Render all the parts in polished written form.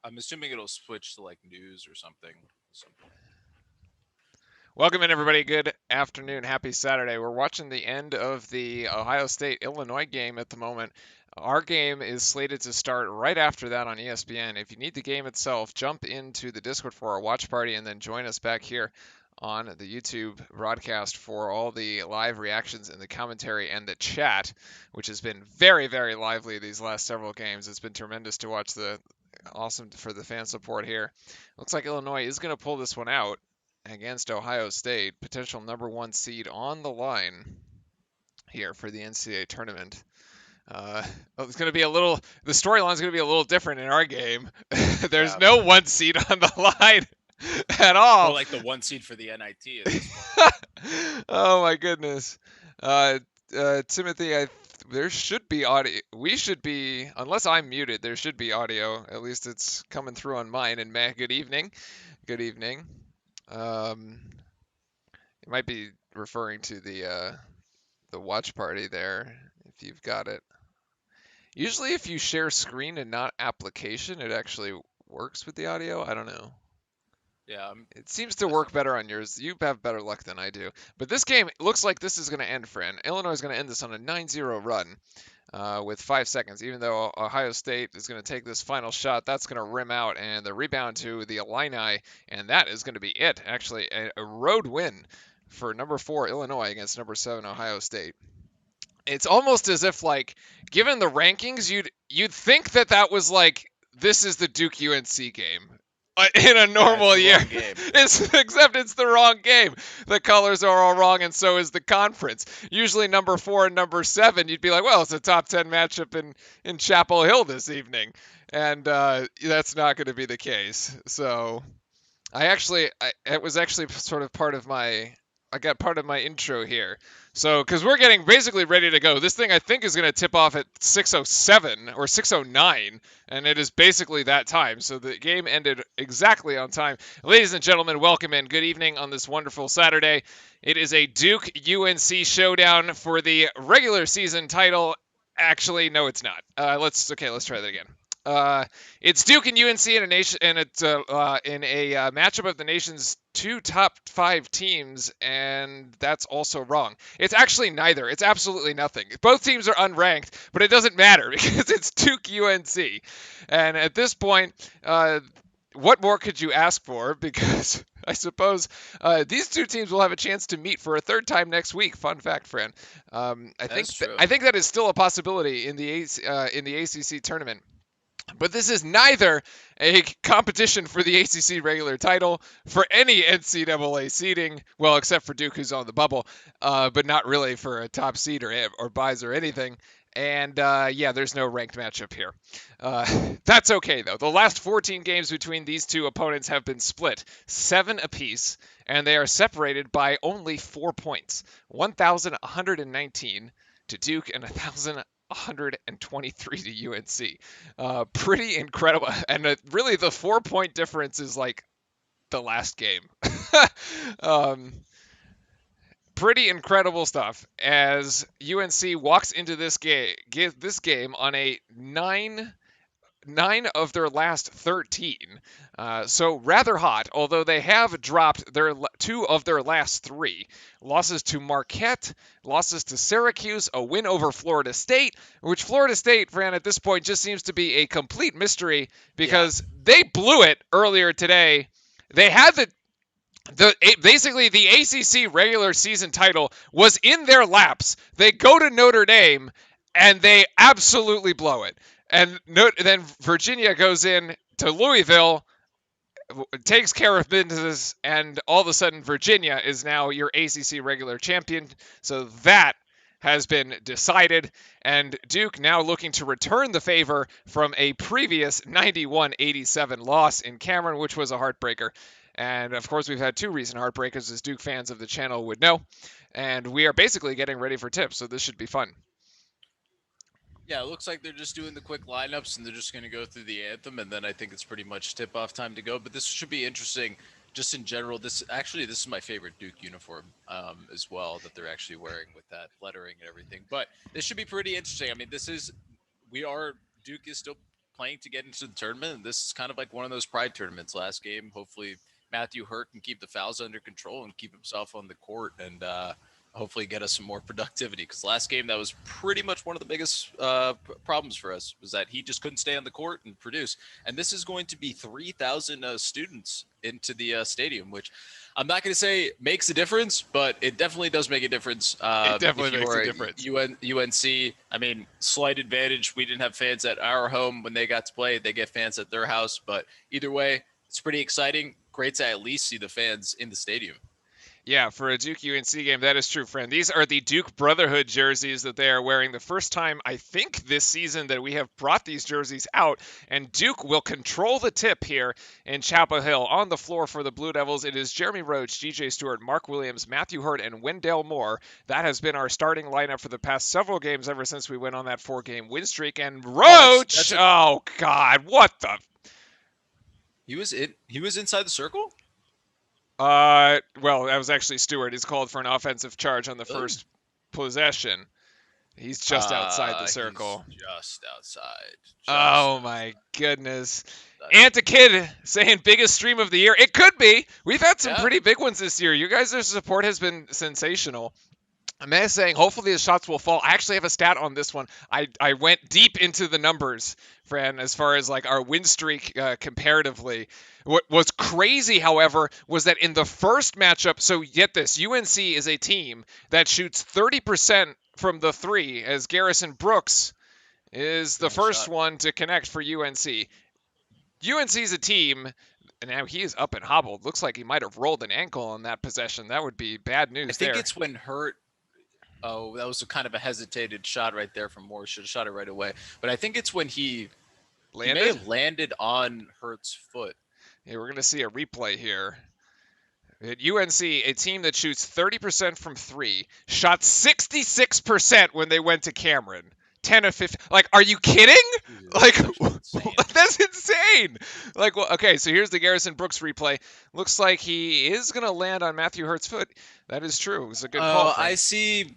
I'm assuming it'll switch to like news or something at some point. Welcome in, everybody. Good afternoon. Happy Saturday. We're watching the end of the Ohio State Illinois game at the moment. Our game is slated to start right after that on ESPN. If you need the game itself, jump into the Discord for our watch party and then join us back here on the YouTube broadcast for all the live reactions and the commentary and the chat, which has been very, very lively these last several games. It's been tremendous to watch the awesome for the fan support here. Looks like Illinois is going to pull this one out against Ohio State, potential number 1 seed on the line here for the NCAA tournament. It's going to be the storyline is going to be a little different in our game. There's Yeah, no 1 seed on the line at or all. like the one seed for the NIT at this point. Oh my goodness. Uh, Timothy, there should be audio. We should be, unless I'm muted, there should be audio. At least it's coming through on mine. And Matt, good evening. Good evening. Um, You might be referring to the watch party there, if you've got it. Usually, if you share screen and not application, it actually works with the audio. I don't know. Yeah, It seems to that's work not bad. better on yours. You have better luck than I do. But this game looks like this is going to end, Fran. Illinois is going to end this on a 9-0 run with 5 seconds. Even though Ohio State is going to take this final shot, that's going to rim out and the rebound to the Illini, and that is going to be it. Actually, a road win for number 4 Illinois against number 7 Ohio State. It's almost as if, like, given the rankings, you'd think that was like, this is the Duke UNC game in a Yeah, it's normal the year. wrong game. Except it's the wrong game. The colors are all wrong, and so is the conference. Usually number 4 and number 7, you'd be like, well, it's a top 10 matchup in Chapel Hill this evening, and that's not going to be the case. So it was actually sort of part of I got part of my intro here. So, because we're getting basically ready to go. This thing I think is going to tip off at 6:07 or 6:09, and it is basically that time. So the game ended exactly on time. Ladies and gentlemen, welcome in. Good evening on this wonderful Saturday. It is a Duke UNC showdown for the regular season title. Actually, no, it's not. Let's try that again. It's Duke and UNC in a nation, and it's in a matchup of the nation's 2 top 5 teams, and that's also wrong. It's actually neither. It's absolutely nothing. Both teams are unranked, but it doesn't matter because it's Duke UNC, and at this point, what more could you ask for? Because I suppose these two teams will have a chance to meet for a third time next week. Fun fact, Fran. That's true. I think that is still a possibility in in the ACC tournament. But this is neither a competition for the ACC regular title for any NCAA seeding, well, except for Duke, who's on the bubble, but not really for a top seed or buys or anything. And yeah, there's no ranked matchup here. That's okay, though. The last 14 games between these two opponents have been split 7 apiece, and they are separated by only 4 points 1,119 to Duke and 1,123 to UNC. Pretty incredible. And really, the 4 point difference is like the last game. um, Pretty incredible stuff as UNC walks into this game on a 9 of their last 13. So rather hot, although they have dropped 2 of their last 3. Losses to Marquette, losses to Syracuse, a win over Florida State, which Florida State, Fran, at this point just seems to be a complete mystery Yeah, because they blew it earlier today. They had basically the ACC regular season title was in their laps. They go to Notre Dame and they absolutely blow it. And then Virginia goes in to Louisville, takes care of business, and all of a sudden Virginia is now your ACC regular champion. So that has been decided, and Duke now looking to return the favor from a previous 91-87 loss in Cameron, which was a heartbreaker. And of course, we've had 2 recent heartbreakers, as Duke fans of the channel would know. And we are basically getting ready for tips, so this should be fun. yeah. It looks like they're just doing the quick lineups, and they're just going to go through the anthem, and then I think it's pretty much tip-off time to go. But this should be interesting, just in general. This is my favorite Duke uniform as well that they're actually wearing with that lettering and everything. But this should be pretty interesting. I mean, we are Duke is still playing to get into the tournament. And this is kind of like one of those pride tournaments. Last game, hopefully Matthew Hurt can keep the fouls under control and keep himself on the court and hopefully get us some more productivity. Because last game, that was pretty much one of the biggest problems for us was that he just couldn't stay on the court and produce. And this is going to be 3,000 students into the stadium, which I'm not going to say makes a difference, but it definitely does make a difference. It definitely If you makes a are difference. UNC, I mean, slight advantage. We didn't have fans at our home when they got to play. They get fans at their house. But either way, it's pretty exciting. Great to at least see the fans in the stadium. Yeah, for a Duke UNC game, that is true, friend. These are the Duke Brotherhood jerseys that they are wearing. The first time, I think, this season that we have brought these jerseys out. And Duke will control the tip here in Chapel Hill. On the floor for the Blue Devils, it is Jeremy Roach, DJ Stewart, Mark Williams, Matthew Hurt, and Wendell Moore. That has been our starting lineup for the past several games ever since we went on that 4-game win streak. And Roach, oh God, what the? He was inside the circle. Well, that was actually Stewart. He's called for an offensive charge on the Really? first possession. He's just outside the He's circle. just outside. Just Oh my goodness. Anta Kid saying biggest stream of the year. It could be. We've had some yeah. pretty big ones this year. You guys' support has been sensational. Amanda saying, hopefully the shots will fall. I actually have a stat on this one. I went deep into the numbers, Fran, as far as like our win streak comparatively. What was crazy, however, was that in the first matchup, so get this, UNC is a team that shoots 30% from the three, as Garrison Brooks is the Nice first shot. one to connect for UNC. UNC is a team, and now he is up and hobbled. Looks like he might have rolled an ankle on that possession. That would be bad I news think there. it's when Hurt. Oh, that was a kind of a hesitated shot right there from Moore. Should have shot it right away. But I think it's when he may Landed? have landed on Hurt's foot. Yeah, we're going to see a replay here. At UNC, a team that shoots 30% from three, shot 66% when they went to Cameron. 10 of 15. Like, are you kidding? Dude, Like, that's insane. that's insane. Like, well, okay, so here's the Garrison Brooks replay. Looks like he is going to land on Matthew Hurt's foot. That is true. It was a good call, Oh, friend. I see.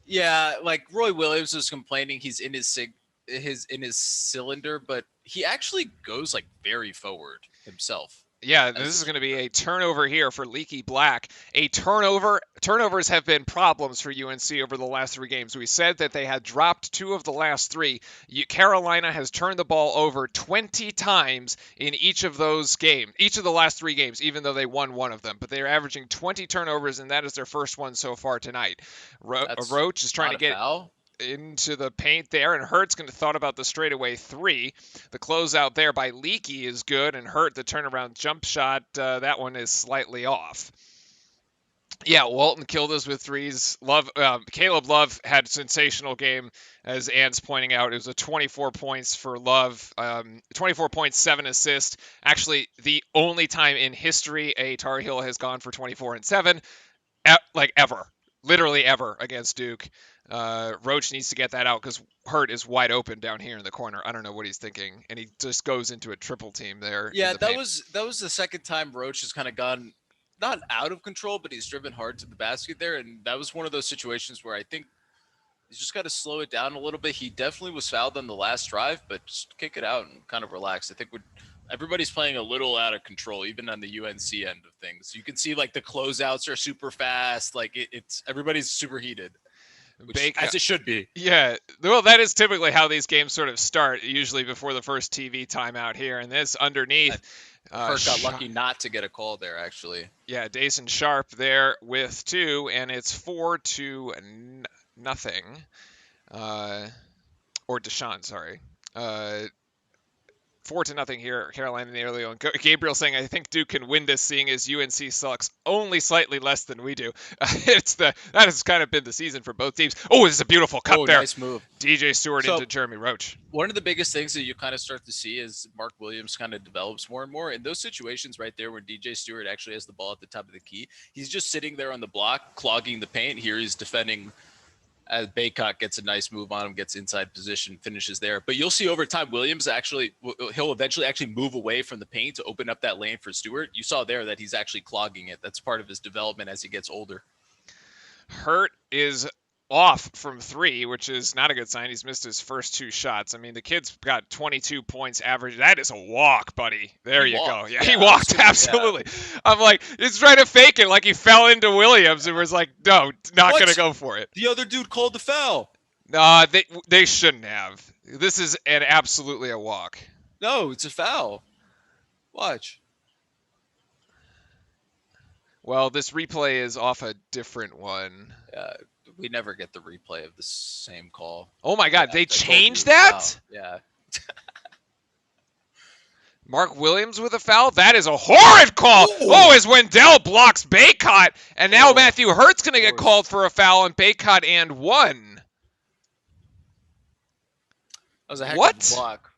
Yeah, like Roy Williams was complaining he's in his cylinder, but he actually goes like very forward himself Yeah, as this the is going to be shooter. a turnover here for Leaky Black. A turnover. Turnovers have been problems for UNC over the last 3 games. We said that they had dropped 2 of the last 3. Carolina has turned the ball over 20 times in each of those games, each of the last 3 games, even though they won one of them. But they are averaging 20 turnovers, and that is their first one so far tonight. That's Roach is trying not to a get foul. into the paint there, and Hurt's going to thought about the straightaway 3. The closeout there by Leaky is good, and Hurt, the turnaround jump shot, that one is slightly off. Yeah, Walton killed us with threes. Caleb Love had a sensational game, as Ann's pointing out. It was a 24 points for Love, 24 points, 7 assists. Actually, the only time in history a Tar Heel has gone for 24 and 7, like ever, literally ever against Duke. Roach needs to get that out because Hurt is wide open down here in the corner. I don't know what he's thinking, and he just goes into a triple team there in Yeah, the that paint. was the second time Roach has kind of gone not out of control, but he's driven hard to the basket there, and that was one of those situations where I think he's just got to slow it down a little bit. He definitely was fouled on the last drive, but just kick it out and kind of relax. I think everybody's playing a little out of control, even on the UNC end of things. You can see like the closeouts are super fast, like it's everybody's super heated, which Bacon. as it should be. Yeah, well, that is typically how these games sort of start, usually before the first TV timeout here. And this underneath, Hurt got lucky not to get a call there, actually. yeah, Dayson Sharp there with 2, and it's 4-0. Or Deshaun, sorry. 4-0 here, Carolina in the early on. Gabriel saying, I think Duke can win this, seeing as UNC sucks only slightly less than we do. That has kind of been the season for both teams. Oh, this is a beautiful cut there. Nice move. DJ Stewart So- into Jeremy Roach. One of the biggest things that you kind of start to see is Mark Williams kind of develops more and more. In those situations right there where DJ Stewart actually has the ball at the top of the key, he's just sitting there on the block, clogging the paint. Here he's defending as Baycock gets a nice move on him, gets inside position, finishes there. But you'll see over time, Williams he'll eventually actually move away from the paint to open up that lane for Stewart. You saw there that he's actually clogging it. That's part of his development as he gets older. Hurt is off from 3, which is not a good sign. He's missed his first 2 shots. I mean, the kid's got 22 points average. That is a walk, buddy. There He you go. walked. Yeah, he Yeah, I was walked, gonna. Yeah. absolutely. I'm like, he's trying to fake it like he fell into Williams and was like, no, not going to What? go for it. The other dude called the foul. Nah, they shouldn't have. This is absolutely a walk. No, it's a foul. Watch. Well, this replay is off a different one. We never get the replay of the same call. Oh my God, Yeah, they I told you it changed was a that? foul. Yeah. Mark Williams with a foul? That is a horrid call. Ooh. Oh, as Wendell blocks Baycott. And now Oh, Matthew Hurt's going to get course. called for a foul on Baycott and 1. That was a heck What? of a block.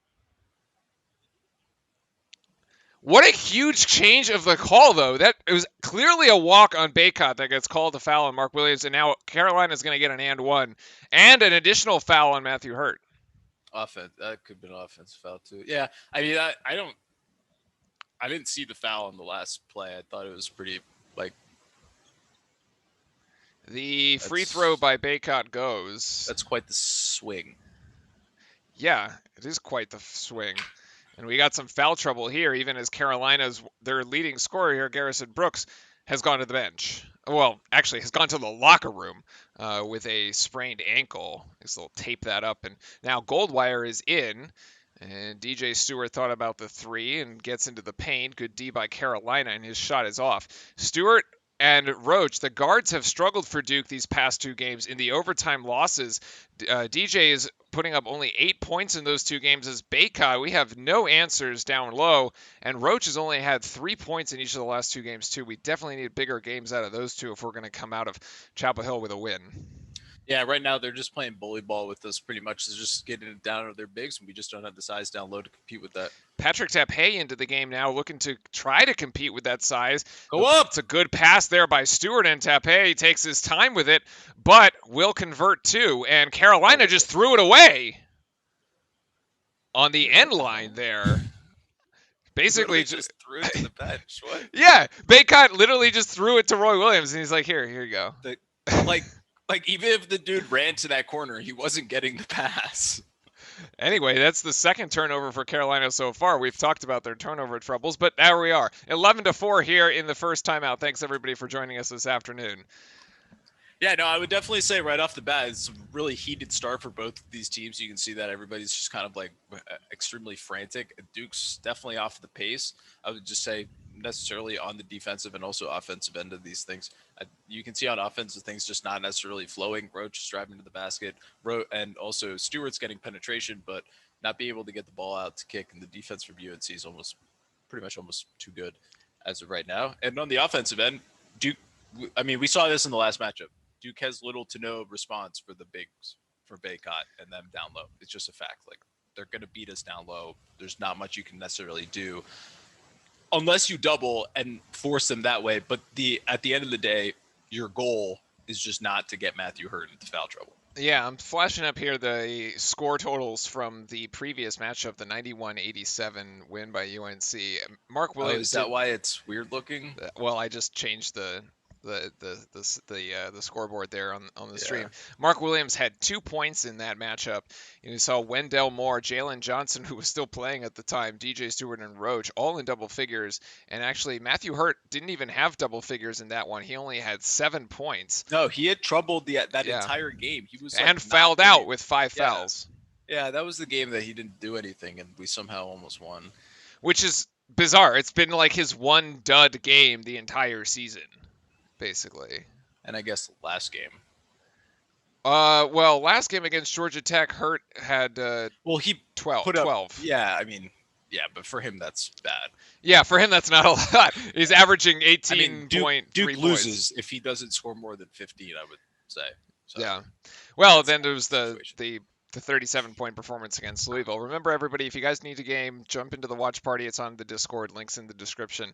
What a huge change of the call, though. That it was clearly a walk on Baycott that gets called a foul on Mark Williams, and now Carolina's going to get an and 1 and an additional foul on Matthew Hurt. Offense. That could have been an offensive foul too. Yeah. I mean, I didn't see the foul in the last play. I thought it was pretty like. The free throw by Baycott goes. That's quite the swing. Yeah, it is quite the swing. And we got some foul trouble here, even as their leading scorer here, Garrison Brooks, has gone to the bench. Well, actually, has gone to the locker room with a sprained ankle. I guess they'll tape that up. And now Goldwire is in. And DJ Stewart thought about the 3 and gets into the paint. Good D by Carolina, and his shot is off. Stewart and Roach, the guards have struggled for Duke these past 2 games. In the overtime losses, DJ is putting up only 8 points in those 2 games as Baycott. We have no answers down low, and Roach has only had 3 points in each of the last 2 games too. We definitely need bigger games out of those 2 if we're going to come out of Chapel Hill with a win. Yeah, right now they're just playing bully ball with us pretty much. They're just getting it down to their bigs, and we just don't have the size down low to compete with that. Patrick Taphay into the game now, looking to try to compete with that size. Go up! It's a good pass there by Stewart, and Taphay takes his time with it, but will convert too. And Carolina just threw it away on the end line there. Basically just threw it to the bench. What? Yeah, Baycott literally just threw it to Roy Williams, and he's like, here you go. Like even if the dude ran to that corner, he wasn't getting the pass. Anyway, that's the second turnover for Carolina so far. We've talked about their turnover troubles, but there we are. 11-4 here in the first timeout. Thanks, everybody, for joining us this afternoon. Yeah, no, I would definitely say right off the bat, it's a really heated start for both of these teams. You can see that everybody's just kind of like extremely frantic. Duke's definitely off the pace. I would just say necessarily on the defensive and also offensive end of these things. You can see on offensive things just not necessarily flowing. Roach is driving to the basket, and also Stewart's getting penetration, but not being able to get the ball out to kick. And the defense from UNC is pretty much almost too good as of right now. And on the offensive end, Duke, I mean, we saw this in the last matchup. Duke has little to no response for the bigs, for Baycott and them down low. It's just a fact. Like, they're going to beat us down low. There's not much you can necessarily do unless you double and force them that way. But at the end of the day, your goal is just not to get Matthew Hurt into foul trouble. Yeah, I'm flashing up here the score totals from the previous matchup, the 91-87 win by UNC. Mark Williams. Is that why it's weird looking? Well, I just changed the scoreboard there on the stream. Mark Williams had 2 points in that matchup. You saw Wendell Moore, Jalen Johnson, who was still playing at the time, DJ Stewart, and Roach, all in double figures. And actually, Matthew Hurt didn't even have double figures in that one. He only had 7 points. No, he had troubled that entire game. He was and fouled out with 5 fouls. Yeah, that was the game that he didn't do anything, and we somehow almost won. Which is bizarre. It's been like his one dud game the entire season, basically. And I guess last game. Well, last game against Georgia Tech, Hurt had he 12. Yeah, I mean, yeah, but for him that's bad. Yeah, for him that's not a lot. He's averaging 18 Duke loses if he doesn't score more than 15, I would say. So, yeah. Well, then there's the 37-point performance against Louisville. Remember, everybody, if you guys need a game, jump into the watch party. It's on the Discord. Links in the description.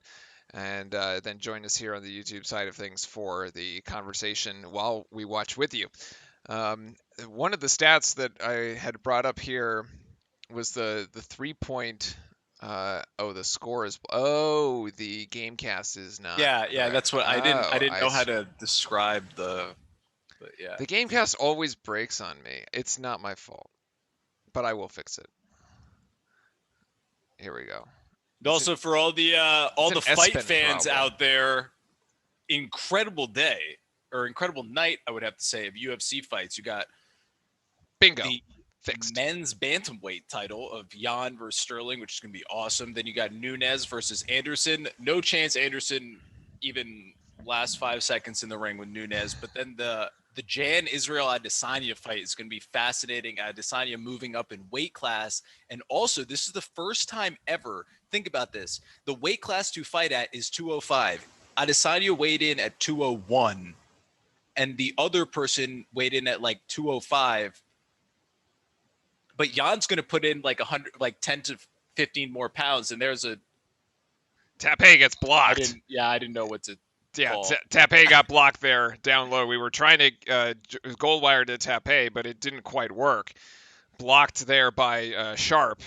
And then join us here on the YouTube side of things for the conversation while we watch with you. One of the stats that I had brought up here was the 3-point. The score is. Oh, the Gamecast is not. Yeah, that's what I didn't know how to describe the But yeah. The Gamecast always breaks on me. It's not my fault, but I will fix it. Here we go. It's Also, for all an the S fight Pen fans problem. out there, incredible day or incredible night, I would have to say, of UFC fights. You got Bingo. the Fixed. men's bantamweight title of Jan versus Sterling, which is going to be awesome. Then you got Nunes versus Anderson. No chance Anderson even last 5 seconds in the ring with Nunes. But then the Jan Israel Adesanya fight is going to be fascinating. Adesanya moving up in weight class, and also this is the first time ever. Think about this: the weight class to fight at is 205. Adesanya weighed in at 201, and the other person weighed in at like 205, but Jan's going to put in like 100, like 10 to 15 more pounds. And there's a, Tape gets blocked. I didn't know what to Yeah, call. Tape got blocked there down low. We were trying to gold wire to Tape, but it didn't quite work. Blocked there by Sharp,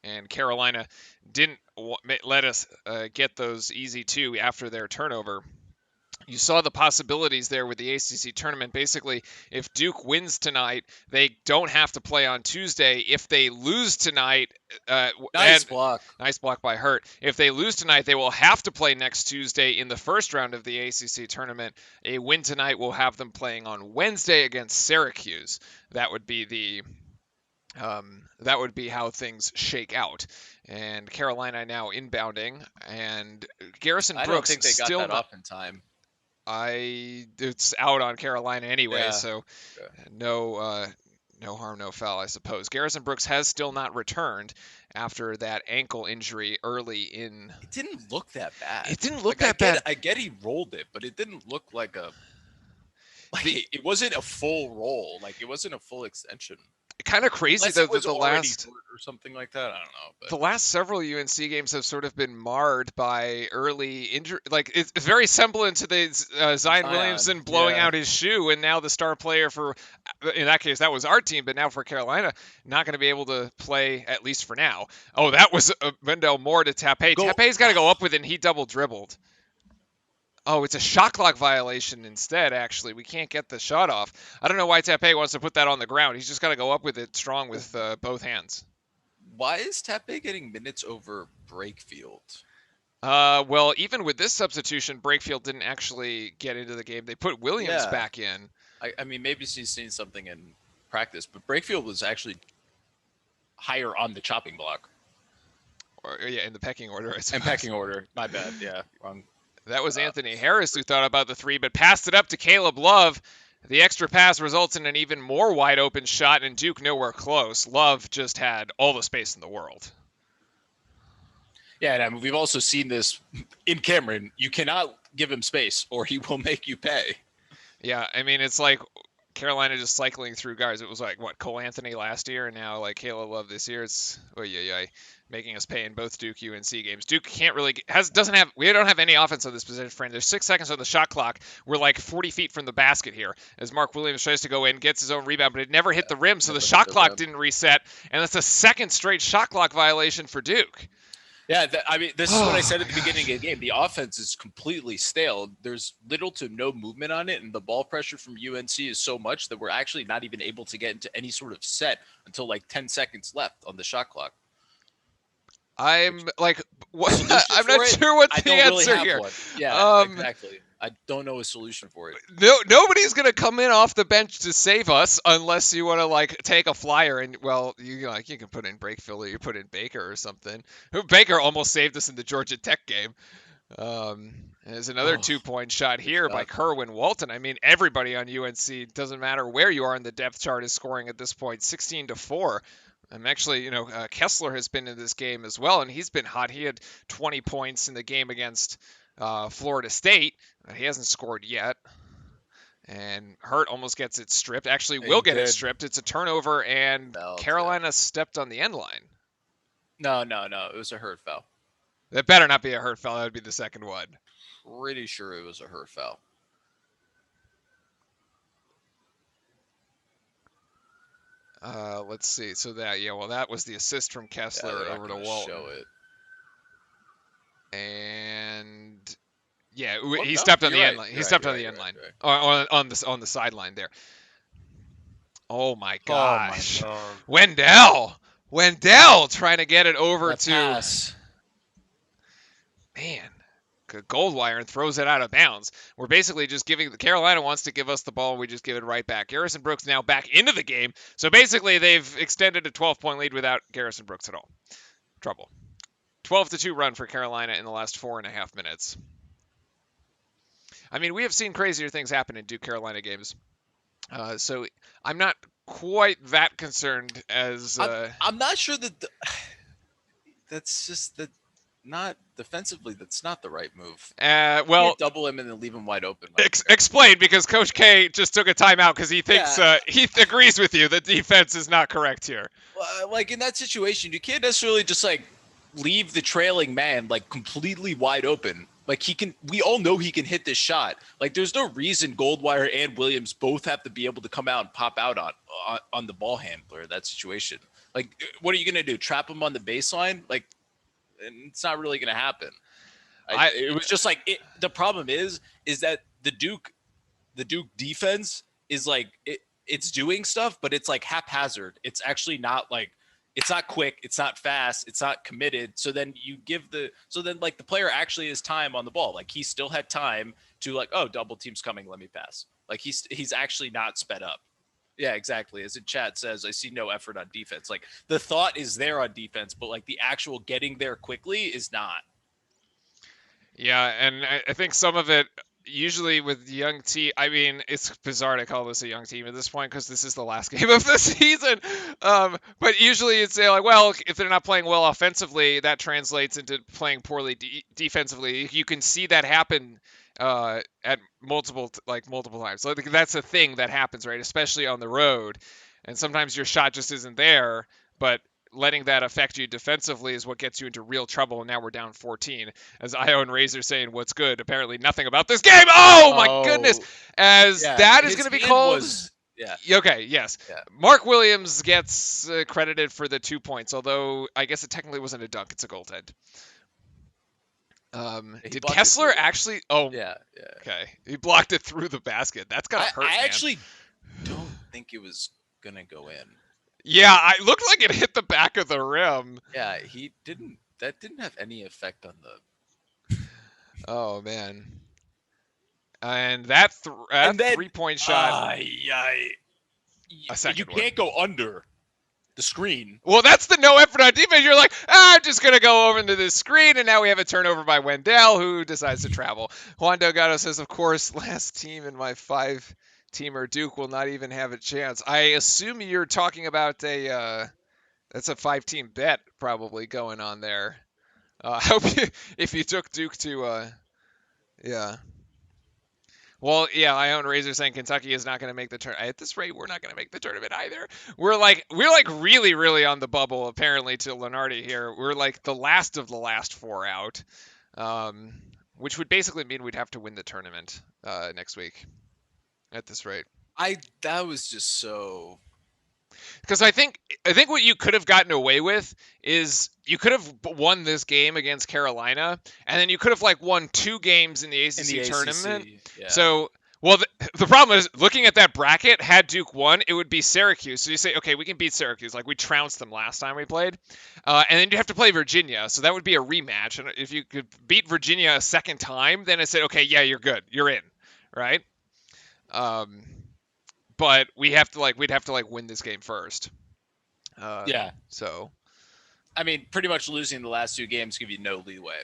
and Carolina didn't let us get those easy two after their turnover. You saw the possibilities there with the ACC tournament. Basically, if Duke wins tonight, they don't have to play on Tuesday. If they lose tonight, Nice and block. nice block by Hurt. If they lose tonight, they will have to play next Tuesday in the first round of the ACC tournament. A win tonight will have them playing on Wednesday against Syracuse. That would be how things shake out. And Carolina now inbounding, and Garrison I don't Brooks think they got still that not. off in time. It's out on Carolina anyway, Yeah. so Yeah. no harm, no foul, I suppose. Garrison Brooks has still not returned after that ankle injury early in. It didn't look that bad. It didn't look Like that bad. I get he rolled it, but it didn't look like The it wasn't a full roll. Like it wasn't a full extension. kind of crazy Unless though it that was already hurt or something like that. I don't know. But the last several UNC games have sort of been marred by early injury. Like it's very semblant to the Zion Williamson blowing yeah. out his shoe, and now the star player for, in that case, that was our team, but now for Carolina, not going to be able to play at least for now. Oh, that was Wendell Moore to Tape. Go. Tape's got to go up with it, and he double dribbled. Oh, it's a shot clock violation instead, actually. We can't get the shot off. I don't know why Tape wants to put that on the ground. He's just got to go up with it strong with both hands. Why is Tape getting minutes over Brakefield? Well, even with this substitution, Brakefield didn't actually get into the game. They put Williams Yeah. back in. I mean, maybe she's seen something in practice, but Brakefield was actually higher on the chopping block. Or, yeah, in the pecking order, I suppose. And pecking order. My bad. Yeah, wrong. That was Anthony Harris who thought about the three, but passed it up to Caleb Love. The extra pass results in an even more wide open shot, and Duke nowhere close. Love just had all the space in the world. Yeah, and I mean, we've also seen this in Cameron. You cannot give him space, or he will make you pay. Yeah, I mean, it's like Carolina just cycling through guys. It was like, what, Cole Anthony last year, and now like Caleb Love this year. It's making us pay in both Duke UNC games. Duke can't really we don't have any offense on this possession frame. There's 6 seconds on the shot clock. We're like 40 feet from the basket here as Mark Williams tries to go in, gets his own rebound, but it never hit the rim, so the shot clock didn't reset, and that's a second straight shot clock violation for Duke. Yeah, I mean, this is what I said at the beginning of the game. The offense is completely stale. There's little to no movement on it, and the ball pressure from UNC is so much that we're actually not even able to get into any sort of set until like 10 seconds left on the shot clock. I'm like, what? I'm for not it? sure what I the don't really answer have here. one. Yeah, exactly. I don't know a solution for it. Nobody's gonna come in off the bench to save us unless you want to like take a flyer and you can put in Brakefield or you put in Baker or something. Baker almost saved us in the Georgia Tech game. There's another 2-point shot here by Kerwin Walton. I mean, everybody on UNC, doesn't matter where you are in the depth chart, is scoring at this point, 16-4. I'm actually, Kessler has been in this game as well, and he's been hot. He had 20 points in the game against Florida State. He hasn't scored yet. And Hurt almost gets it stripped. Actually, will get it stripped. It's a turnover, and Carolina stepped on the end line. No. It was a Hurt foul. That better not be a Hurt foul. That would be the second one. Pretty sure it was a Hurt foul. Let's see. So that was the assist from Kessler over to Walton. Show it. And Yeah, Well, he no, stepped on you're the end right. line. He You're right. stepped You're on right. the You're end right. line You're right. on the sideline there. Oh my Oh my gosh, god. Wendell trying to get it over That to pass. man. Goldwire and throws it out of bounds. We're basically just giving the Carolina wants to give us the ball, we just give it right back. Garrison Brooks now back into the game. So basically they've extended a 12-point lead without Garrison Brooks at all. Trouble. 12-2 run for Carolina in the last 4.5 minutes. I mean, we have seen crazier things happen in Duke Carolina games. So I'm not quite that concerned as I'm not sure that that's just that not defensively. That's not the right move. You well, can't double him and then leave him wide open right there. explain because Coach K just took a timeout because he thinks Yeah, he agrees with you that defense is not correct here. like in that situation, you can't necessarily just like leave the trailing man like completely wide open. Like he can, we all know he can hit this shot. Like there's no reason Goldwire and Williams both have to be able to come out and pop out on the ball handler in that situation. Like, what are you gonna do? Trap him on the baseline? Like, and it's not really gonna happen. It was just like the problem is that the Duke defense is like it's doing stuff, but it's like haphazard. It's actually not like it's not quick, it's not fast, it's not committed. So then like the player actually has time on the ball. Like he still had time to like, oh, double team's coming, let me pass. Like he's actually not sped up. Yeah, exactly. As in chat says, I see no effort on defense. Like the thought is there on defense, but like the actual getting there quickly is not. Yeah, and I think some of it usually with young team. I mean, it's bizarre to call this a young team at this point because this is the last game of the season. But usually you'd say like, well, if they're not playing well offensively, that translates into playing poorly defensively. You can see that happen at multiple times. So that's a thing that happens, right? Especially on the road, and sometimes your shot just isn't there, but letting that affect you defensively is what gets you into real trouble. And now we're down 14. As Io and Razor saying, "What's good?" Apparently nothing about this game. Oh my goodness! Oh, As yeah. that is His going to be hand called. was yeah. Okay, yes. Yeah. Mark Williams gets credited for the 2 points, although I guess it technically wasn't a dunk; it's a goaltend. He Did blocked it Kessler through. actually? Oh, Yeah, yeah. okay. He blocked it through the basket. That's gotta hurt, I man. actually don't think it was gonna go in. Yeah, I looked like it hit the back of the rim. Yeah, he didn't. That didn't have any effect on the. Oh man. And that And then 3-point shot, a you second one. can't go under the screen. Well, that's the no effort on defense. You're like, I'm just going to go over into this screen, and now we have a turnover by Wendell, who decides to travel. Juan Delgado says, of course, last team in my 5-teamer Duke will not even have a chance. I assume you're talking about that's a 5-team bet probably going on there. I hope if you took Duke to, yeah. Well, yeah, I own Razor saying Kentucky is not going to make the tournament. At this rate, we're not going to make the tournament either. We're like really, really on the bubble. Apparently, to Lenardi here, we're like the last of the last 4 out, which would basically mean we'd have to win the tournament next week. At this rate, That was just so. because I think what you could have gotten away with is you could have won this game against Carolina, and then you could have like won 2 games in the ACC tournament. Yeah. So, well, the problem is looking at that bracket. Had Duke won, it would be Syracuse. So you say, okay, we can beat Syracuse, like we trounced them last time we played, and then you have to play Virginia. So that would be a rematch. And if you could beat Virginia a second time, then it said, okay, yeah, you're good, you're in, right? But we'd have to win this game first. Yeah. So. I mean, pretty much losing the last 2 games give you no leeway.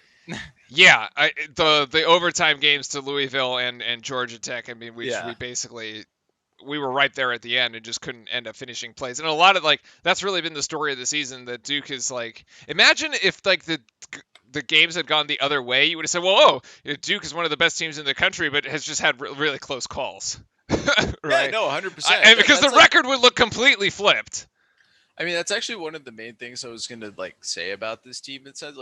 Yeah, the overtime games to Louisville and Georgia Tech. I mean, we basically we were right there at the end and just couldn't end up finishing plays. And a lot of that's really been the story of the season. That Duke is imagine if the games had gone the other way, you would have said, well, Duke is one of the best teams in the country, but has just had really close calls. Right? Yeah, no, 100%. And because the record would look completely flipped. I mean, that's actually one of the main things I was going to say about this team. It says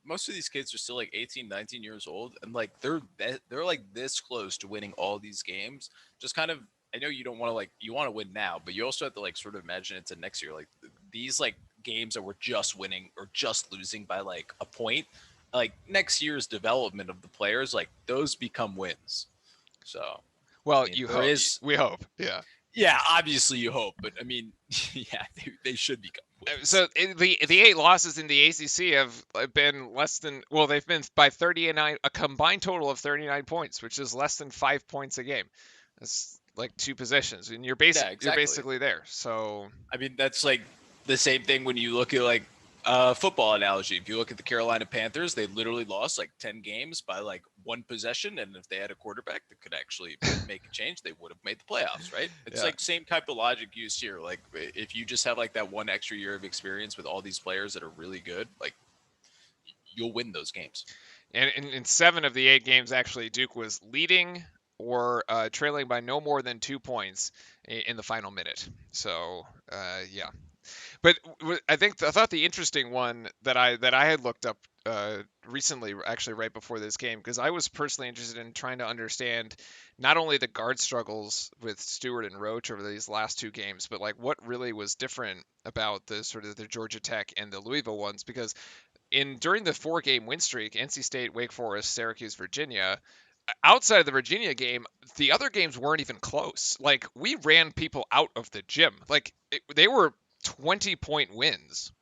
most of these kids are still 18, 19 years old, and they're like this close to winning all these games. Just kind of, I know you don't want to you want to win now, but you also have to sort of imagine into next year. These games that we're just winning or just losing by a point, like next year's development of the players, like those become wins. So I Well, mean, you there hope. is, We hope. Yeah. yeah, obviously you hope, but I mean, yeah, they should become wins. So the 8 losses in the ACC have been less than, well, they've been by 39, a combined total of 39 points, which is less than 5 points a game. That's like 2 possessions, and Yeah, you're exactly. basically there. So I mean, that's like the same thing when you look at like football analogy. If you look at the Carolina Panthers, they literally lost like 10 games by like one possession. And if they had a quarterback that could actually make a change, they would have made the playoffs, right? It's yeah. like same type of logic used here. Like if you just have like that one extra year of experience with all these players that are really good, like you'll win those games. And in 7 of the 8 games, actually, Duke was leading or trailing by no more than 2 points in the final minute. So yeah. But I thought the interesting one that I had looked up recently, actually right before this game, because I was personally interested in trying to understand not only the guard struggles with Stewart and Roach over these last 2 games, but like what really was different about the sort of the Georgia Tech and the Louisville ones, because in during the 4 game win streak, NC State, Wake Forest, Syracuse, Virginia, outside of the Virginia game, the other games weren't even close. Like we ran people out of the gym. They were 20-point wins.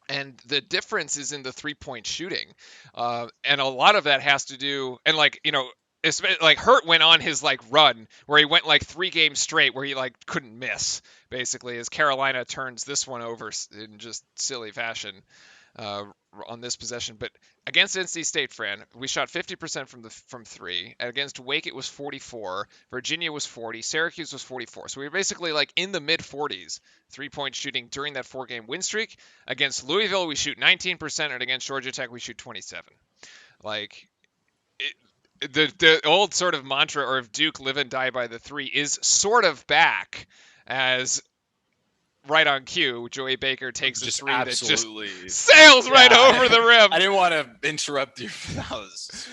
And the difference is in the 3-point shooting. And a lot of that has to do, and like, like Hurt went on his like run where he went like 3 games straight where he like couldn't miss, basically, as Carolina turns this one over in just silly fashion uh, on this possession. But against NC State, Fran, we shot 50% from 3. Against Wake, it was 44. Virginia was 40. Syracuse was 44. So we were basically like in the mid 40s 3-point shooting during that 4 game win streak. Against Louisville, we shoot 19%, and against Georgia Tech, we shoot 27. Like the old sort of mantra, or if Duke live and die by the 3, is sort of back, as right on cue, Joey Baker takes a Just 3 that just absolutely. sails right Yeah, over the rim. I didn't want to interrupt you. That was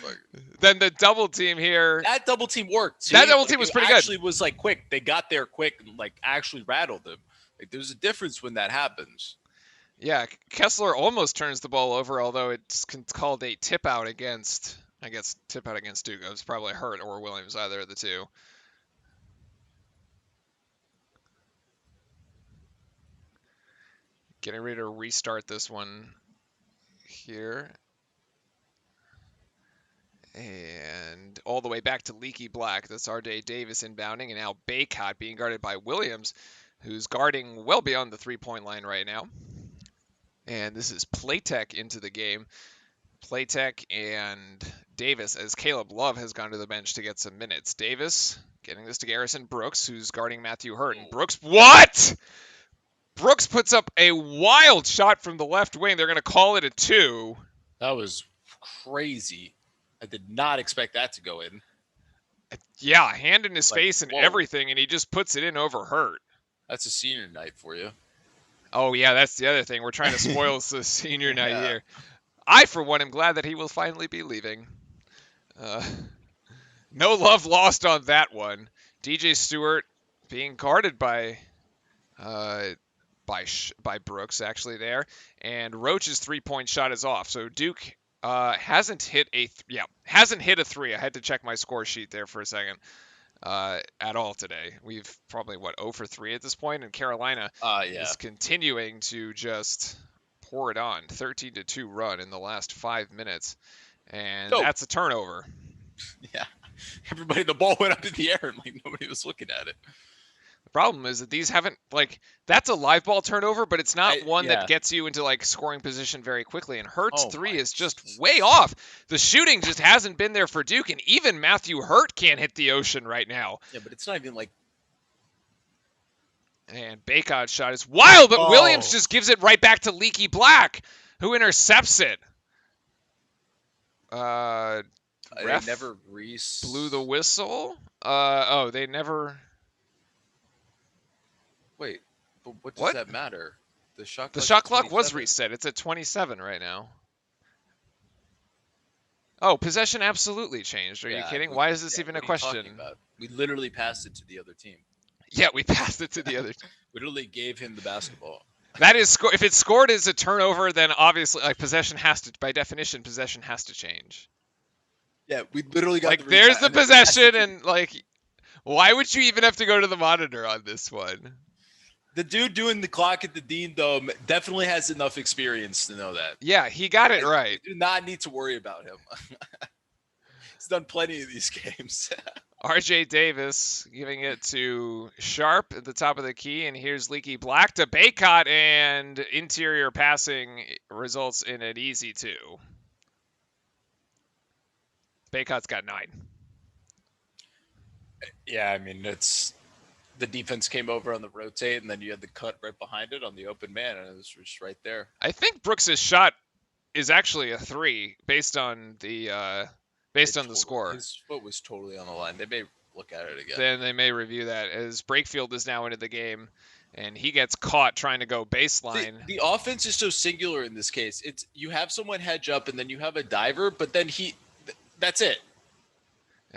Then the double team here. that double team worked. See? That double Like, team was it pretty actually good. was like quick. They got there quick and like actually rattled them. Like there's a difference when that happens. Yeah, Kessler almost turns the ball over, although it's called a tip out against, I guess, tip out against Duke. It was probably Hurt or Williams, either of the two. Getting ready to restart this one here. And all the way back to Leaky Black. That's R.J. Davis inbounding, and now Baycott being guarded by Williams, who's guarding well beyond the 3-point line right now. And this is Playtech into the game. Playtech and Davis, as Caleb Love has gone to the bench to get some minutes. Davis getting this to Garrison Brooks, who's guarding Matthew Hurt. And Brooks, what? Brooks puts up a wild shot from the left wing. They're going to call it a 2. That was crazy. I did not expect that to go in. Yeah, hand in his Like, face and whoa. everything, and he just puts it in over Hurt. That's a senior night for you. Oh, yeah, that's the other thing. We're trying to spoil the senior night Yeah. here. I, for one, am glad that he will finally be leaving. No love lost on that one. DJ Stewart being guarded by Brooks, actually, there. And Roach's 3-point shot is off. So Duke hasn't hit a 3. I had to check my score sheet there for a second. At all today. We've probably 0 for 3 at this point, and Carolina Yeah. is continuing to just pour it on. 13-2 run in the last 5 minutes, and that's a turnover. Yeah. Everybody, the ball went up in the air and like nobody was looking at it. The problem is that these haven't, like, that's a live ball turnover, but it's not one that gets you into like scoring position very quickly. And Hurt's 3 is just way off. The shooting just hasn't been there for Duke, and even Matthew Hurt can't hit the ocean right now. Yeah, but it's not even like. And Baycott's shot is wild, but Williams just gives it right back to Leaky Black, who intercepts it. They Ref never blew the whistle. They never. Wait, but what does that matter? The shot clock was reset. It's at 27 right now. Oh, possession absolutely changed. Are you kidding? Why is this even a question? We literally passed it to the other team. Yeah, we passed it to the other team. We literally gave him the basketball. That is if it's scored as a turnover, then obviously like possession has to, by definition, possession has to change. Yeah, we literally got the Like there's rebound, the and then it has to possession, keep. and like why would you even have to go to the monitor on this one? The dude doing the clock at the Dean Dome definitely has enough experience to know that. Yeah, he got it Like, right. we do not need to worry about him. He's done plenty of these games. RJ Davis giving it to Sharp at the top of the key, and here's Leaky Black to Baycott, and interior passing results in an easy 2. Baycott's got 9. Yeah, I mean, it's the defense came over on the rotate, and then you had the cut right behind it on the open man, and it was just right there. I think Brooks's shot is actually a 3 based on the score. His foot was totally on the line. They may look at it again. Then they may review that as Brakefield is now into the game, and he gets caught trying to go baseline. The offense is so singular in this case. It's you have someone hedge up, and then you have a diver, but then that's it.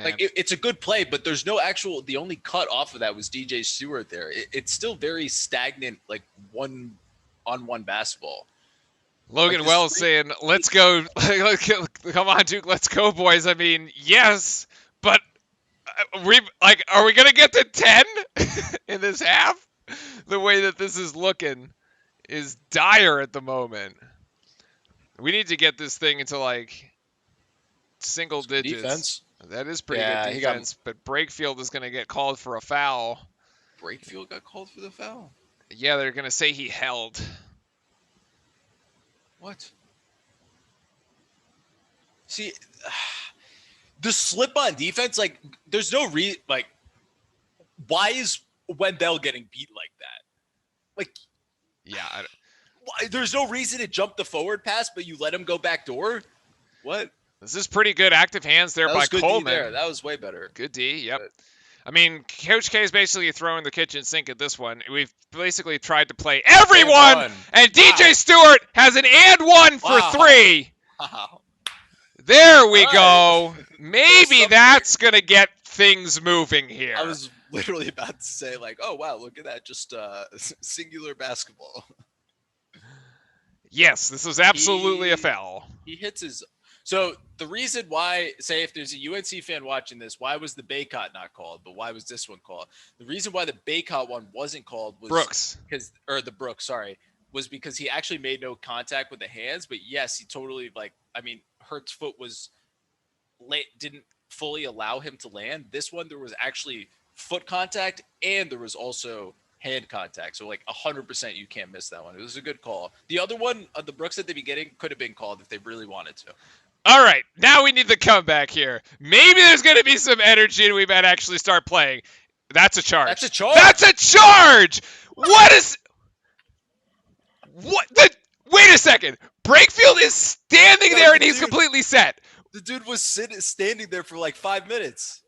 Like it's a good play, but there's no actual. The only cut off of that was DJ Stewart. There, it's still very stagnant, like one-on-one basketball. Logan Wells saying, "Let's go, come on, Duke, let's go, boys." I mean, yes, but are we gonna get to 10 in this half? The way that this is looking is dire at the moment. We need to get this thing into like single digits. Defense. That is pretty good defense, but Brakefield is going to get called for a foul. Brakefield got called for the foul? Yeah, they're going to say he held. What? See, the slip on defense, like, there's no why is Wendell getting beat like that? Like, yeah. There's no reason to jump the forward pass, but you let him go back door? What? This is pretty good active hands there by Coleman. There. That was way better. Good D, yep. I mean, Coach K is basically throwing the kitchen sink at this one. We've basically tried to play everyone, and DJ Stewart has an and 1 for 3. Wow. There we go. Maybe that's going to get things moving here. I was literally about to say, like, oh, wow, look at that. Just singular basketball. Yes, this was absolutely a foul. He hits his... So the reason why, say if there's a UNC fan watching this, why was the Baycott not called, but why was this one called? The reason why the Baycott one wasn't called was was because he actually made no contact with the hands. But yes, he totally Hurt's foot didn't fully allow him to land. This one, there was actually foot contact and there was also hand contact. So 100% you can't miss that one. It was a good call. The other one, the Brooks at the beginning, could have been called if they really wanted to. All right, now we need the comeback here. Maybe there's going to be some energy and we might actually start playing. That's a charge. That's a charge. That's a charge. What? Wait a second. Brakefield is standing there and he's completely set. The dude was standing there for 5 minutes.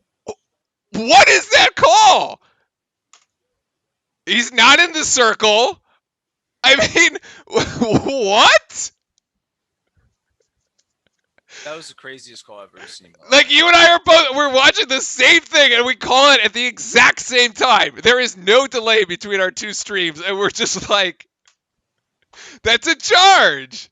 What is that call? He's not in the circle. I mean, what? That was the craziest call I've ever seen. You and I we're watching the same thing and we call it at the exact same time. There is no delay between our two streams and we're just like, that's a charge.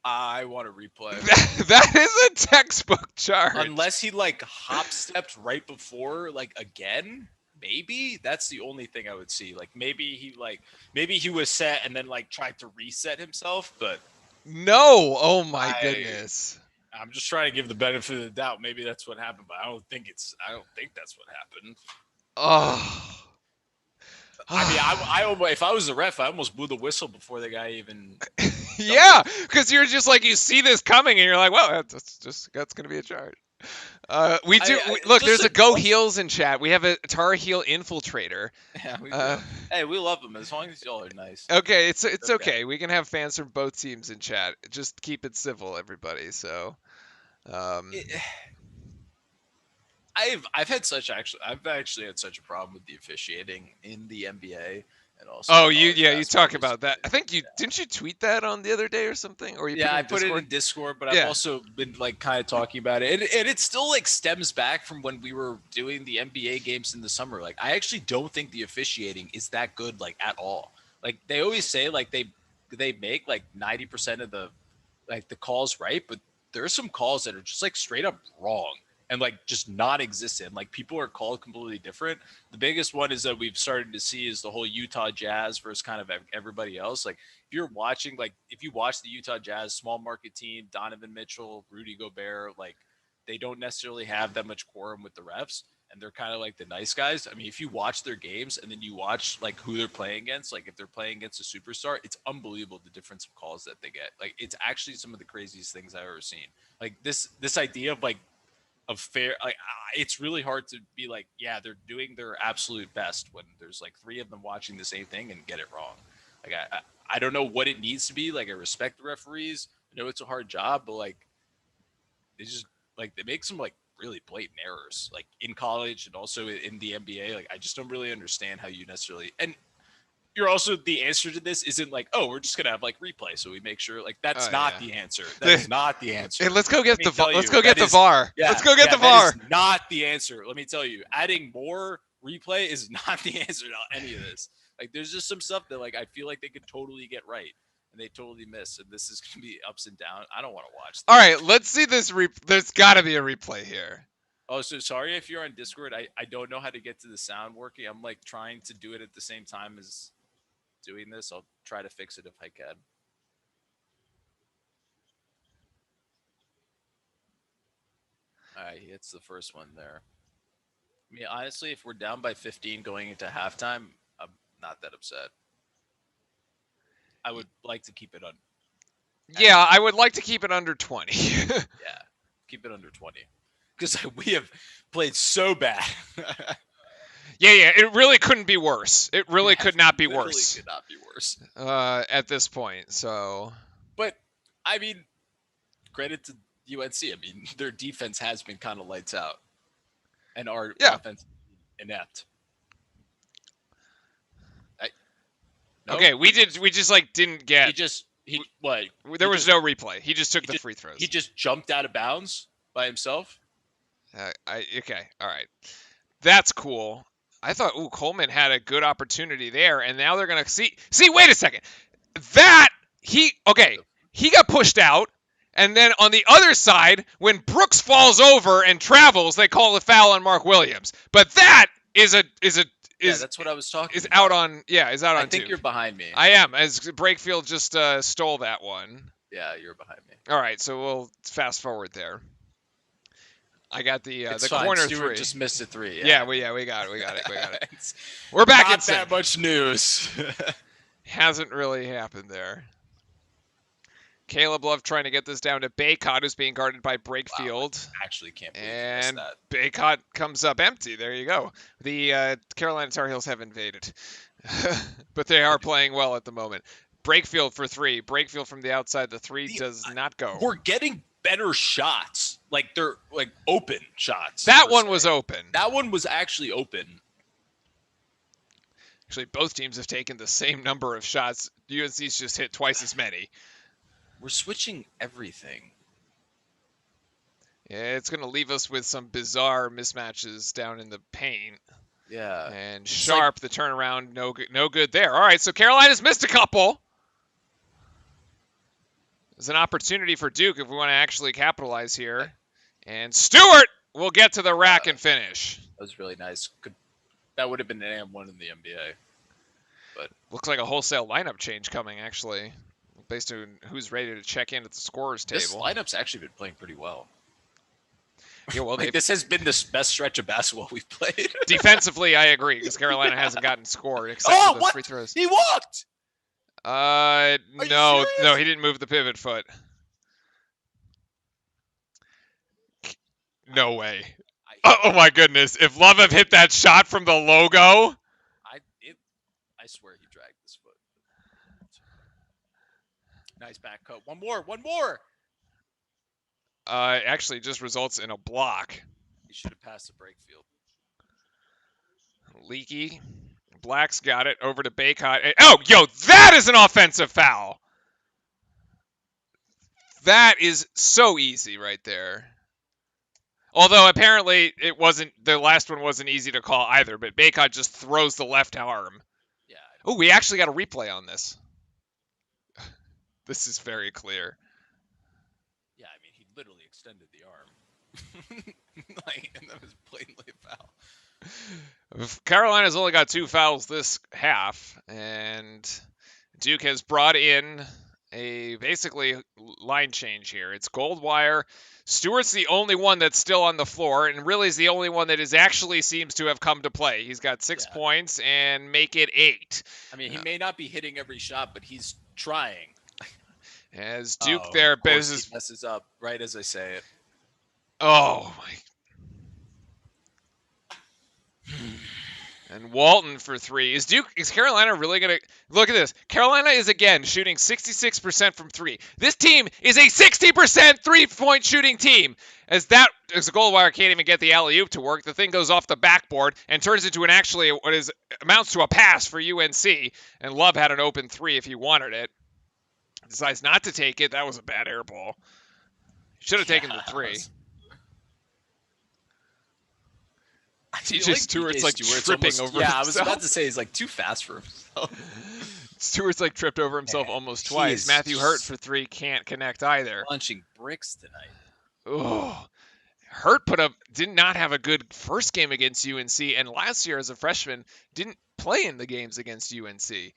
I want to replay. That is a textbook charge. Unless he hop stepped right before again. Maybe that's the only thing I would see. Maybe he was set and then tried to reset himself, but no. Oh my goodness. I'm just trying to give the benefit of the doubt. Maybe that's what happened, but I don't think that's what happened. Oh. I mean, if I was the ref, I almost blew the whistle before the guy even. Yeah, because you're just you see this coming and you're like, well, that's going to be a charge. Look, there's a Go Heels in chat. We have a Tar Heel infiltrator. Yeah, hey, we love them as long as y'all are nice. Okay, it's okay. We can have fans from both teams in chat. Just keep it civil, everybody. So, I've actually had such a problem with the officiating in the NBA, and also Oh, in college you basketball. talk about that. I think you didn't you tweet that on the other day or something, or you put Yeah, it I in put it Discord. in Discord, but I've Yeah. also been like kind of talking about it, and it still like stems back from when we were doing the NBA games in the summer. Like, I actually don't think the officiating is that good, like at all. Like they always say, like they make like 90% of the calls right, but there's some calls that are just like straight up wrong and like just non-existent. Like people are called completely different. The biggest one is that we've started to see is the whole Utah Jazz versus kind of everybody else. Like if you're watching, like if you watch the Utah Jazz, small market team, Donovan Mitchell, Rudy Gobert, like they don't necessarily have that much quorum with the refs, and they're kind of like the nice guys. I mean, if you watch their games and then you watch like who they're playing against, like if they're playing against a superstar, it's unbelievable the difference of calls that they get. Like it's actually some of the craziest things I've ever seen. Like this idea of like of fair, like it's really hard to be like, yeah, they're doing their absolute best when there's like three of them watching the same thing and get it wrong. Like I don't know what it needs to be. Like I respect the referees. I know it's a hard job, but like they just like they make some like really blatant errors like in college and also in the NBA. Like I just don't really understand how you necessarily, and you're also, the answer to this isn't like, oh, we're just gonna have like replay so we make sure, like that's Oh not yeah. the answer. That The, is not the answer. hey, let's go Let get me the tell let's you, go get that the is, VAR. Let's yeah, go get yeah, the that is VAR. not the answer. Let me tell you, adding more replay is not the answer to any of this. Like there's just some stuff that like I feel like they could totally get right and they totally miss, and this is gonna be ups and downs. I don't want to watch All this. right, let's see this. There's got to be a replay here. Oh, so sorry if you're on Discord. I don't know how to get to the sound working. I'm like trying to do it at the same time as doing this. I'll try to fix it if I can. All right, it's the first one there. I mean, honestly, if we're down by 15 going into halftime, I'm not that upset. I would like to keep it on at Yeah, 10. I would like to keep it under 20. Yeah, keep it under 20 because we have played so bad. Yeah, it really couldn't be worse. It We really have could not be literally worse could not be worse. at this point. So But I mean, credit to UNC. I mean, their defense has been kind of lights out, and our yeah, offense inept. I, no, okay. We just like didn't get. he what There he was just no replay. He just took he the just free he throws. just jumped out of bounds by himself. Okay, all right. That's cool. I thought, ooh, Coleman had a good opportunity there, and now they're gonna see. See, wait a second. That okay, he got pushed out, and then on the other side, when Brooks falls over and travels, they call a foul on Mark Williams. But that Yeah, is that's what I was talking out about. on is out I on think two. you're behind me. I am, as Brakefield just stole that one. Yeah, you're behind me. All right, so we'll fast forward there. I got It's the fine. corner Stewart three. just missed a three. Yeah, Yeah, we got it. We got it. We got it. it's We're back in not sync. that much news. Hasn't really happened there. Caleb Love trying to get this down to Baycott, who's being guarded by Wow, Brakefield. I actually can't believe you missed And that. Baycott comes up empty. There you go. The Carolina Tar Heels have invaded. But they are playing well at the moment. Brakefield for three. Brakefield from the outside. The three The, does not go. we're getting better shots. Like they're like open shots. That per one se. was open. That one was actually open. Actually, both teams have taken the same number of shots. UNC's just hit twice as many. We're switching everything. Yeah, it's going to leave us with some bizarre mismatches down in the paint. Yeah. And It's Sharp, the turnaround, no good there. All right, so Carolina's missed a couple. There's an opportunity for Duke if we want to actually capitalize here. And Stewart will get to the rack and finish. That was really nice. That would have been an AM1 in the NBA. But looks like a wholesale lineup change coming, actually, based on who's ready to check in at the scorer's table. This lineup's actually been playing pretty well. Yeah, well, like this has been the best stretch of basketball we've played. Defensively, I agree, because Carolina hasn't gotten scored except for the free throws. He walked. No, he didn't move the pivot foot. No way. Oh my goodness! If Love have hit that shot from the logo, I swear he dragged this foot. Nice back cut. One more. Actually, just results in a block. He should have passed the break field. Leaky Black's got it over to Baycott. Oh, yo, that is an offensive foul. That is so easy right there. Although apparently it wasn't, the last one wasn't easy to call either, but Baycott just throws the left arm. Yeah. Oh, we actually got a replay on this. This is very clear. Yeah, I mean, he literally extended the arm. And that was blatantly a foul. Carolina's only got 2 fouls this half, and Duke has brought in a basically line change here. It's Goldwire. Stewart's the only one that's still on the floor, and really is the only one that is actually seems to have come to play. He's got 6 points and make it 8. I mean, he may not be hitting every shot, but he's trying. As Duke there messes up right as I say it. Oh my. And Walton for 3. Is Carolina really going to look at this? Carolina is again shooting 66% from 3. This team is a 60% 3-point shooting team. As the Goldwire can't even get the alley-oop to work, the thing goes off the backboard and turns into amounts to a pass for UNC. And Love had an open 3 if he wanted it. Decides not to take it. That was a bad air ball. Should have taken the 3. TJ Stewart's like tripping over himself. Yeah, I was about to say he's like too fast for himself. Stewart's like tripped over himself almost twice. Matthew Hurt for 3 can't connect either. Punching bricks tonight. Oh, Hurt did not have a good first game against UNC, and last year as a freshman didn't play in the games against UNC.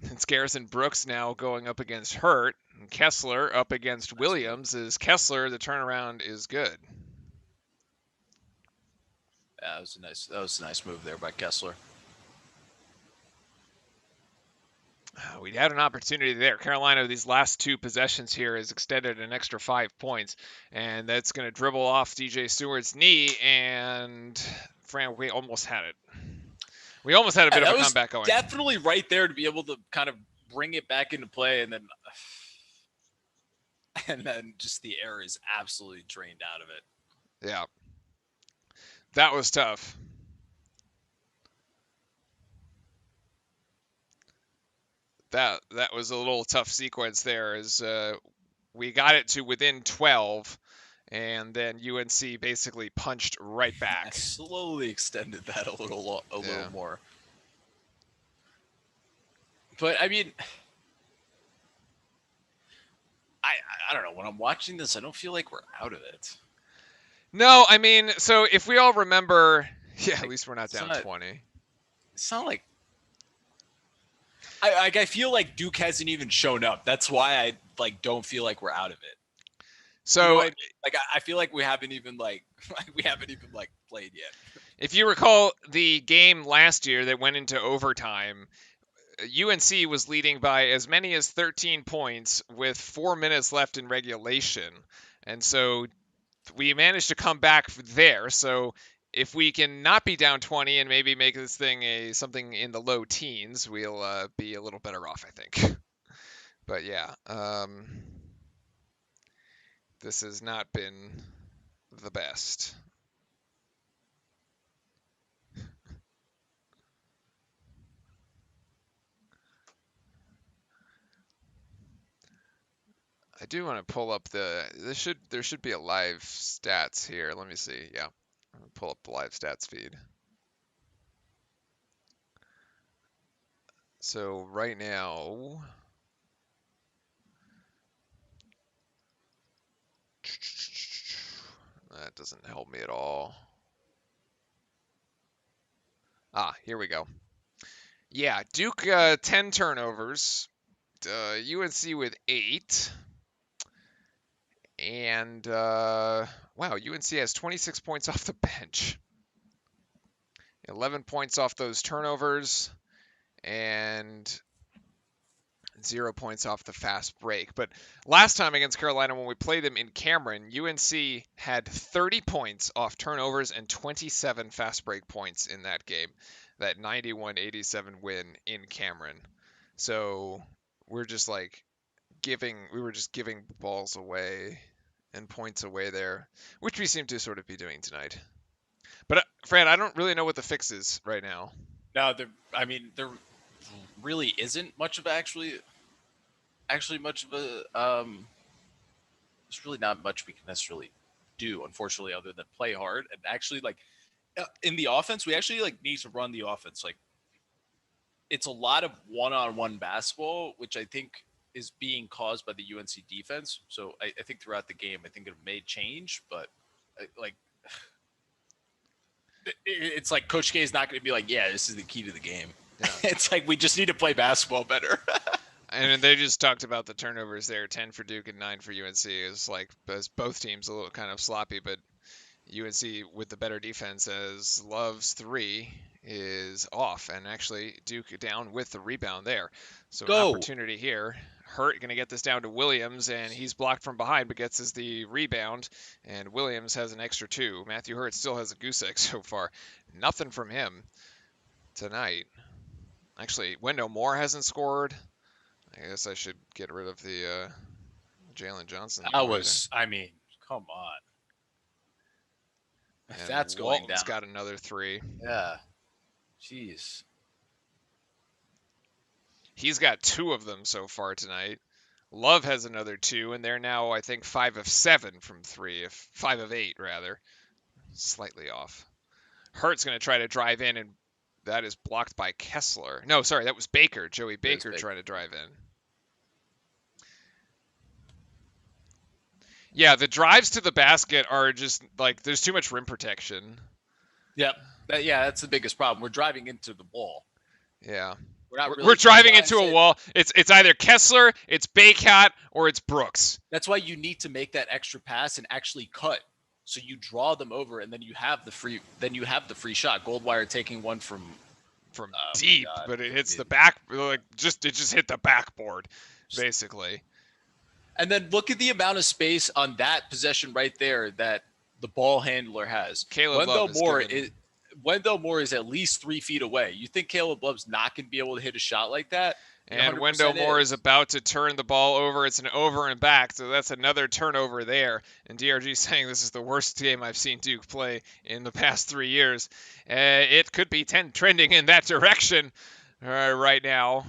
It's Garrison Brooks now going up against Hurt, and Kessler up against Williams. As Kessler, the turnaround is good. Yeah, that was a nice move there by Kessler. We had an opportunity there. Carolina, these last 2 possessions here, has extended an extra 5 points, and that's going to dribble off DJ Stewart's knee, and Fran, we almost had it. We almost had a bit of a comeback going. Definitely right there to be able to kind of bring it back into play, and then just the air is absolutely drained out of it. Yeah. That was tough. That was a little tough sequence there as we got it to within 12, and then UNC basically punched right back. I slowly extended that a little more. But I mean, I don't know. When I'm watching this, I don't feel like we're out of it. No, I mean, so if we all remember, yeah, at least we're not down 20. It's not like I feel like Duke hasn't even shown up. That's why I don't feel like we're out of it. So you know what I mean? I feel like we haven't even played yet. If you recall the game last year that went into overtime, UNC was leading by as many as 13 points with 4 minutes left in regulation. And so we managed to come back there. So if we can not be down 20 and maybe make this thing something in the low teens, we'll be a little better off, I think. But yeah, this has not been the best. I do want to pull up there should be a live stats here. Let me see. Yeah. I'm gonna pull up the live stats feed. So right now that doesn't help me at all. Here we go. Yeah, Duke 10 turnovers. UNC with 8. And, wow, UNC has 26 points off the bench. 11 points off those turnovers. And 0 points off the fast break. But last time against Carolina, when we played them in Cameron, UNC had 30 points off turnovers and 27 fast break points in that game. That 91-87 win in Cameron. So we're just we were just giving balls away and points away there, which we seem to sort of be doing tonight. But Fran, I don't really know what the fix is right now. No, there really isn't much of actually much of a there's really not much we can necessarily do, unfortunately, other than play hard and actually like in the offense, we actually like need to run the offense. Like it's a lot of one-on-one basketball, which I think is being caused by the UNC defense. So I think throughout the game, I think it may change, but like it's like Coach K is not going to be like, yeah, this is the key to the game. Yeah. It's like we just need to play basketball better. And they just talked about the turnovers there, 10 for Duke and 9 for UNC. It's like as both teams a little kind of sloppy, but UNC with the better defense as Love's 3 is off, and actually Duke down with the rebound there. So an Go. opportunity here. Hurt going to get this down to Williams, and he's blocked from behind, but gets us the rebound, and Williams has an extra 2. Matthew Hurt still has a goose egg so far. Nothing from him tonight. Actually, Wendell Moore hasn't scored. I guess I should get rid of the Jalen Johnson. I mean, come on. If And that's going Walton's down. got another 3. Yeah. Jeez. He's got 2 of them so far tonight. Love has another 2, and they're now, I think, 5 of 7 from 3, if 5 of 8 rather, slightly off. Hurt's going to try to drive in, and that is blocked by Kessler. No, sorry, that was Baker. Joey Baker trying to drive in. Yeah, the drives to the basket are just like there's too much rim protection. Yep. That's the biggest problem. We're driving into the ball. Yeah. We're driving into a wall. It's either Kessler, it's Baycott, or it's Brooks. That's why you need to make that extra pass and actually cut. So you draw them over, and then you have the free shot. Goldwire taking one from deep, but it hits the back. Like it just hit the backboard, basically. And then look at the amount of space on that possession right there that the ball handler has. Wendell Moore is at least 3 feet away. You think Caleb Love's not going to be able to hit a shot like that? And Wendell Moore is about to turn the ball over. It's an over and back, so that's another turnover there. And DRG saying this is the worst game I've seen Duke play in the past 3 years. It could be trending in that direction right now.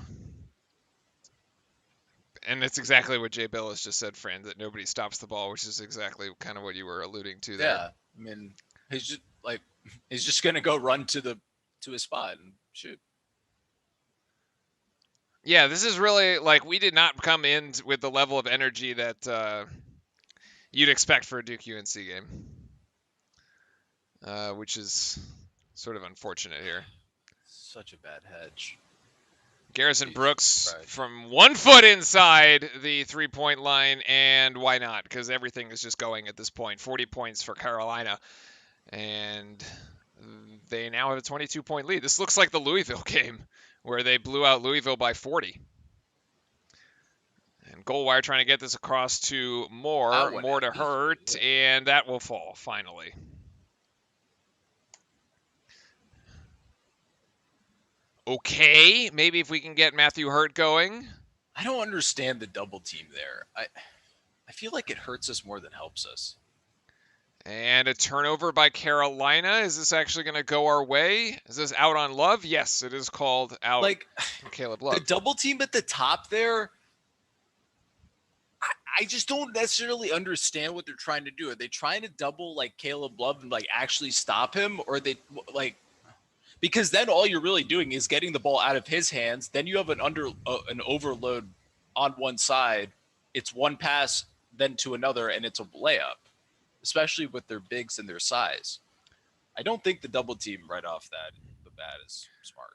And it's exactly what Jay Billis just said, Fran, that nobody stops the ball, which is exactly kind of what you were alluding to there. Yeah, I mean, he's just gonna go run to his spot and shoot. Yeah, this is really like we did not come in with the level of energy that you'd expect for a Duke UNC game, which is sort of unfortunate here. Such a bad hedge. Garrison Brooks from 1 foot inside the 3-point line, and why not? Because everything is just going at this point. 40 points for Carolina, and they now have a 22-point lead. This looks like the Louisville game, where they blew out Louisville by 40. And Goldwire trying to get this across to Moore to Hurt, and that will fall, finally. Okay, maybe if we can get Matthew Hurt going. I don't understand the double team there. I feel like it hurts us more than helps us. And a turnover by Carolina. Is this actually going to go our way? Is this out on Love? Yes, it is called out for Caleb Love. The double team at the top there, I just don't necessarily understand what they're trying to do. Are they trying to double like Caleb Love and like actually stop him? Or are they like... Because then all you're really doing is getting the ball out of his hands. Then you have an overload on one side. It's one pass, then to another, and it's a layup, especially with their bigs and their size. I don't think the double team right off the bat is smart.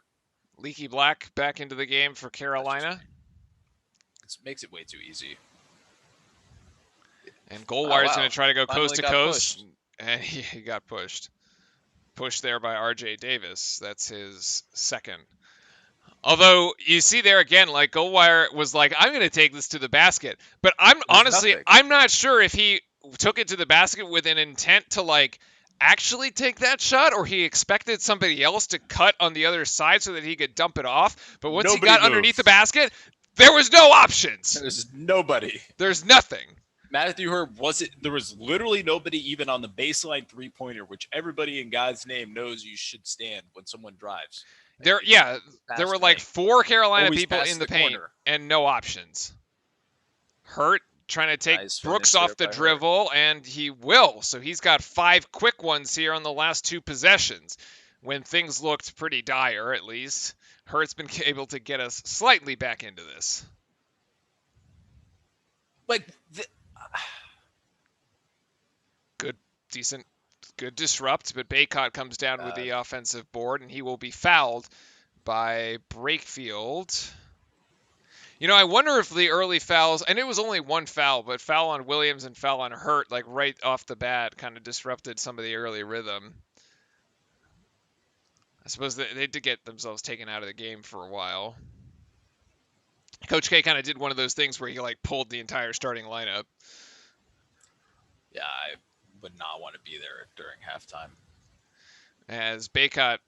Leaky Black back into the game for Carolina. It makes it way too easy. And Goldwire's going to try to go coast to coast, and he got pushed. Pushed there by RJ Davis. That's his second. Although you see there again, like Goldwire was like, I'm going to take this to the basket. But I'm not sure if he took it to the basket with an intent to like actually take that shot, or he expected somebody else to cut on the other side so that he could dump it off. But once he got underneath the basket, there was no options. There's nobody. There's nothing. Matthew Herb wasn't. There was literally nobody even on the baseline 3-pointer, which everybody in God's name knows you should stand when someone drives. There, It's yeah, there past were the like paint. 4 Carolina Always people in past the the paint corner. and no options. Hurt trying to take Nice Brooks finish there off the by Hurt. dribble, and he will. So he's got 5 quick ones here on the last 2 possessions when things looked pretty dire, at least. Hurt's been able to get us slightly back into this. Like, Good, decent, good disrupt, but Baycott comes down with the offensive board, and he will be fouled by Brakefield. You know, I wonder if the early fouls, and it was only one foul, but foul on Williams and foul on Hurt, like right off the bat, kind of disrupted some of the early rhythm. I suppose they did get themselves taken out of the game for a while. Coach K kind of did one of those things where he like pulled the entire starting lineup. yeah, I would not want to be there during halftime. As Baycott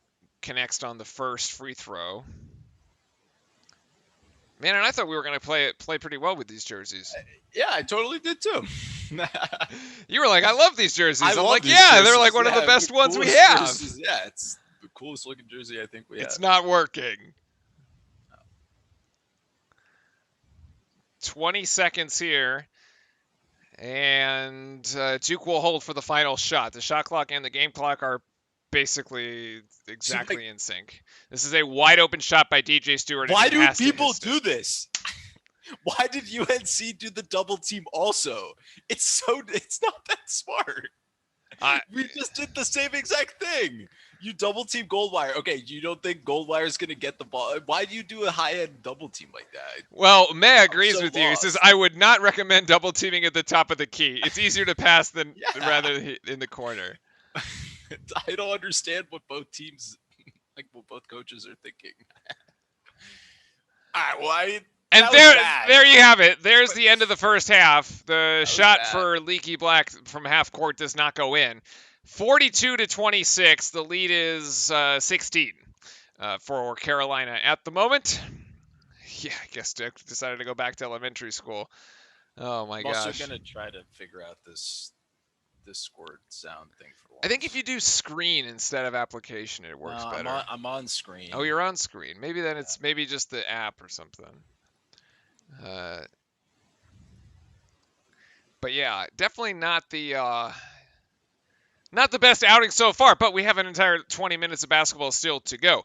connects on the first free throw. Man, and I thought we were going to play pretty well with these jerseys. Yeah, I totally did too. You were like, I love these jerseys. I'm love like, these yeah, jerseys. they're like one of the Yeah, best ones we coolest have. jerseys. Yeah, it's the coolest looking jersey I think we have. It's not working. 20 seconds here. And Duke will hold for the final shot. The shot clock and the game clock are basically exactly in sync. This is a wide open shot by DJ Stewart. Why do people do this? Why did UNC do the double team also? It's not that smart. We just did the same exact thing. You double team Goldwire. Okay, you don't think Goldwire is going to get the ball? Why do you do a high end double team like that? Well, May agrees with lost. you. He says, I would not recommend double teaming at the top of the key. It's easier to pass than rather in the corner. I don't understand what both teams, like what both coaches are thinking. All right, well, and there you have it. There's the end of the first half. The shot for Leaky Black from half court does not go in. 42-26. The lead is 16 for Carolina at the moment. Yeah, I guess Dick decided to go back to elementary school. Oh my gosh. I'm also gonna try to figure out this Discord sound thing for once. I think if you do screen instead of application, it works better. I'm on screen. Oh, you're on screen. Maybe then it's maybe just the app or something. But yeah, definitely not the best outing so far. But we have an entire 20 minutes of basketball still to go.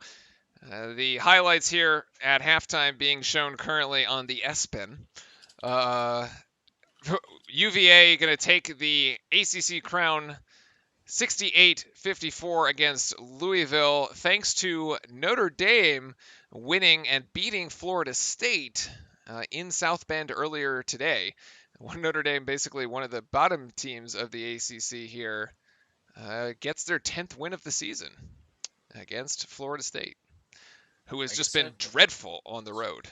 The highlights here at halftime being shown currently on the ESPN. UVA going to take the ACC crown 68-54 against Louisville, thanks to Notre Dame winning and beating Florida State in South Bend earlier today. Notre Dame, basically one of the bottom teams of the ACC here, gets their 10th win of the season against Florida State, who has just been dreadful on the road.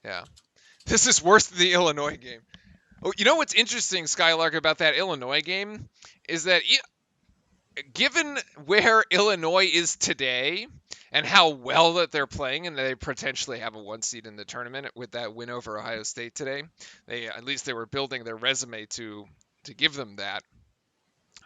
Yeah. This is worse than the Illinois game. Oh, you know what's interesting, Skylark, about that Illinois game is that given where Illinois is today and how well that they're playing, and they potentially have a 1 seed in the tournament with that win over Ohio State today, at least they were building their resume to give them that.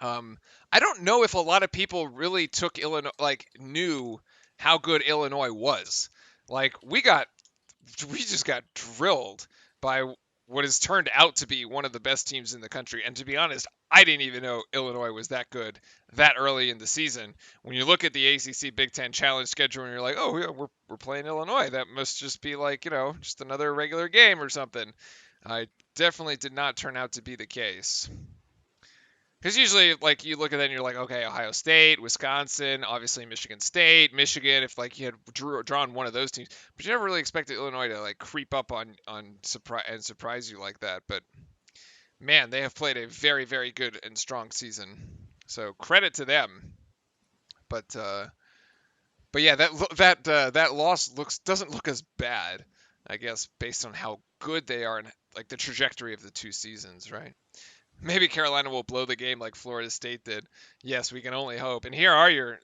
I don't know if a lot of people really took Illinois, like knew how good Illinois was. Like we just got drilled by what has turned out to be one of the best teams in the country. And to be honest, I didn't even know Illinois was that good that early in the season. When you look at the ACC Big Ten Challenge schedule and you're like, oh, yeah, we're playing Illinois. That must just be like, just another regular game or something. I definitely did not turn out to be the case. Because usually, like, you look at that and you're like, okay, Ohio State, Wisconsin, obviously Michigan State, Michigan, if, like, you had drawn one of those teams. But you never really expected Illinois to, like, creep up on surprise you like that. But, man, they have played a very, very good and strong season. So, credit to them. But yeah, that loss doesn't look as bad, I guess, based on how good they are and, like, the trajectory of the 2 seasons, right? Maybe Carolina will blow the game like Florida State did. Yes, we can only hope. And here are your,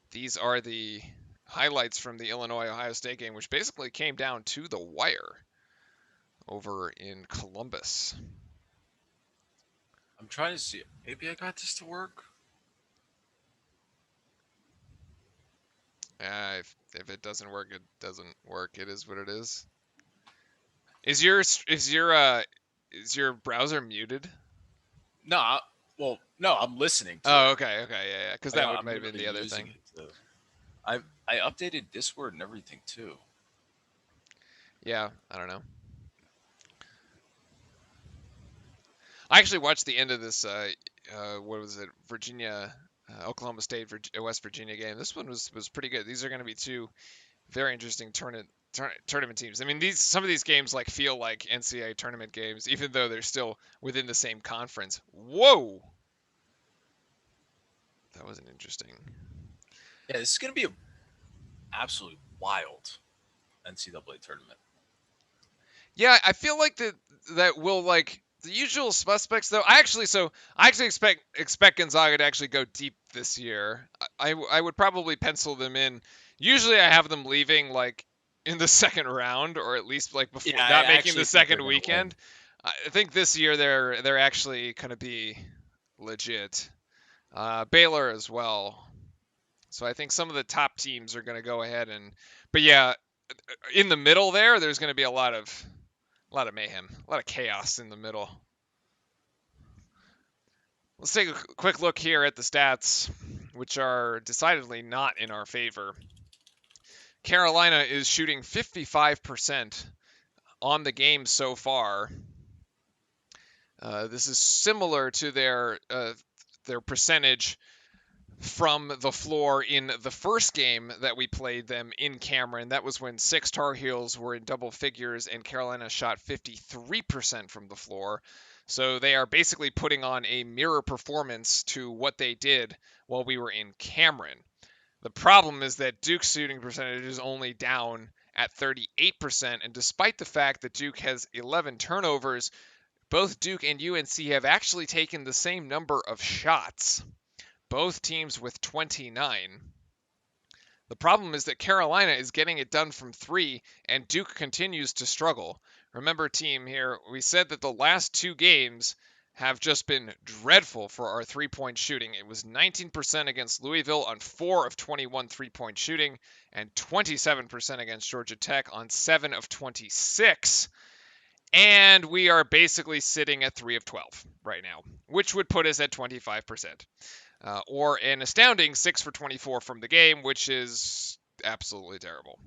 these are the highlights from the Illinois-Ohio State game, which basically came down to the wire. over in Columbus. I'm trying to see. Maybe I got this to work. If it doesn't work, it doesn't work. It is what it is. Is your browser muted? No, well, no, I'm listening to Oh, it. okay, yeah. Because Like that would I'm might have been literally the other using thing. it. I updated Discord and everything too. Yeah, I don't know. I actually watched the end of this. What was it? Virginia, Oklahoma State, West Virginia game. This one was pretty good. These are going to be two very interesting tournament teams. I mean, some of these games like feel like NCAA tournament games, even though they're still within the same conference. Whoa, that was an interesting. Yeah, this is gonna be a absolutely wild NCAA tournament. Yeah, I feel like that will like the usual suspects though. I actually expect Gonzaga to actually go deep this year. I would probably pencil them in. Usually I have them leaving like in the second round or at least like Yeah, before I not making the actually think they're second gonna win. weekend. I think this year they're actually going to be legit. Baylor as well. So I think some of the top teams are going to go ahead but yeah, in the middle there's going to be a lot of mayhem, a lot of chaos in the middle. Let's take a quick look here at the stats, which are decidedly not in our favor. Carolina is shooting 55% on the game so far. This is similar to their percentage from the floor in the first game that we played them in Cameron. That was when 6 Tar Heels were in double figures and Carolina shot 53% from the floor. So they are basically putting on a mirror performance to what they did while we were in Cameron. The problem is that Duke's shooting percentage is only down at 38%, and despite the fact that Duke has 11 turnovers, both Duke and UNC have actually taken the same number of shots, both teams with 29. The problem is that Carolina is getting it done from 3, and Duke continues to struggle. Remember, team, here, we said that the last 2 games have just been dreadful for our 3-point shooting. It was 19% against Louisville on 4 of 21 3-point shooting, and 27% against Georgia Tech on 7 of 26. And we are basically sitting at 3 of 12 right now, which would put us at 25%. Or an astounding 6 for 24 from the game, which is absolutely terrible.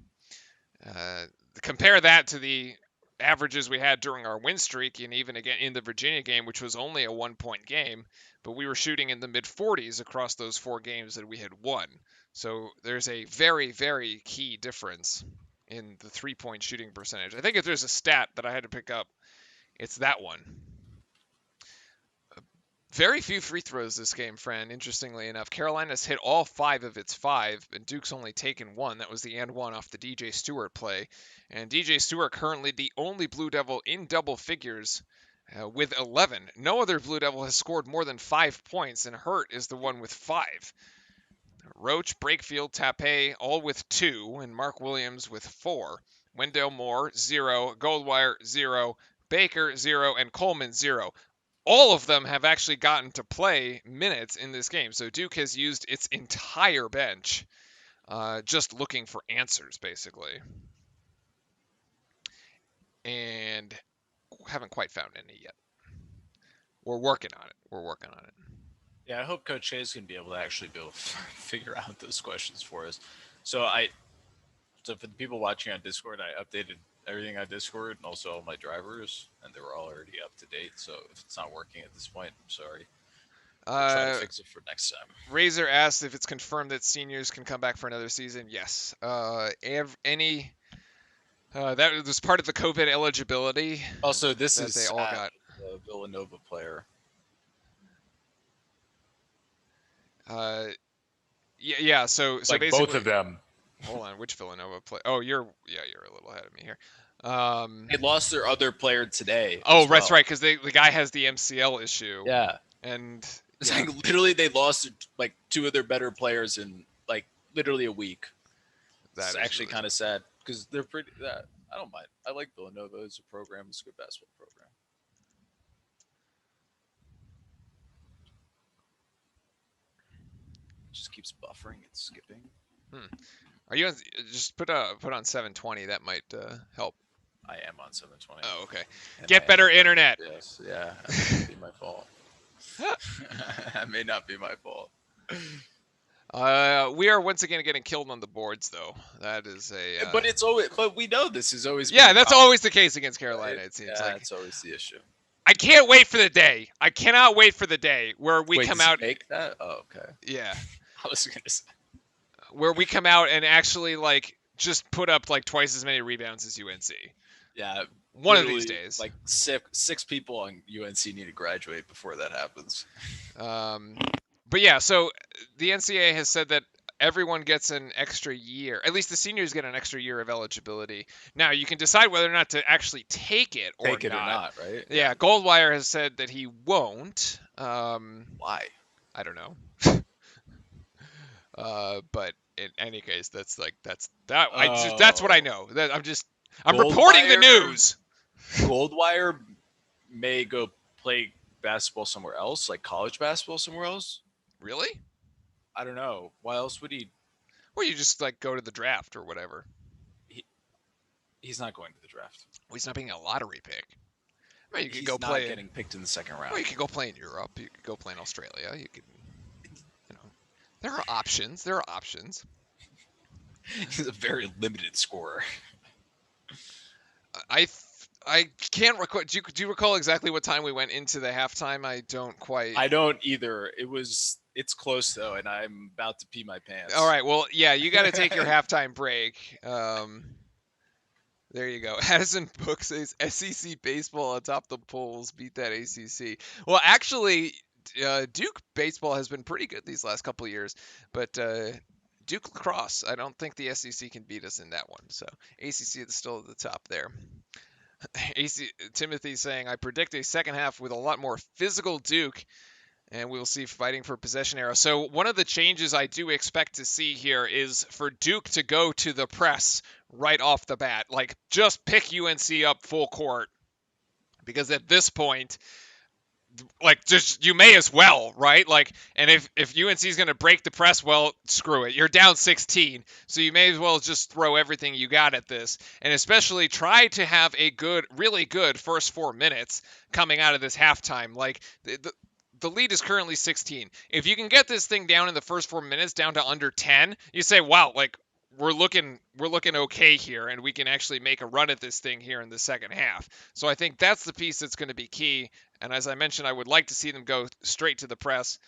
Compare that to the averages we had during our win streak, and even again in the Virginia game, which was only a 1-point game, but we were shooting in the mid 40s across those 4 games that we had won. So there's a very, very key difference in the 3-point shooting percentage. I think if there's a stat that I had to pick up, it's that one. Very few free throws this game, Fran, interestingly enough. Carolina's hit all 5 of its 5, and Duke's only taken 1. That was the and 1 off the DJ Stewart play. And DJ Stewart currently the only Blue Devil in double figures with 11. No other Blue Devil has scored more than 5 points, and Hurt is the one with 5. Roach, Brakefield, Tapé, all with 2, and Mark Williams with 4. Wendell Moore, 0. Goldwire, 0. Baker, 0. And Coleman, 0. All of them have actually gotten to play minutes in this game. So Duke has used its entire bench just looking for answers, basically. And haven't quite found any yet. We're working on it. Yeah, I hope Coach Shea is gonna be able to actually figure out those questions for us. So I so for the people watching on Discord, I updated everything on Discord and also all my drivers, and they were all already up to date. So if it's not working at this point, I'm sorry. We'll try to fix it for next time. Razor asked if it's confirmed that seniors can come back for another season. Yes. That was part of the COVID eligibility Also, this that is they all sad. got. The Villanova player. Yeah. So Like both basically, of them. hold on. Which Villanova play? Oh, you're a little ahead of me here. They lost their other player today Oh, as that's well. right, because the guy has the MCL issue, Yeah. and It's yeah, like literally they lost like 2 of their better players in like literally a week. that It's is actually really kind of sad because they're pretty. I don't mind. I like Villanova as a program. It's a good basketball program. It just keeps buffering and skipping. Hmm. Are you on, just put on 720? That might help. I am on 720. Oh, okay. And Get better internet. Yes, yeah. That may not be my fault. That may not be my fault. We are once again getting killed on the boards, though. That is a. But it's always. But we know this has always been. Yeah, the that's problem, always the case against Carolina. right? It seems Yeah, like. it's always the issue. I can't wait for the day. I cannot wait for the day where we Wait, come does out. he make that? Oh, okay. Yeah, I was gonna say. where we come out and actually like just put up like twice as many rebounds as UNC. Yeah. One of these days. Like six people on UNC need to graduate before that happens. But yeah, so the NCAA has said that everyone gets an extra year. At least the seniors get an extra year of eligibility. Now you can decide whether or not to actually take it or Take it or not, right? Yeah, Goldwire has said that he won't. Why? I don't know. But in any case, that's that's what I know. I'm reporting the Goldwire- news. Goldwire may go play basketball somewhere else, like college basketball somewhere else. Really? I don't know. Why else would he? Well, you just like go to the draft or whatever. He's not going to the draft. Well, he's not being a lottery pick. I mean, you could He's go not play. getting picked in the second round. Well, you could go play in Europe. You could go play in Australia. You could, there are options. There are options. He's a very limited scorer. I can't recall. Do you recall exactly what time we went into the halftime? I don't quite. I don't either. It's close though, and I'm about to pee my pants. All right. Well, yeah, you got to take your halftime break. There you go. Addison Book says SEC baseball atop the polls beat that ACC. Well, actually, Duke baseball has been pretty good these last couple of years, but Duke lacrosse, I don't think the SEC can beat us in that one. So ACC is still at the top there. Timothy saying, I predict a second half with a lot more physical Duke, and we'll see fighting for possession era. So one of the changes I do expect to see here is for Duke to go to the press right off the bat. Like, just pick UNC up full court. Because at this point, like, just you may as well, right? Like, and if UNC is going to break the press, well, screw it. You're down 16, so you may as well just throw everything you got at this, and especially try to have a good, really good first 4 minutes coming out of this halftime. Like the lead is currently 16. If you can get this thing down in the first 4 minutes down to under 10, you say, wow, like we're looking okay here, and we can actually make a run at this thing here in the second half. So I think that's the piece that's going to be key. And as I mentioned, I would like to see them go straight to the press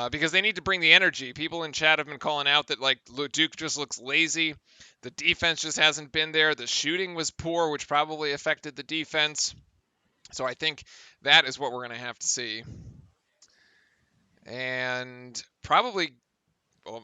because they need to bring the energy. People in chat have been calling out that like Duke just looks lazy. The defense just hasn't been there. The shooting was poor, which probably affected the defense. So I think that is what we're going to have to see. And probably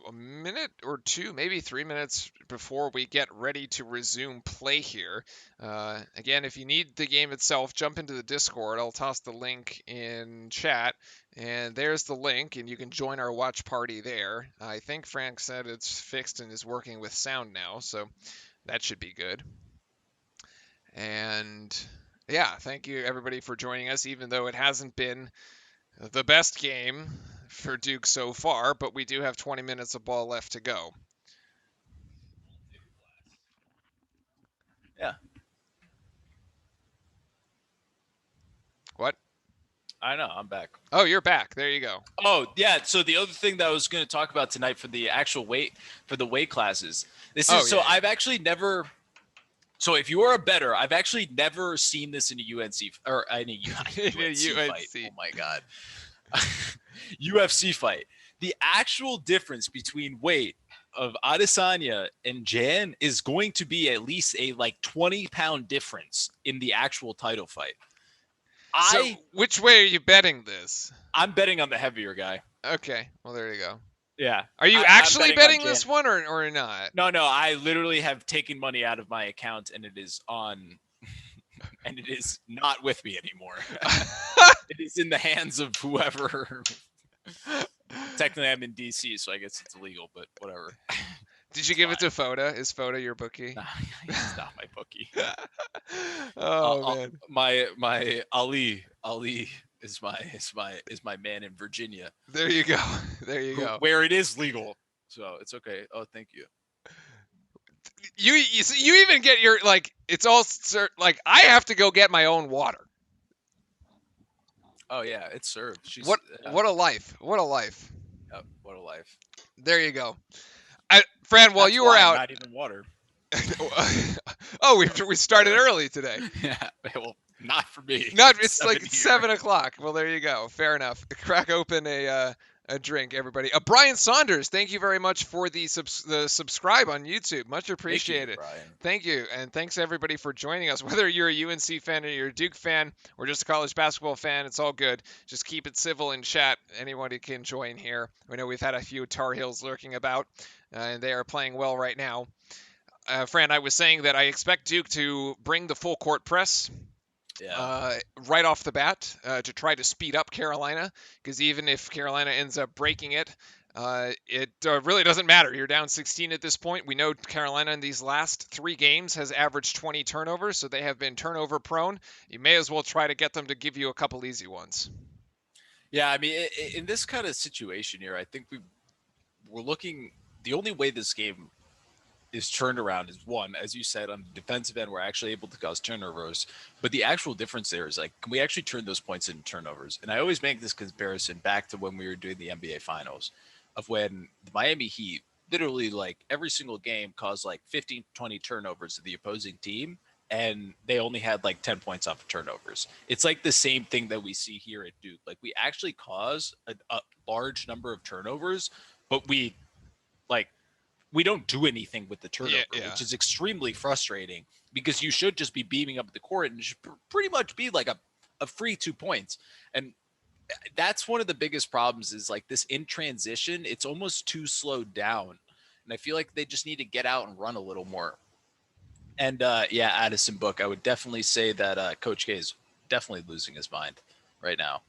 a minute or two, maybe 3 minutes before we get ready to resume play here. Again, if you need the game itself, jump into the Discord. I'll toss the link in chat. And there's the link, and you can join our watch party there. I think Frank said it's fixed and is working with sound now, so that should be good. And yeah, thank you everybody for joining us, even though it hasn't been the best game for Duke so far, but we do have 20 minutes of ball left to go. Yeah. What? I know, I'm back. Oh, you're back. There you go. Oh, yeah. So the other thing that I was going to talk about tonight for the actual weight classes. I've actually never. So if you are a bettor, I've actually never seen this in a UNC or in a UFC fight. Oh my god. UFC fight. The actual difference between weight of Adesanya and Jan is going to be at least a 20-pound difference in the actual title fight. So which way are you betting this? I'm betting on the heavier guy. Okay. Well, there you go. Yeah. Are you actually betting this one or not? No. I literally have taken money out of my account and it is on and it is not with me anymore. It is in the hands of whoever. Technically, I'm in DC, so I guess it's illegal, but whatever. Did you It's give it fine. to Foda? Is Foda your bookie? Nah, he's not my bookie. Oh Uh, uh, man. my Ali is my man in Virginia, There you go. There you who go. where it is legal. So it's okay. Oh, thank you. You even get your like it's all like I have to go get my own water. Oh yeah, it's served. What She's what a life. What a life. what a life. There you go. Fran, while That's you were wine, out, not even water. oh, we started early today. Yeah, well, not for me. Not It's it's like 7 it's here. 7 o'clock. Well, there you go. Fair enough. Crack open a drink, everybody. Brian Saunders, thank you very much for the subscribe on YouTube. Much Thank you, appreciated. Brian. Thank you, and thanks everybody for joining us. Whether you're a UNC fan or you're a Duke fan or just a college basketball fan, it's all good. Just keep it civil in chat. Anybody can join here. We know we've had a few Tar Heels lurking about, and they are playing well right now. Fran, I was saying that I expect Duke to bring the full court press Yeah. right off the bat to try to speed up Carolina, because even if Carolina ends up breaking it, it really doesn't matter. You're down 16 at this point. We know Carolina in these last 3 games has averaged 20 turnovers, so they have been turnover prone. You may as well try to get them to give you a couple easy ones. Yeah, I mean, in this kind of situation here, I think we're looking. The only way this game is turned around is one, as you said, on the defensive end, we're actually able to cause turnovers. But the actual difference there is like, can we actually turn those points into turnovers? And I always make this comparison back to when we were doing the NBA Finals, of when the Miami Heat literally like every single game caused like 15, 20 turnovers to the opposing team. And they only had like 10 points off of turnovers. It's like the same thing that we see here at Duke. Like we actually cause a large number of turnovers, but like we don't do anything with the Yeah, turnover, yeah. which is extremely frustrating because you should just be beaming up the court and it should pretty much be like a free 2 points. And that's one of the biggest problems is like this in transition, it's almost too slowed down. And I feel like they just need to get out and run a little more. And yeah, Addison Book, I would definitely say that Coach K is definitely losing his mind right now.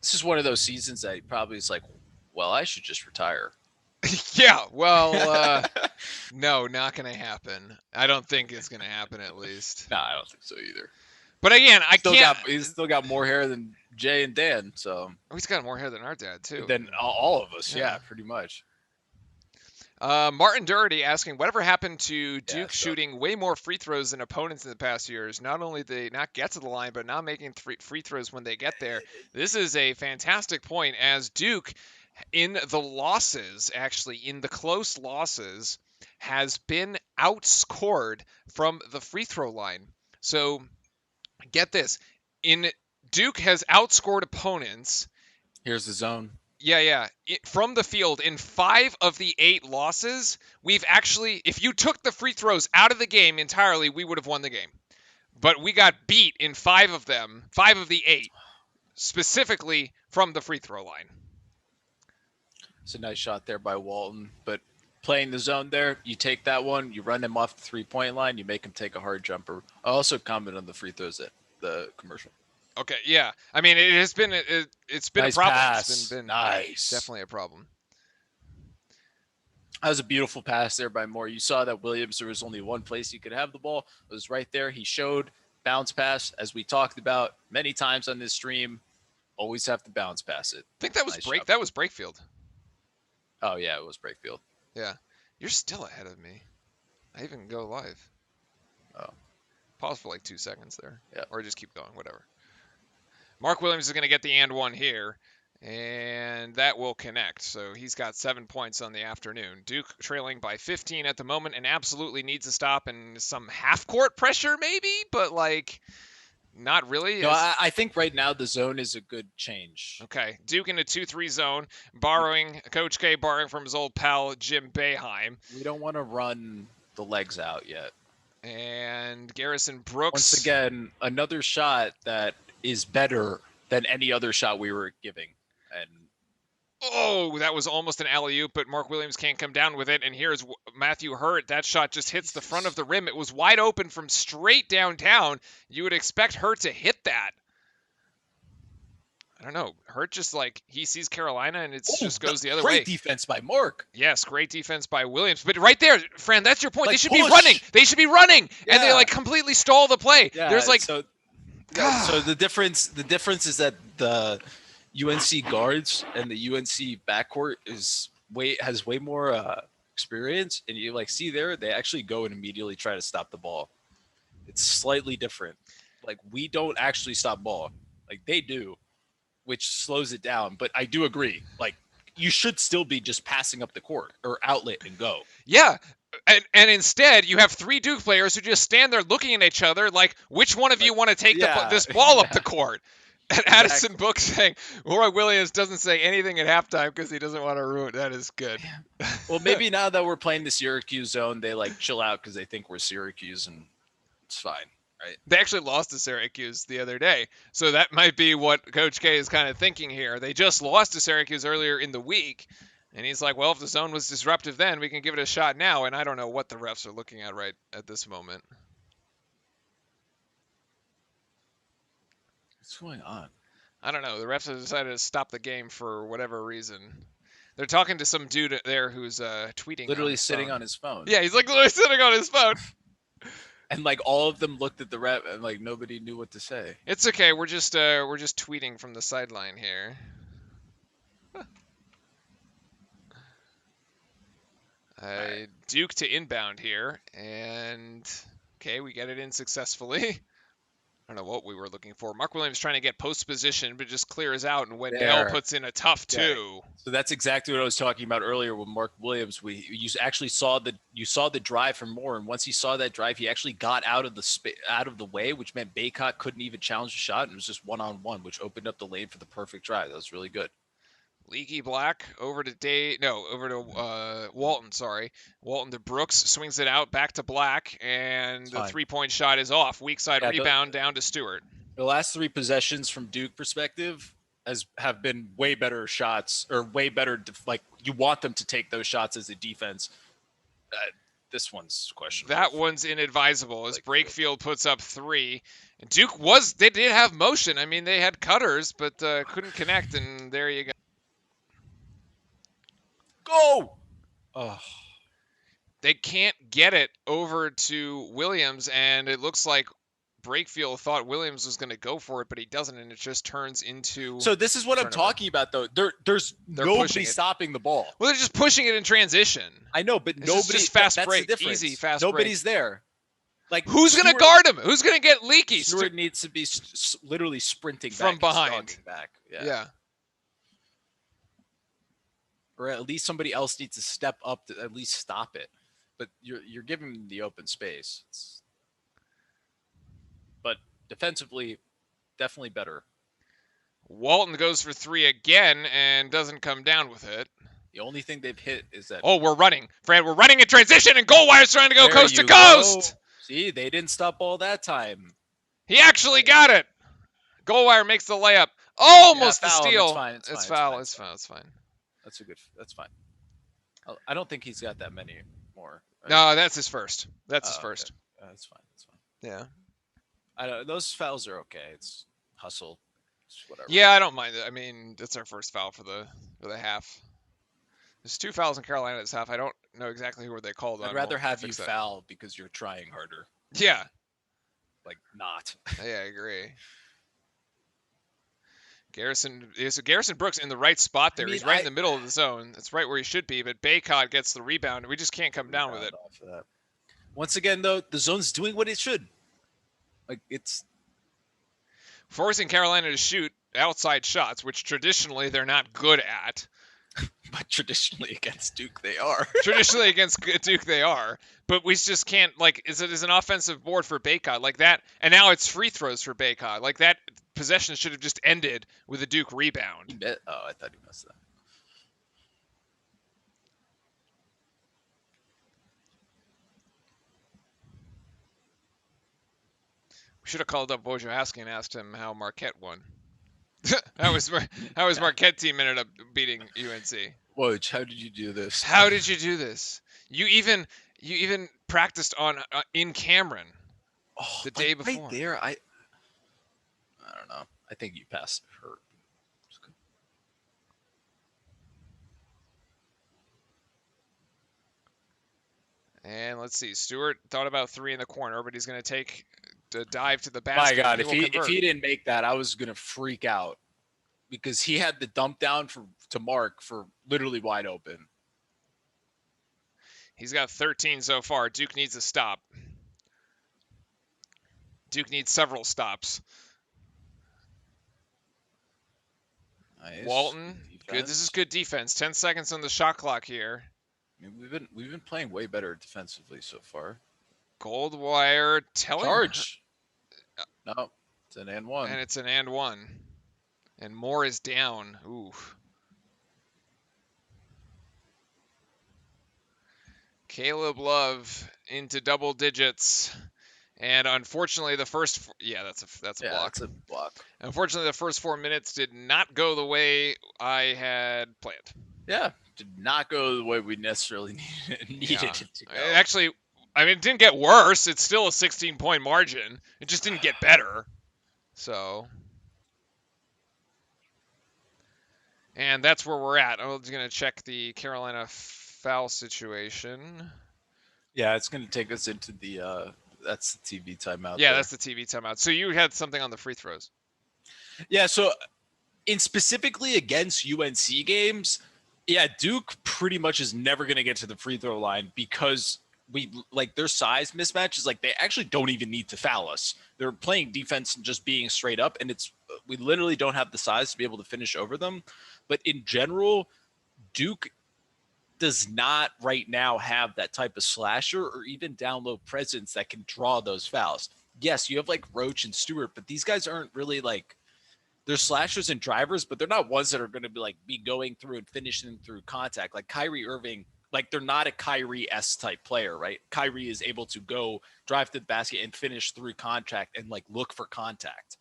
This is one of those seasons that he probably is like, well, I should just retire. Yeah, well, no, not going to happen. I don't think it's going to happen at least. No, I don't think so either. But again, I Still can't. got he's still got more hair than Jay and Dan, so Oh, he's got more hair than our dad, too. than all of us. Yeah. Yeah, pretty much. Martin Doherty asking, whatever happened to Duke so shooting way more free throws than opponents in the past years? Not only did they not get to the line, but now making free throws when they get there. This is a fantastic point, as Duke, in the losses, actually, in the close losses, has been outscored from the free throw line. So get this. Duke has outscored opponents. here's the zone. Yeah. From the field in 5 of the 8 losses, we've actually, if you took the free throws out of the game entirely, we would have won the game. But we got beat in 5 of them, 5 of the 8, specifically from the free throw line. It's a nice shot there by Walton, but playing the zone there, you take that one, you run him off the 3-point line, you make him take a hard jumper. I also comment on the free throws at the commercial. Okay, yeah. I mean, it has been it's been Nice a problem. pass. It's been Nice. definitely a problem. That was a beautiful pass there by Moore. You saw that Williams, there was only one place he could have the ball. It was right there. He showed bounce pass, as we talked about many times on this stream. Always have to bounce pass it. I think that was Nice that was Brakefield. Oh yeah, it was Brakefield. Yeah. You're still ahead of me. I even go live. Oh. Pause for like 2 seconds there. Yeah. Or just keep going, whatever. Mark Williams is going to get the and one here, and that will connect. So he's got 7 points on the afternoon. Duke trailing by 15 at the moment and absolutely needs to stop, and some half-court pressure maybe, but like not really. No, I think right now the zone is a good change. Okay, Duke in a 2-3 zone, borrowing Coach K borrowing from his old pal Jim Boeheim. We don't want to run the legs out yet. And Garrison Brooks. Once again, another shot that is better than any other shot we were giving. And oh, that was almost an alley-oop, but Mark Williams can't come down with it. And here's Matthew Hurt. That shot just hits the front of the rim. It was wide open from straight downtown. You would expect Hurt to hit that. I don't know. Hurt just like he sees Carolina and it Oh, just goes the other great way. defense by Mark. Yes, great defense by Williams. But right there, Fran, that's your point. They Like should be running. push. They should be running, and they Yeah. like completely stall the play. There's Yeah. like, So the difference is that the UNC guards and the UNC backcourt has way more experience, and you like see there they actually go and immediately try to stop the ball. It's slightly different. Like we don't actually stop ball, like they do, which slows it down. But I do agree, like you should still be just passing up the court or outlet and go. yeah. And instead, you have three Duke players who just stand there looking at each other like, which one of you Like, want to take yeah, this ball up yeah, the court? And Addison exactly. Book saying, Roy Williams doesn't say anything at halftime because he doesn't want to ruin. That is good. Well, maybe now that we're playing the Syracuse zone, they like chill out because they think we're Syracuse, and it's fine, right? They actually lost to Syracuse the other day. So that might be what Coach K is kind of thinking here. They just lost to Syracuse earlier in the week. And he's like, well, if the zone was disruptive then, we can give it a shot now. And I don't know what the refs are looking at right at this moment. What's going on? I don't know. The refs have decided to stop the game for whatever reason. They're talking to some dude there who's tweeting. Literally sitting on his phone. Yeah, he's like literally sitting on his phone. And like all of them looked at the rep and like nobody knew what to say. It's okay. We're just tweeting from the sideline here. Right. Duke to inbound here, and okay, we get it in successfully. I don't know what we were looking for. Mark Williams trying to get post position, but just clears out, and Wendell There. puts in a tough Yeah. two. So that's exactly what I was talking about earlier with Mark Williams. You actually saw the drive from Moore, and once he saw that drive, he actually got out of the way, which meant Baycott couldn't even challenge the shot, and it was just 1-on-1, which opened up the lane for the perfect drive. That was really good. Leaky Black over to Walton. Sorry, Walton to Brooks, swings it out back to Black, and It's the fine. 3-point shot is off. Weak side Yeah, rebound down to Stewart. the last three possessions from Duke perspective have been way better shots, or way better. Like you want them to take those shots as a defense. This one's questionable. That one's inadvisable as Like, Brakefield puts up three. And Duke they did have motion. I mean, they had cutters, but couldn't connect, and there you go. go. Oh, They can't get it over to Williams, and it looks like Brakefield thought Williams was going to go for it, but he doesn't, and it just turns into. so this is what I'm turnover. talking about, though. There's They're nobody pushing it. stopping the ball. Well, they're just pushing it in transition. I know, but It's nobody. just fast that's break, the difference. easy fast Nobody's there. Like Who's going to Stewart- guard him? Who's going to get Leaky? Stewart needs to be literally sprinting From back behind. and jogging back. Yeah. Or at least somebody else needs to step up to at least stop it. But you're giving them the open space. But defensively, definitely better. Walton goes for three again and doesn't come down with it. The only thing they've hit is that. Oh, we're running. Fran, we're running in transition, and Goldwire's trying to go There coast to you coast. go. See, they didn't stop all that time. He actually got it. Goldwire makes the layup. Almost Yeah, the foul. steal. It's fine. It's foul. It's fine. It's fine. That's fine. I don't think he's got that many more. Right? No, that's his first. That's his Oh, first. okay. That's fine. That's fine. Yeah. I don't. Those fouls are okay. It's hustle. It's whatever. Yeah, I don't mind it. I mean, it's our first foul for the half. There's two fouls in Carolina this half. I don't know exactly who they called on. I'd rather We'll have you fix that. foul because you're trying harder. Yeah. Like not. Yeah, I agree. Garrison Brooks in the right spot there. I mean, He's right in the middle of the zone. That's right where he should be, but Baycott gets the rebound, and we just can't come down with it. Off of that. Once again, though, the zone's doing what it should. Like it's Forcing Carolina to shoot outside shots, which traditionally they're not good at. but traditionally against Duke they are. Traditionally against Duke they are, but we just can't, like, is an offensive board for Baycott like that, and now it's free throws for Baycott. Like that possession should have just ended with a Duke rebound. Oh, I thought he missed that. We should have called up Wojciechowski and asked him how Marquette won. how his Marquette team ended up beating UNC. Woj, how did you do this? How did you do this? You even practiced on in Cameron the day before. Right there, I don't know. I think you passed hurt. And let's see. Stewart thought about 3 in the corner, but he's going to take a dive to the My basket, and God, he will if convert. he didn't make that, I was gonna freak out because he had the dump down for to Mark for literally wide open. He's got 13 so far. Duke needs a stop. Duke needs several stops. Nice, good Walton, good. This is defense. good defense. 10 seconds on the shot clock here. I mean, we've been playing way better defensively so far. Goldwire telling her, Charge. No, it's an and one. and it's an and one. And Moore is down. Ooh. Caleb Love into double digits. And unfortunately, the first that's a Yeah, block. it's a block. Unfortunately, the first 4 minutes did not go the way I had planned. Yeah, did not go the way we necessarily needed Yeah. it to It go. actually, I mean, it didn't get worse. It's still a 16-point margin. It just didn't get better. So, and that's where we're at. I'm just going to check the Carolina foul situation. Yeah, it's going to take us into the that's the TV timeout Yeah, there. that's the TV timeout. So you had something on the free throws. Yeah, so in specifically against UNC games, yeah, Duke pretty much is never going to get to the free throw line because we like their size mismatch is like they actually don't even need to foul us. They're playing defense and just being straight up, and it's we literally don't have the size to be able to finish over them. But in general, Duke does not right now have that type of slasher or even down low presence that can draw those fouls. Yes, you have like Roach and Stewart, but these guys aren't really like they're slashers and drivers, but they're not ones that are going to be going through and finishing through contact. Like Kyrie Irving, like they're not a Kyrie S type player, right? Kyrie is able to go drive to the basket and finish through contact and like look for contact.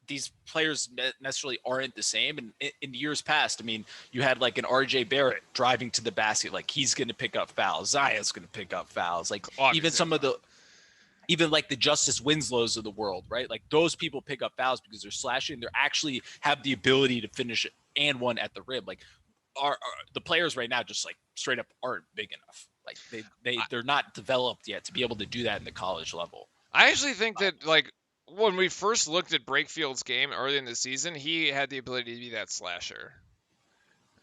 These players necessarily aren't the same. And in years past, I mean, you had like an RJ Barrett driving to the basket, like he's going to pick up fouls. Zion's going to pick up fouls. Like even Obviously, some of the even like the Justice Winslows of the world, right? Like those people pick up fouls because they're slashing. They're actually have the ability to finish and one at the rim. Like are the players right now just like straight up aren't big enough. Like they're not developed yet to be able to do that in the college level. I actually think that like when we first looked at Breakfield's game early in the season, he had the ability to be that slasher.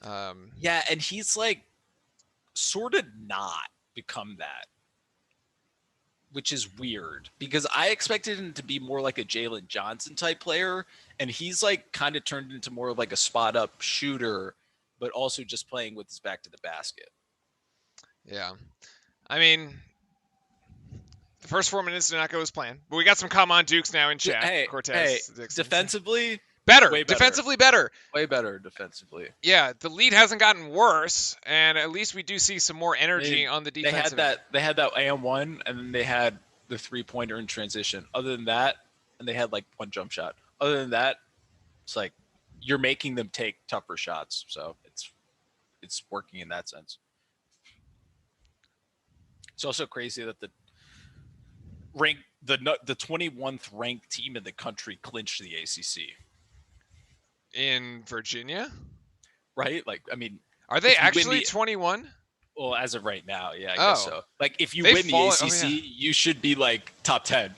Yeah, and he's like sort of not become that, which is weird because I expected him to be more like a Jalen Johnson type player, and he's like kind of turned into more of like a spot up shooter, but also just playing with his back to the basket. Yeah, I mean, the first 4 minutes did not go as planned, but we got some come on Dukes now in chat. Hey, Cortez Dixon. defensively, Better, way better, defensively better. way better defensively. Yeah, the lead hasn't gotten worse, and at least we do see some more energy on the They had defensive. that AM one, and then they had the 3-pointer in transition. Other than that, and they had like one jump shot. Other than that, it's like you're making them take tougher shots, so it's working in that sense. It's also crazy that the 21th ranked team in the country clinched the ACC, In Virginia, right? Like, I mean, are they if you win actually the 21? well, as of right now, yeah, I guess Oh, so. Like, if you they've win the fallen. ACC, Oh, yeah. you should be like top 10,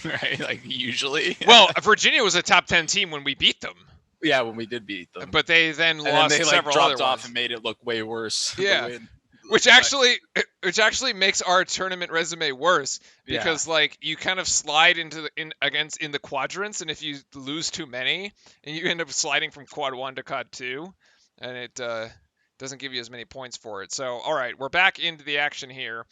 right? Like usually. Well, Virginia was a top 10 team when we beat them, Yeah, when we did beat them, but they then and then lost they like several other dropped off ones. and made it look way worse. The Yeah, win, which but actually makes our tournament resume worse yeah, because like you kind of slide into in the quadrants, and if you lose too many, and you end up sliding from quad 1 to quad 2, and it doesn't give you as many points for it. So all right, we're back into the action here.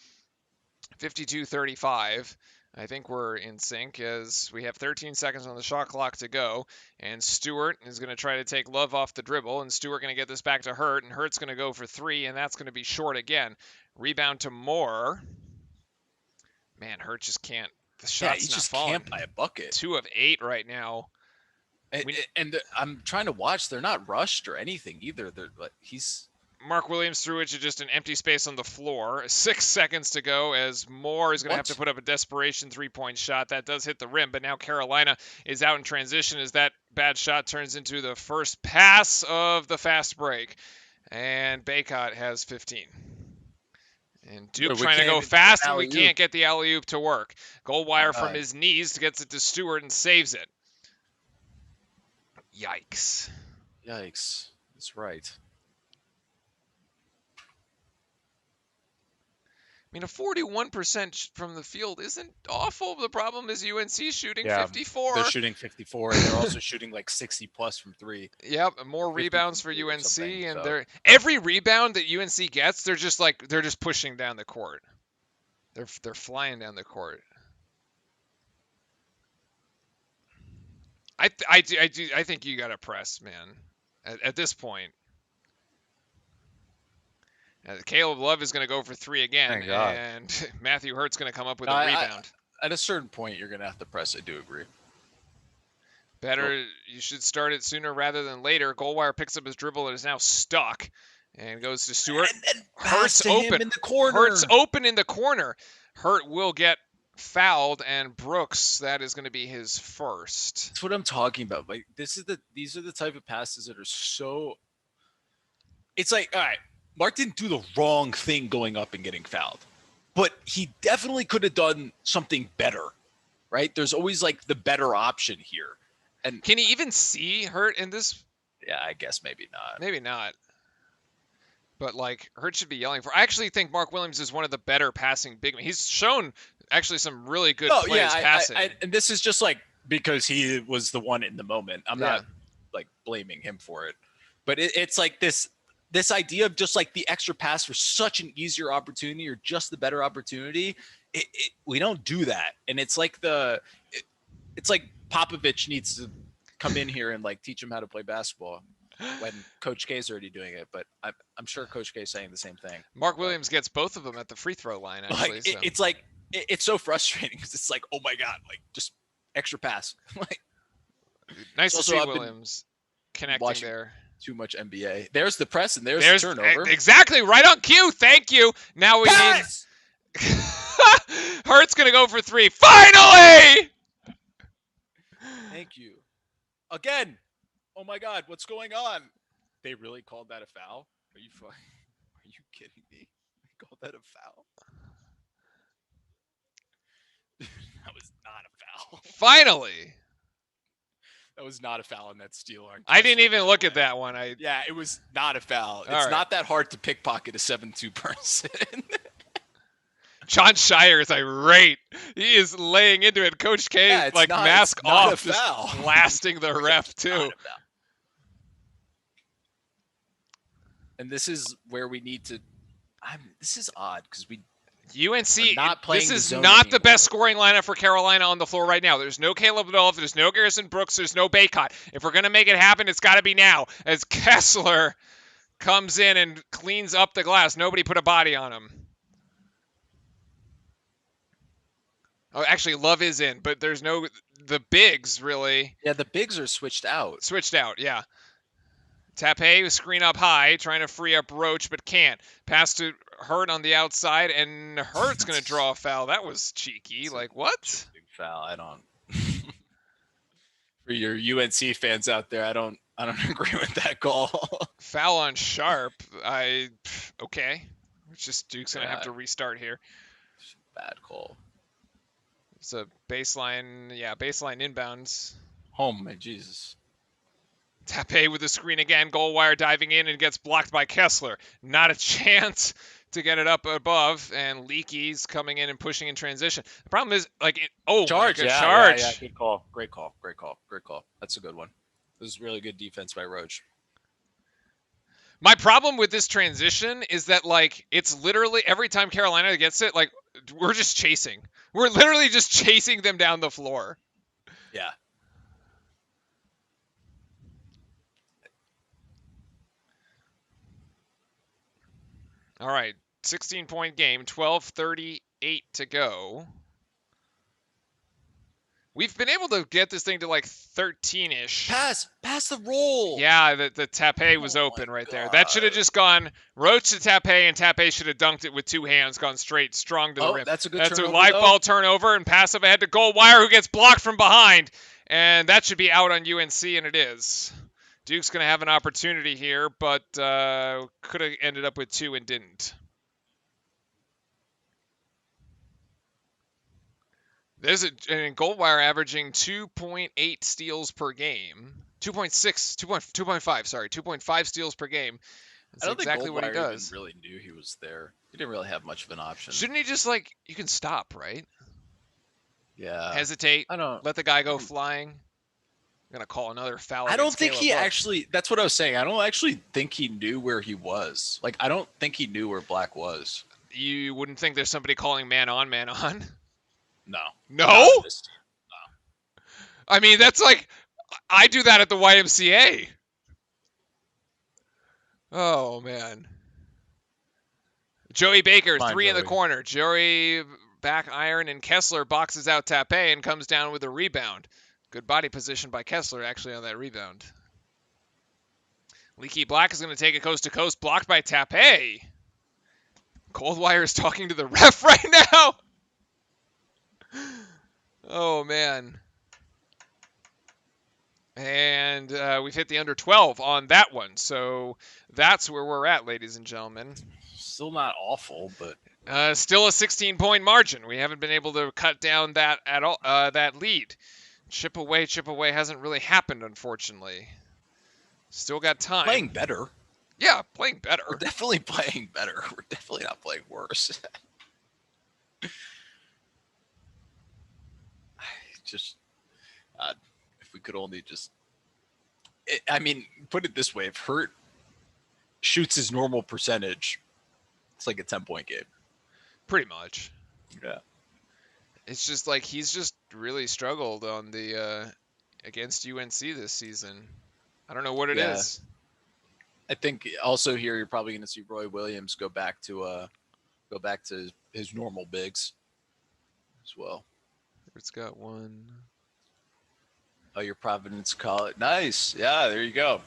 52-35. I think we're in sync as we have 13 seconds on the shot clock to go. And Stewart is going to try to take Love off the dribble. And Stewart going to get this back to Hurt. And Hurt's going to go for 3. And that's going to be short again. Rebound to Moore. Man, Hurt just can't. The yeah, shot's he's not just falling. camped by a bucket. 2 of 8 right now. And I'm trying to watch. They're not rushed or anything either. They're like Mark Williams threw it to just an empty space on the floor. 6 seconds to go as Moore is going to have to put up a desperation 3-point shot. That does hit the rim, but now Carolina is out in transition as that bad shot turns into the first pass of the fast break. And Baycott has 15. And Duke We trying to can't go even fast, and we alley-oop. can't get the alley-oop to work. Goldwire from God. his knees gets it to Stewart and saves it. Yikes. Yikes. That's right. I mean, a 41% from the field isn't awful. The problem is UNC shooting Yeah, 54. they're shooting 54, and they're also shooting like 60 plus from three. Yep, more 50 rebounds from for three or UNC, something, and so. they're every rebound that UNC gets, they're just pushing down the court. They're flying down the court. I think you gotta press, man. At this point, Caleb Love is gonna go for three again, Thank God. and Matthew Hurt's gonna come up with No, a rebound. at a certain point, you're gonna have to press. I do agree. Better, you should start it sooner rather than later. Goldwire picks up his dribble and is now stuck, and goes to Stewart. And Hurt's to open. him in the corner. Hurt's open in the corner. Hurt will get fouled, and Brooks, that is going to be his first. That's what I'm talking about. Like these are the type of passes that are so. It's like, all right, Mark didn't do the wrong thing going up and getting fouled, but he definitely could have done something better, right? There's always like the better option here. And can he even see Hurt in this? Yeah, I guess maybe not. Maybe not. But like Hurt should be yelling for. I actually think Mark Williams is one of the better passing big men. He's shown actually some really good plays passing. And this is just like because he was the one in the moment. I'm not like blaming him for it, but it's like this idea of just like the extra pass for such an easier opportunity or just the better opportunity. We don't do that, and it's like it's like Popovich needs to come in here and like teach him how to play basketball when Coach K is already doing it. But I'm sure Coach K is saying the same thing. Mark Williams gets both of them at the free throw line. Actually, like, it's like it's so frustrating because it's like, oh my God, like just extra pass. Like nice to see Williams connecting there. Too much NBA. There's the press and there's the turnover. Exactly right on cue. Thank you. Now we need. Hurt's gonna go for three. Finally. Thank you. Again. Oh my God, what's going on? They really called that a foul? Are you kidding me? They called that a foul? That was not a foul. Finally. That was not a foul in that steal. I didn't even look at that one. Yeah, it was not a foul. It's not that hard to pickpocket a 7-2 person. John Shire is irate. He is laying into it. Coach K, mask off, just blasting the ref too. And this is where we need to. This is odd because UNC. Not playing this is the not anymore. The best scoring lineup for Carolina on the floor right now. There's no Caleb Adolph. There's no Garrison Brooks. There's no Baycott. If we're gonna make it happen, it's got to be now. As Kessler comes in and cleans up the glass. Nobody put a body on him. Oh, actually, Love is in, but there's no the bigs really. Yeah, the bigs are switched out. Yeah. Tape screen up high, trying to free up Roach, but can't. Pass to Hurt on the outside, and Hurt's going to draw a foul. That was cheeky. Like, what? Big foul. I don't. For your UNC fans out there, I don't agree with that call. Foul on Sharp. Okay. It's just Duke's going to have to restart here. Bad call. It's a baseline inbounds. Oh, my Jesus. Tape with the screen again. Goldwire diving in and gets blocked by Kessler. Not a chance to get it up above. And Leakey's coming in and pushing in transition. The problem is, charge. Yeah, good call. Great call. That's a good one. This is really good defense by Roach. My problem with this transition is that, it's literally every time Carolina gets it, we're just chasing. We're literally just chasing them down the floor. Yeah. All right, 16-point game, 12:38 to go. We've been able to get this thing to 13-ish. Pass the roll. Yeah, the Tape was open right there. That should have just gone Roach to Tape, and Tape should have dunked it with two hands, gone strong to the rim. That's a good That's turnover, a live ball turnover, and pass up ahead to Goldwire, who gets blocked from behind. And that should be out on UNC, and it is. Duke's going to have an opportunity here, but could have ended up with two and didn't. There's and Goldwire averaging 2.8 steals per game. 2.6, 2.5, sorry, 2.5 steals per game. I That's don't think exactly what he Goldwire even does. really knew he was there. He didn't really have much of an option. Shouldn't he just like you can stop, right? Yeah. Hesitate, I don't. let the guy I go don't. flying. I'm gonna call another foul I don't against think Caleb he Love. actually. That's what I was saying. I don't actually think he knew where he was. Like, I don't think he knew where Black was. You wouldn't think there's somebody calling man on, man on. No, No? not on this team. I mean, that's like I do that at the YMCA. Oh man. Joey Baker, Come on, 3 in the Joey. corner. Joey back iron, and Kessler boxes out Tape and comes down with a rebound. Good body position by Kessler, actually, on that rebound. Leaky Black is going to take it coast to coast, blocked by Tape. Coldwire is talking to the ref right now. Oh, man. And we've hit the under 12 on that one. So that's where we're at, ladies and gentlemen. Still not awful, but Still a 16-point margin. We haven't been able to cut down that at all. That lead. Chip away hasn't really happened, unfortunately. Still got time. playing better. Yeah, playing better. We're definitely playing better. We're definitely not playing worse. Just, if we could only just. I mean, put it this way: if Hurt shoots his normal percentage, it's like a 10-point game. Pretty much. Yeah. It's just like he's just really struggled on the against UNC this season. I don't know what it is. I think also here you're probably going to see Roy Williams go back to his normal bigs as well. It's got one. Oh, your Providence College. Nice. Yeah, there you go.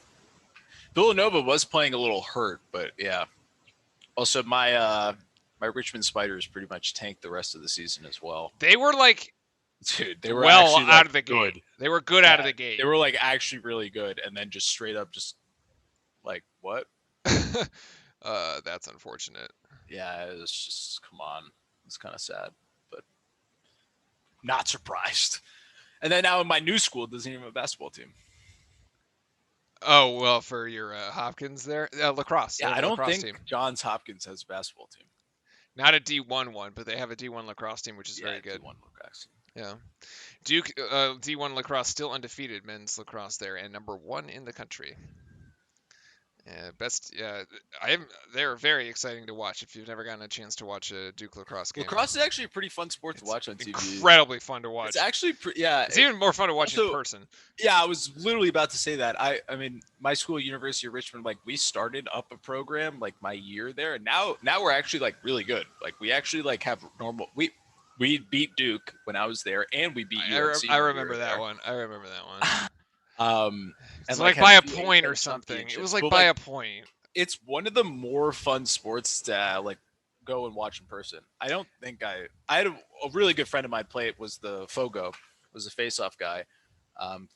Villanova was playing a little hurt, but yeah. Also, my Richmond Spiders pretty much tanked the rest of the season as well. They were like Dude, they were well actually out like of the good. gate. They were good out of the gate. They were like actually really good, and then just straight up just like what? That's unfortunate. Yeah, it was just come on. It's kind of sad, but not surprised. And then now in my new school, it doesn't even have a basketball team. Oh well, for your Hopkins there, lacrosse. Yeah, I don't lacrosse think team. Johns Hopkins has a basketball team. Not a D1 one, but they have a D1 lacrosse team, which is very good. D1 lacrosse. Yeah. Duke D1 lacrosse still undefeated men's lacrosse there, and number 1 in the country. They're very exciting to watch if you've never gotten a chance to watch a Duke lacrosse game. Lacrosse is actually a pretty fun sport to watch on TV. Incredibly fun to watch. It's actually yeah. It's even more fun to watch in person. Yeah, I was literally about to say that. I mean, my school, University of Richmond, like we started up a program like my year there, and now we're actually like really good. Like we actually like have normal. We beat Duke when I was there, and we beat UNC. I remember that one. I remember that one. It's and like by a point or something. It was like by a point. It's one of the more fun sports to like go and watch in person. I don't think I had a really good friend of mine play it. Was the Fogo, was the face-off guy,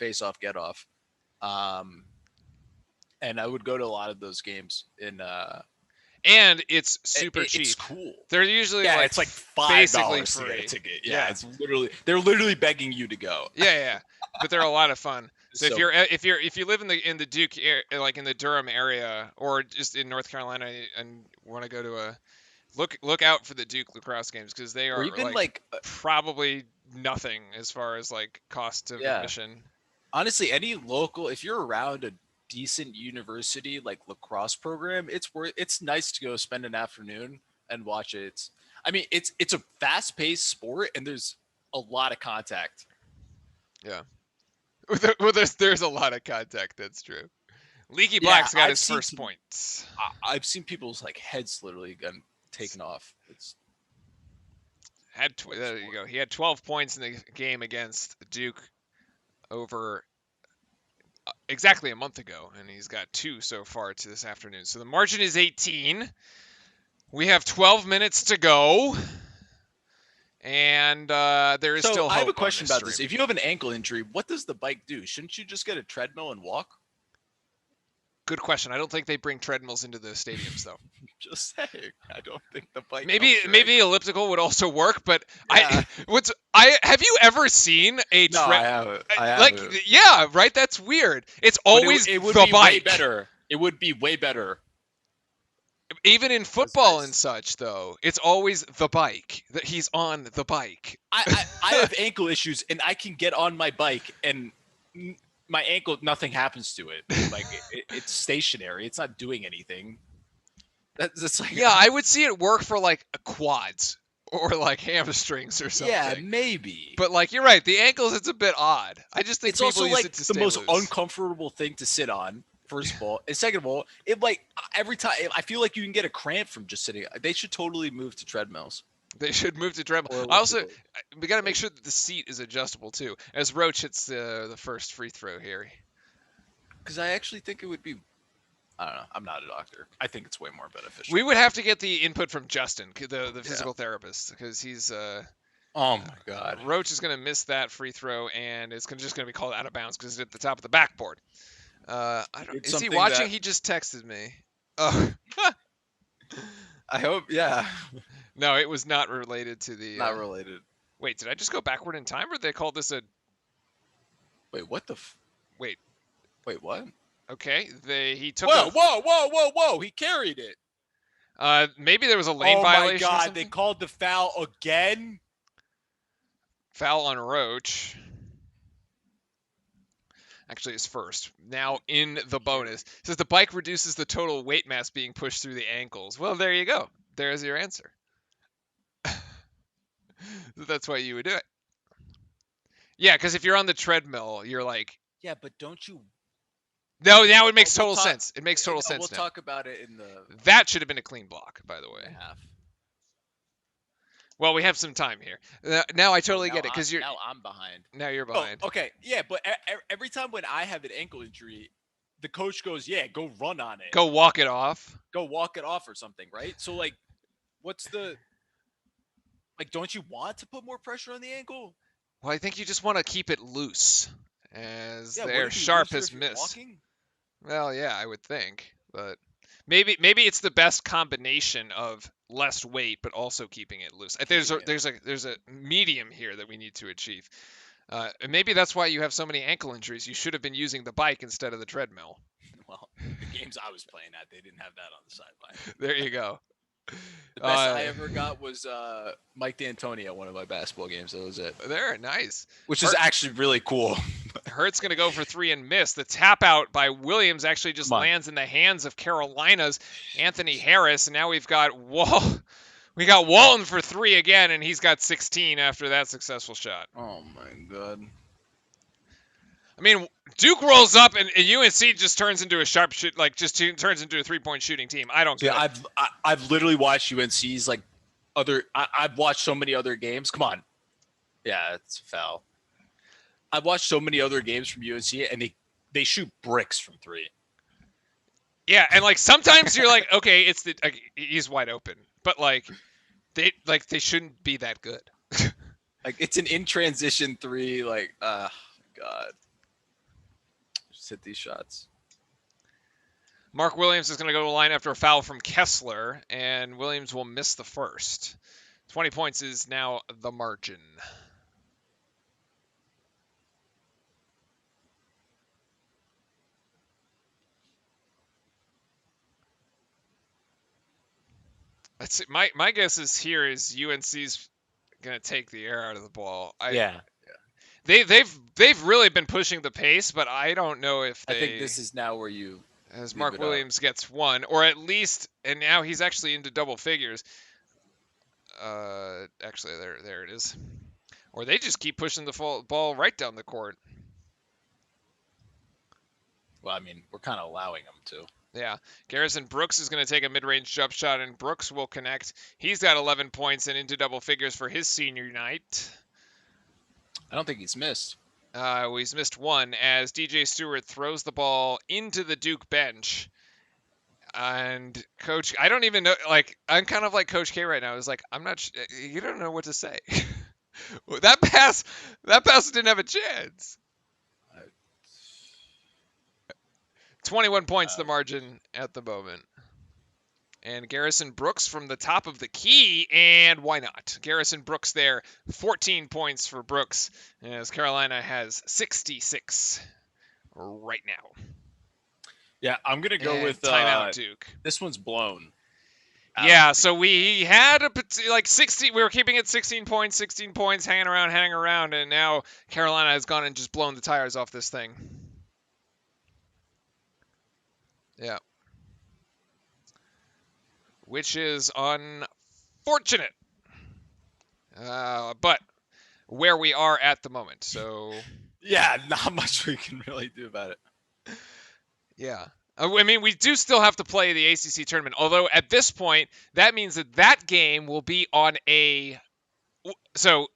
face-off get-off, and I would go to a lot of those games in. And it's super cheap. It's cool. They're usually it's like $5 to get a ticket. Yeah, it's they're literally begging you to go. Yeah, but they're a lot of fun. So if you live in the Duke like in the Durham area or just in North Carolina and want to go to a look out for the Duke lacrosse games because they are even like probably nothing as far as like cost of admission. Honestly, any local, if you're around a decent university like lacrosse program, it's nice to go spend an afternoon and watch it. It's a fast-paced sport and there's a lot of contact. Yeah. Well, there's a lot of contact. That's true. Leaky Black's got his first points. I've seen people's like heads literally getting taken off. There you go. He had 12 points in the game against Duke over exactly a month ago, and he's got 2 so far to this afternoon. So the margin is 18. We have 12 minutes to go. And there is still hope. I have a question about this. If you have an ankle injury, what does the bike do? Shouldn't you just get a treadmill and walk? Good question. I don't think they bring treadmills into the stadiums though. Just saying. I don't think the bike Maybe helps your maybe ankle. elliptical would also work, but Yeah. I have you ever seen a No, I haven't. I like haven't. yeah, right? That's weird. It's But always it would the be way bike. better. It would be way better. Even in That's football and nice. such though, it's always the bike. That he's on the bike. I have ankle issues and I can get on my bike and my ankle, nothing happens to it. Like it's stationary. It's not doing anything. That's like, Yeah, I would see it work for like quads or like hamstrings or yeah, something. maybe. But like you're right, the ankles it's a bit odd. I just think It's people also use like it to the stay most loose. uncomfortable thing to sit on. First of all, and second of all, it like every time I feel like you can get a cramp from just sitting. They should totally move to treadmills They should move to treadmill. or I also elliptical. we got to make sure that the seat is adjustable too. As Roach hits the first free throw here. Because I actually think it would be. I don't know. I'm not a doctor. I think it's way more beneficial. We would have to get the input from Justin, the Yeah. physical therapist, because he's Oh my god. Roach is going to miss that free throw, and it's just going to be called out of bounds because it's at the top of the backboard. I don't, It's is he something watching? that He just texted me. Oh, I hope. Yeah. no, it was not related to the. Not related. Wait, did I just go backward in time, or did they call this a? Wait. What the? Wait, Wait. What? okay, he took. Whoa! He carried it. Maybe there was a lane Oh violation. my Or god! something? They called the foul again. Foul on Roach. Actually, his first. Now in the bonus. It says the bike reduces the total weight mass being pushed through the ankles. Well, there you go. There's your answer. That's why you would do it. Yeah, because if you're on the treadmill, you're like, Yeah, but don't you? no, now it makes We'll total talk- sense. It makes total sense We'll now. talk about it in the That should have been a clean block, by the way. half. Well, we have some time here. Now I totally Now get it because you're now I'm behind. now you're Oh, behind. okay. Yeah, but every time when I have an ankle injury, the coach goes, "Yeah, go run on it. Go walk it off. Go walk it off or something." Right? So like, what's the like? Don't you want to put more pressure on the ankle? Well, I think you just want to keep it loose, as Yeah. their Would it be sharp looser as if you're miss. walking? Well, yeah, I would think, but maybe it's the best combination of less weight but also keeping it loose. There's a medium here that we need to achieve. And maybe that's why you have so many ankle injuries. You should have been using the bike instead of the treadmill. Well, the games I was playing at, they didn't have that on the sideline. There you go. The best I ever got was Mike D'Antoni at one of my basketball games. That was it. There, nice. Which is actually really cool. Hurt's going to go for three and miss. The tap out by Williams actually just lands in the hands of Carolina's Anthony Harris. And now we've got Walton for three again, and he's got 16 after that successful shot. Oh my god. I mean, Duke rolls up and UNC just turns into a sharp shoot, turns into a 3-point shooting team. I don't get it. I've literally watched UNC's like I've watched so many other games. Come on. Yeah, it's a foul. I've watched so many other games from UNC and they shoot bricks from three. Yeah, and like sometimes you're like, okay, he's wide open, but they shouldn't be that good. Like it's an in transition three. Like, God, just hit these shots. Mark Williams is going to go to the line after a foul from Kessler, and Williams will miss the first. 20 points is now the margin. That's it. My guess is here is UNC's gonna take the air out of the ball. They've really been pushing the pace, but I don't know if I think this is now where you as Mark Williams gets one, or at least, and now he's actually into double figures. Actually, there it is. Or they just keep pushing the ball right down the court. Well, I mean, we're kind of allowing them to. Yeah. Garrison Brooks is going to take a mid-range jump shot, and Brooks will connect. He's got 11 points and into double figures for his senior night. I don't think he's missed. Well, he's missed one as DJ Stewart throws the ball into the Duke bench. And Coach, I don't even know, I'm kind of like Coach K right now. It's like, you don't know what to say. that pass didn't have a chance. 21 points the Uh, margin at the moment. And Garrison Brooks from the top of the key, and why not? Garrison Brooks there, 14 points for Brooks, as Carolina has 66 right now. yeah, I'm gonna go And with timeout, Duke. this one's blown out of Yeah, the. so we had like 60. We were keeping it 16 points, hanging around, and now Carolina has gone and just blown the tires off this thing. Yeah, which is unfortunate, but where we are at the moment. So Yeah, not much we can really do about it. yeah. I mean, we do still have to play the ACC tournament, although at this point, that means that that game will be on a. So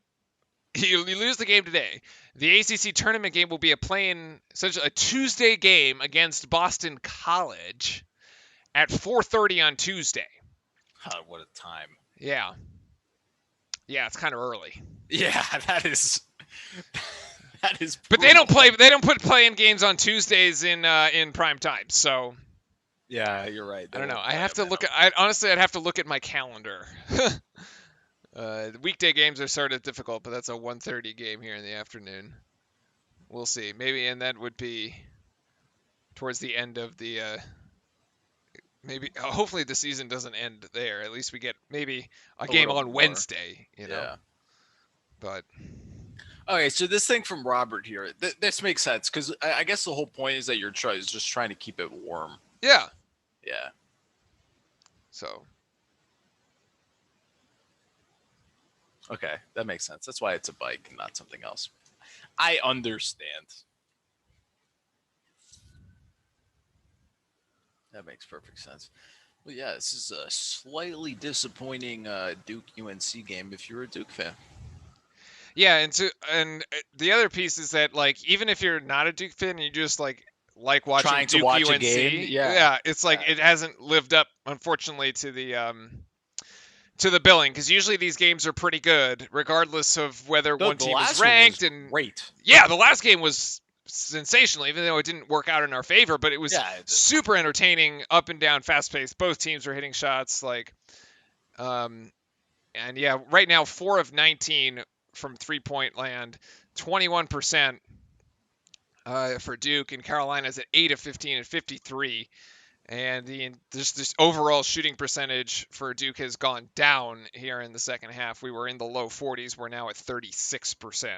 you lose the game today. The ACC tournament game will be essentially a Tuesday game against Boston College at 4:30 on Tuesday. What a time. Yeah, yeah, it's kind of early. Yeah, that is But they brutal. don't play. They don't put playing games on Tuesdays in prime time. So Yeah, you're right. I They don't know. won't I play have them to in look them. at. Honestly, I'd have to look at my calendar. The weekday games are sort of difficult, but that's a 1:30 game here in the afternoon. We'll see. Maybe, and that would be towards the end of the. Maybe, hopefully, the season doesn't end there. At least we get maybe a A game little on more. Wednesday. Yeah. But Okay, so this thing from Robert here, this makes sense because I guess the whole point is that you're just trying to keep it warm. yeah. Yeah. So Okay, that makes sense. That's why it's a bike and not something else. I understand. That makes perfect sense. Well, yeah, this is a slightly disappointing Duke UNC game if you're a Duke fan. yeah, and the other piece is that like even if you're not a Duke fan, and you just like watching Trying to Duke watch a game, UNC. yeah. Yeah, it's like Yeah. it hasn't lived up, unfortunately, to the billing, because usually these games are pretty good, regardless of whether one The team is last one was ranked. And great. yeah, the last game was sensational, even though it didn't work out in our favor. But it was Yeah, super entertaining, up and down, fast paced. Both teams were hitting shots, um, and yeah, right now 4 of 19 from 3-point land, 21% for Duke, and Carolina's at 8 of 15 and 53. And this overall shooting percentage for Duke has gone down here in the second half. We were in the low 40s. We're now at 36%.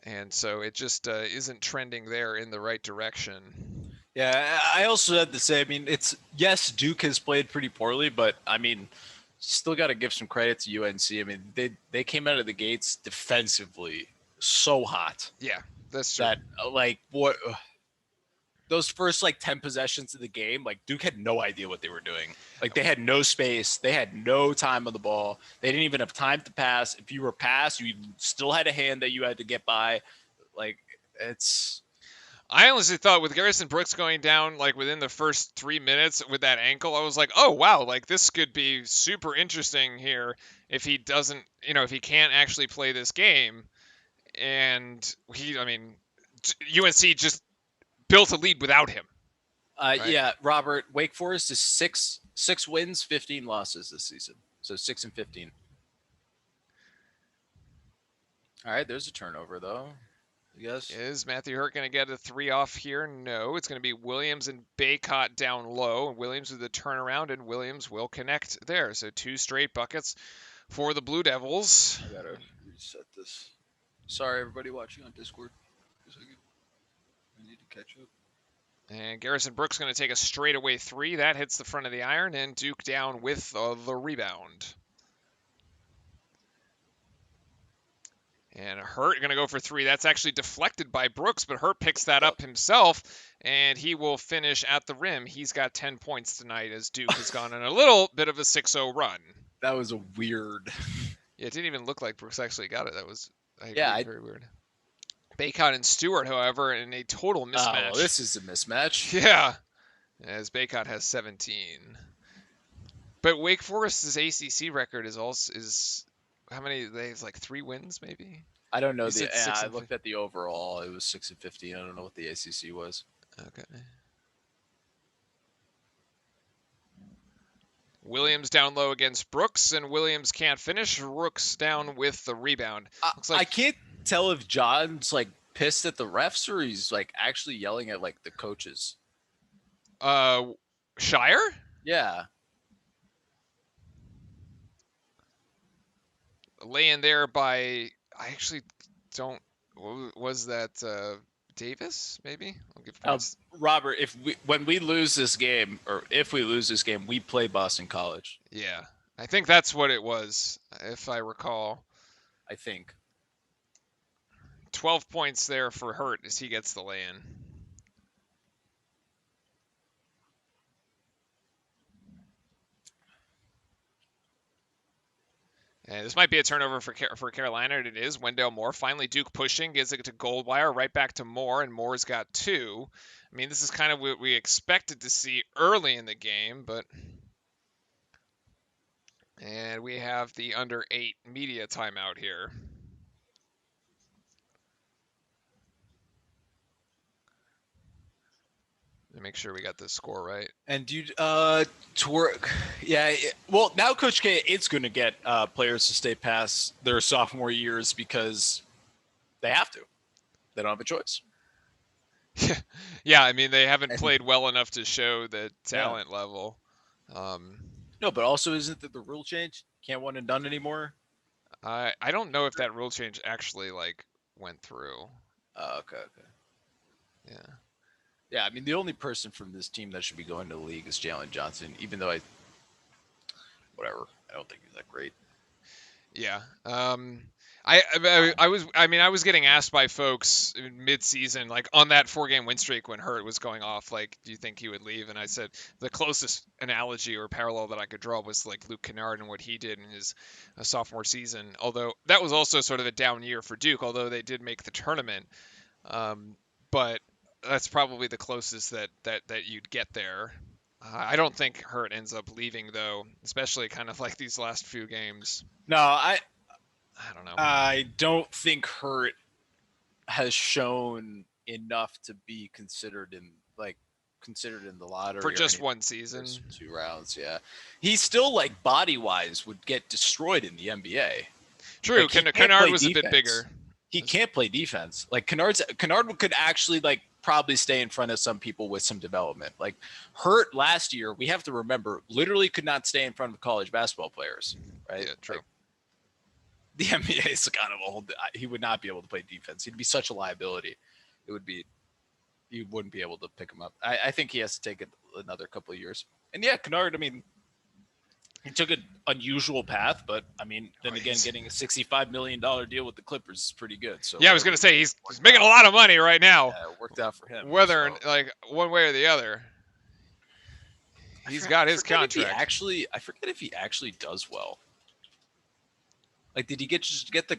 And so it just isn't trending there in the right direction. yeah. I also had to say, I mean, it's yes, Duke has played pretty poorly, but I mean, still got to give some credit to UNC. I mean, they came out of the gates defensively so hot Yeah, that's true. that like what those first like 10 possessions of the game, like Duke had no idea what they were doing. Like they had no space, they had no time on the ball. They didn't even have time to pass. If you were passed, you still had a hand that you had to get by. Like it's I honestly thought with Garrison Brooks going down like within the first 3 minutes with that ankle, I was like, oh wow, like this could be super interesting here if he doesn't, if he can't actually play this game. And I mean, UNC just built a lead without him, right? yeah, Robert, Wake Forest is six wins, 15 losses this season. So 6-15. All right, there's a turnover though. Yes. Is Matthew Hurt going to get a three off here? No. It's going to be Williams and Baycott down low. Williams with the turnaround, and Williams will connect there. So 2 straight buckets for the Blue Devils. I gotta reset this. Sorry, everybody watching on Discord. I need to catch up. And Garrison Brooks going to take a straightaway 3. That hits the front of the iron, and Duke down with the rebound. And Hurt going to go for 3. That's actually deflected by Brooks, but Hurt picks that up himself, and he will finish at the rim. He's got 10 points tonight as Duke has gone on a little bit of a 6-0 run. That was a weird. Yeah, it didn't even look like Brooks actually got it. That was, I Yeah, agree, very weird. Baycott and Stewart, however, in a total mismatch. well, this is a mismatch. Yeah, as Baycott has 17. But Wake Forest's ACC record is how many? They have like 3 wins, maybe. I don't know You the. said 6 I and looked at the overall. It was 6-15. I don't know what the ACC was. Okay. Williams down low against Brooks, and Williams can't finish. Rooks down with the rebound. Looks I like can't tell if John's like pissed at the refs or he's like actually yelling at like the coaches. uh, Shire. Yeah. Lay in there by. I actually don't. Was that Davis? Maybe I'll give points. Robert, when we lose this game, or if we lose this game, we play Boston College. Yeah, I think that's what it was, if I recall. I think. 12 points there for Hurt as he gets the lay-in. And this might be a turnover for Carolina, and it is. Wendell Moore finally Duke pushing, gives it to Goldwire, right back to Moore, and Moore's got 2. I mean, this is kind of what we expected to see early in the game, but. And we have the under 8 media timeout here. Make sure we got the score right. And dude, Twerk, yeah. Well, now Coach K is going to get players to stay past their sophomore years because they have to. They don't have a choice. Yeah, I mean they haven't played well enough to show the talent level. No, but also isn't that the rule change? Can't one and done anymore? I don't know if that rule change actually like went through. Okay. Yeah. Yeah, I mean, the only person from this team that should be going to the league is Jalen Johnson, even though I don't think he's that great. Yeah. I was getting asked by folks mid-season, like on that 4-game win streak when Hurt was going off, like, do you think he would leave? And I said the closest analogy or parallel that I could draw was like Luke Kennard and what he did in his sophomore season. Although that was also sort of a down year for Duke, although they did make the tournament. But that's probably the closest that you'd get there. I don't think Hurt ends up leaving though, especially kind of like these last few games. No, I don't know. I don't think Hurt has shown enough to be considered in the lottery for just one season. 2 rounds, yeah. He still like body wise would get destroyed in the NBA. True, like, Kennard was a bit bigger. He can't play defense. Like Kennard could actually like probably stay in front of some people with some development. Like Hurt last year, we have to remember, literally could not stay in front of college basketball players, right? Yeah, true. Like, the NBA is kind of old. He would not be able to play defense. He'd be such a liability. You wouldn't be able to pick him up. I think he has to take another couple of years. And yeah, Kennard, I mean, he took an unusual path, but I mean, then again, getting a $65 million deal with the Clippers is pretty good. So yeah, I was going to say he's making a lot of money right now. Yeah, it worked out for him. Whether like one way or the other, he's got his contract. I forget if he actually does well. Like, did he get the,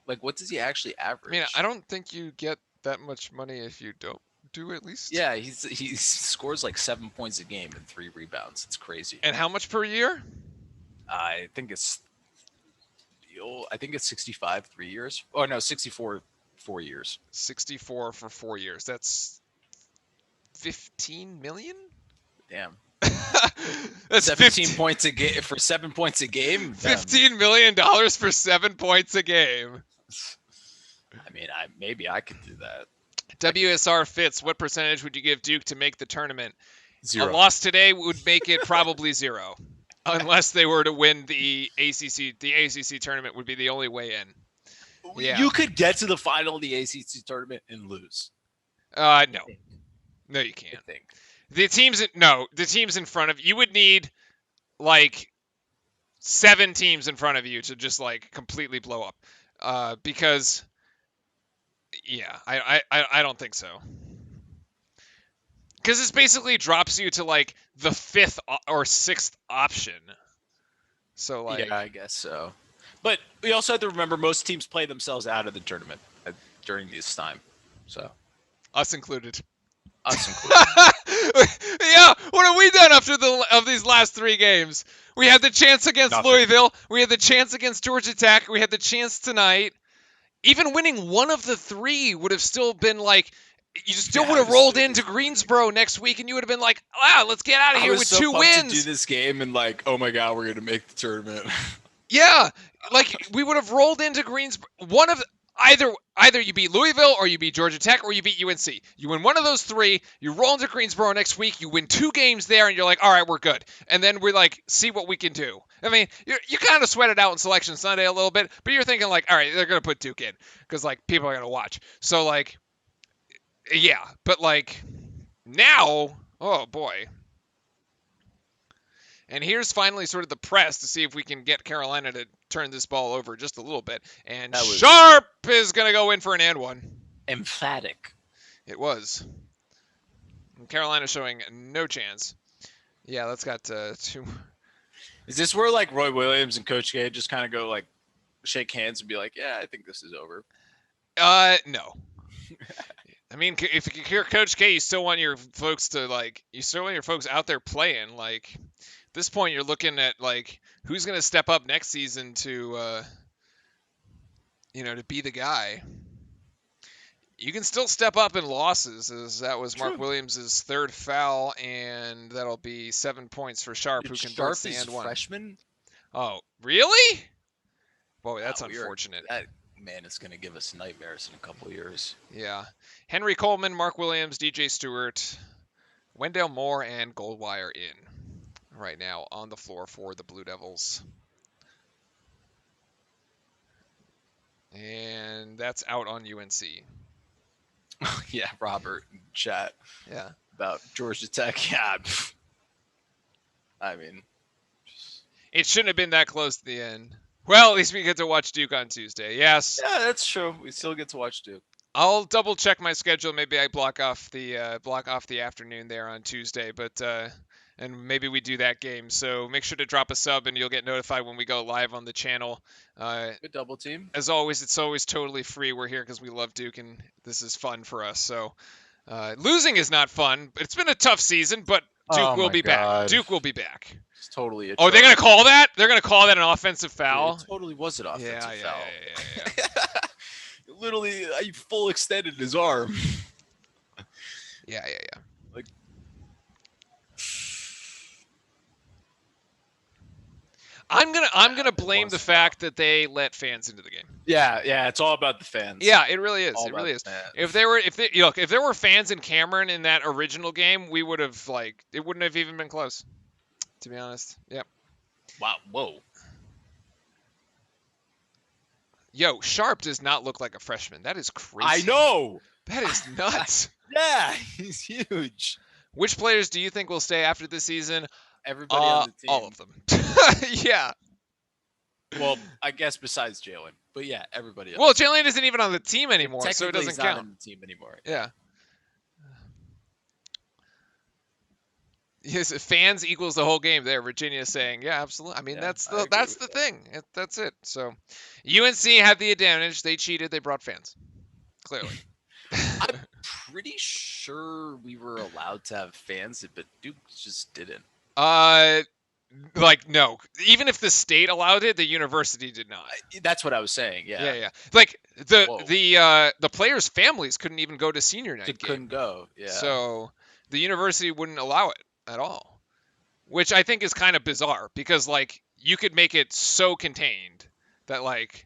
like, what does he actually average? I mean, I don't think you get that much money if you don't do at least. Yeah, he scores like 7 points a game and 3 rebounds. It's crazy. And how much per year? I think it's 65 3 years. Oh no, 64 4 years. 64 for 4 years. That's 15 million. Damn. That's 17 points a game for 7 points a game. $15 million for 7 points a game. I mean, maybe I could do that. WSR Fitz, what percentage would you give Duke to make the tournament? 0. A loss today would make it probably 0. Unless they were to win the ACC. The ACC tournament would be the only way in. Yeah. You could get to the final of the ACC tournament and lose. No. No, you can't. I think. The teams in front of you would need like 7 teams in front of you to just like completely blow up. Because yeah, I don't think so. Because this basically drops you to like the 5th or 6th option. So like, yeah, I guess so. But we also have to remember most teams play themselves out of the tournament during this time. So us included. Yeah, what have we done after these last 3 games? We had the chance against Nothing. Louisville. We had the chance against Georgia Tech. We had the chance tonight. Even winning one of the 3 would have still been like You still Yeah, would I have was rolled so into disappointed. Greensboro next week, and you would have been like, "Wow, let's get out of I here was with so 2 pumped to do wins." this game and like, oh my god, we're gonna make the tournament. Yeah, like we would have rolled into Greensboro. One of either you beat Louisville or you beat Georgia Tech or you beat UNC. You win one of those three. You roll into Greensboro next week. You win 2 games there, and you're like, all right, we're good. And then we're like, see what we can do. I mean, you kind of sweat it out in Selection Sunday a little bit, but you're thinking like, all right, they're gonna put Duke in because like people are gonna watch. So like, yeah, but like now, oh boy. And here's finally sort of the press to see if we can get Carolina to turn this ball over just a little bit. And That was Sharp is going to go in for an and one. emphatic. It was. And Carolina showing no chance. Yeah, that's got 2. Is this where like Roy Williams and Coach K just kind of go like shake hands and be like, yeah, I think this is over? No. I mean, if you hear Coach K, you still want your folks to like, you still want your folks out there playing. Like, at this point, you're looking at like who's going to step up next season to, to be the guy. You can still step up in losses, as that was Mark True. Williams' 3rd foul, and that'll be 7 points for Sharp, Dude, who converts Sharp the is and one. freshman. Oh, really? Boy, that's Wow, unfortunate. That man is gonna give us nightmares in a couple years. Yeah. Henry Coleman, Mark Williams, DJ Stewart, Wendell Moore, and Goldwire in right now on the floor for the Blue Devils. And that's out on UNC. Yeah, Robert in chat Yeah. about Georgia Tech. Yeah, I mean, It shouldn't have been that close to the end. Well, at least we get to watch Duke on Tuesday. Yes. yeah, that's true. We still get to watch Duke. I'll double check my schedule. Maybe I block off the afternoon there on Tuesday, but and maybe we do that game. So make sure to drop a sub, and you'll get notified when we go live on the channel. Good double team. As always, it's always totally free. We're here because we love Duke, and this is fun for us. So losing is not fun. It's been a tough season, but Duke Oh will my be back. God. Duke will be back. It's totally a Oh, they're joke. gonna call that? They're gonna call that an offensive Dude, foul? it totally was an offensive Yeah, foul. yeah. Literally, I full extended his arm. Yeah. Like, I'm gonna blame the fact that they let fans into the game. yeah, it's all about the fans. Yeah, it really is. All It really about is. the fans. If there were fans in Cameron in that original game, we would have it wouldn't have even been close. To be honest. Yep. Wow, whoa. Yo, Sharp does not look like a freshman. That is crazy. I know. That is nuts. Yeah, he's huge. Which players do you think will stay after this season? Everybody on the team. All of them. Yeah. Well, I guess besides Jalen, but yeah, everybody else. Well, Jalen isn't even on the team anymore, so it Technically, doesn't he's not count. on the team anymore. Yeah. His fans equals the whole game there. Virginia saying, yeah, absolutely. I mean, Yeah, that's I agree the with that. thing. That's it. So, UNC had the advantage. They cheated. They brought fans. Clearly. I'm pretty sure we were allowed to have fans, but Duke just didn't. No. Even if the state allowed it, the university did not. That's what I was saying. Yeah. Yeah. Like Whoa. the players' families couldn't even go to senior night They game. couldn't go. Yeah. So the university wouldn't allow it at all, which I think is kind of bizarre because like you could make it so contained that like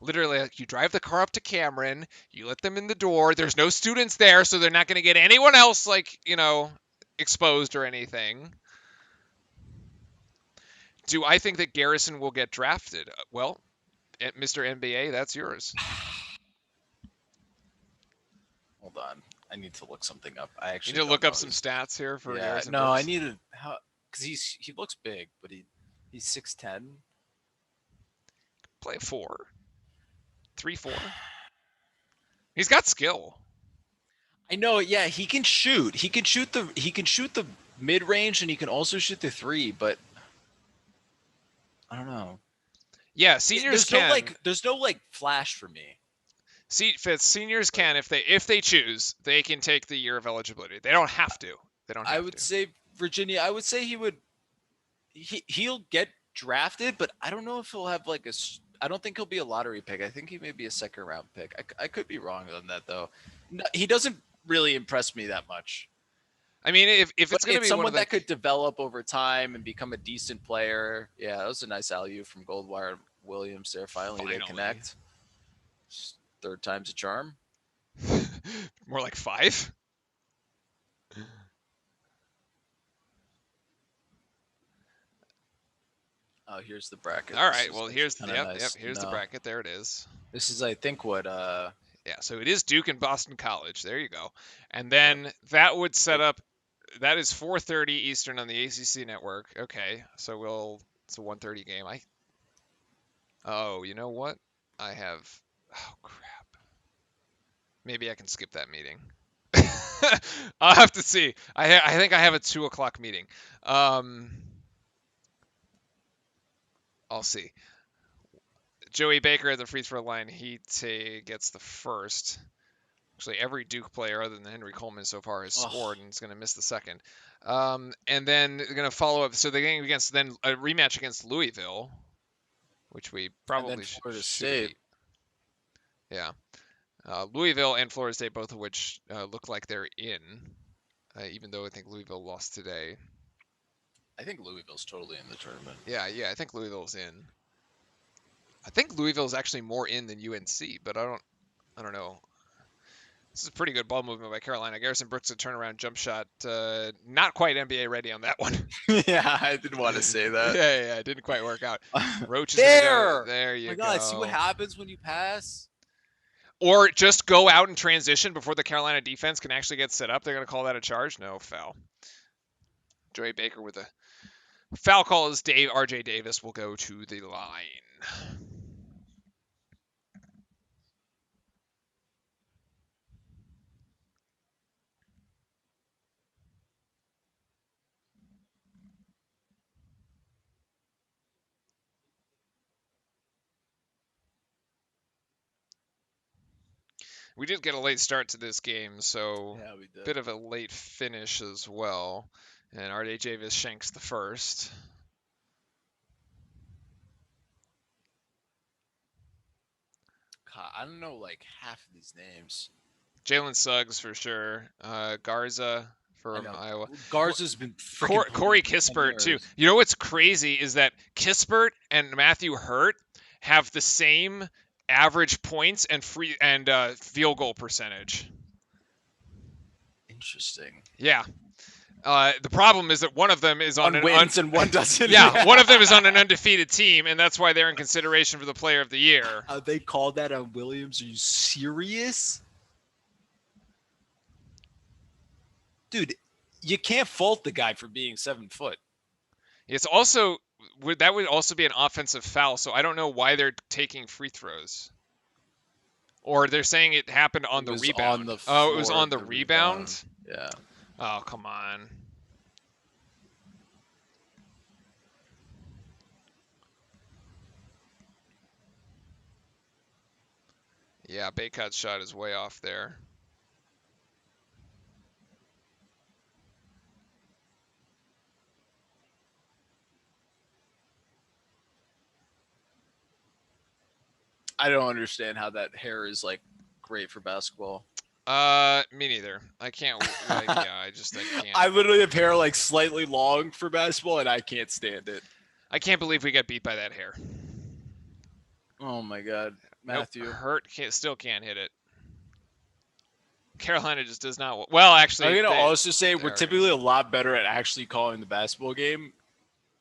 literally like, you drive the car up to Cameron, you let them in the door. There's no students there, so they're not going to get anyone else exposed or anything. Do I think that Garrison will get drafted? Well, Mr. NBA, that's yours. Hold on. I need to look something up. I actually You need to don't look know up some stats here for Yeah. Garrison. No, I Brooks. needed because he looks big, but he's 6'10". Play 4. 3-4. He's got skill. I know. Yeah, he can shoot. He can shoot the mid range, and he can also shoot the three. But I don't know. Yeah, seniors There's no flash for me. Seniors can if they choose, they can take the year of eligibility. They don't have to. I would say Virginia. I would say he'll get drafted, but I don't know if he'll have I don't think he'll be a lottery pick. I think he may be a second round pick. I could be wrong on that though. No, he doesn't really impressed me that much. I mean, if But it's going to it's be one someone of the that could develop over time and become a decent player. Yeah, that was a nice alley from Goldwire Williams there. Finally, they finally, connect. Third time's a charm. more like 5. Oh, here's the bracket. All This right. is Well, actually here's kind of yep. nice to Here's the know. bracket. There it is. This is, I think, what Yeah. So it is Duke and Boston College. There you go. And yep. then that would set up. That is 4:30 Eastern on the ACC network. Okay. So it's a 1:30 game. Oh, you know what? I have. Oh crap. Maybe I can skip that meeting. I'll have to see. I think I have a 2 o'clock meeting. Um, I'll see. Joey Baker at the free throw line. Gets the first. Actually, every Duke player other than Henry Coleman so far has Oh, scored and is going to miss the second. And then they're going to follow up. So they're going against then a rematch against Louisville, which we and then probably Florida should State. beat. Yeah. Louisville and Florida State, both of which look like they're in, even though I think Louisville lost today. I think Louisville's totally in the tournament. Yeah, I think Louisville's in. I think Louisville's actually more in than UNC, but I don't know. This is a pretty good ball movement by Carolina. Garrison Brooks a turnaround jump shot, not quite NBA ready on that one. Yeah, I didn't want to say that. yeah, it didn't quite work out. Roach is gonna go. There. There Oh you my go. God, see what happens when you pass. Or just go out and transition before the Carolina defense can actually get set up. They're gonna call that a charge. No foul. Joey Baker with a foul call as R.J. Davis will go to the line. We did get a late start to this game, so Yeah, we did. bit of a late finish as well. And R.J. Davis shanks the first. God, I don't know like half of these names. Jalen Suggs for sure. Garza I from know Iowa. Garza's been freaking Corey for 10 Kispert too. years. You know what's crazy is that Kispert and Matthew Hurt have the same average points and field goal percentage. Interesting. Yeah. The problem is that one of them is on One wins and one doesn't. yeah, one of them is on an undefeated team, and that's why they're in consideration for the Player of the Year. They called that on Williams. Are you serious? Dude, you can't fault the guy for being 7 foot. It's also that would also be an offensive foul, so I don't know why they're taking free throws. Or they're saying it happened on the rebound. Oh, it was on the rebound? Yeah. Oh, come on. Yeah, Baycot's shot is way off there. I don't understand how that hair is like great for basketball. Me neither. I can't. I can't. I literally have hair like slightly long for basketball, and I can't stand it. I can't believe we got beat by that hair. Oh my God, Matthew. Nope, Hurt still can't hit it. Carolina just does not. Well, actually, I'm gonna also say we're typically a lot better at actually calling the basketball game,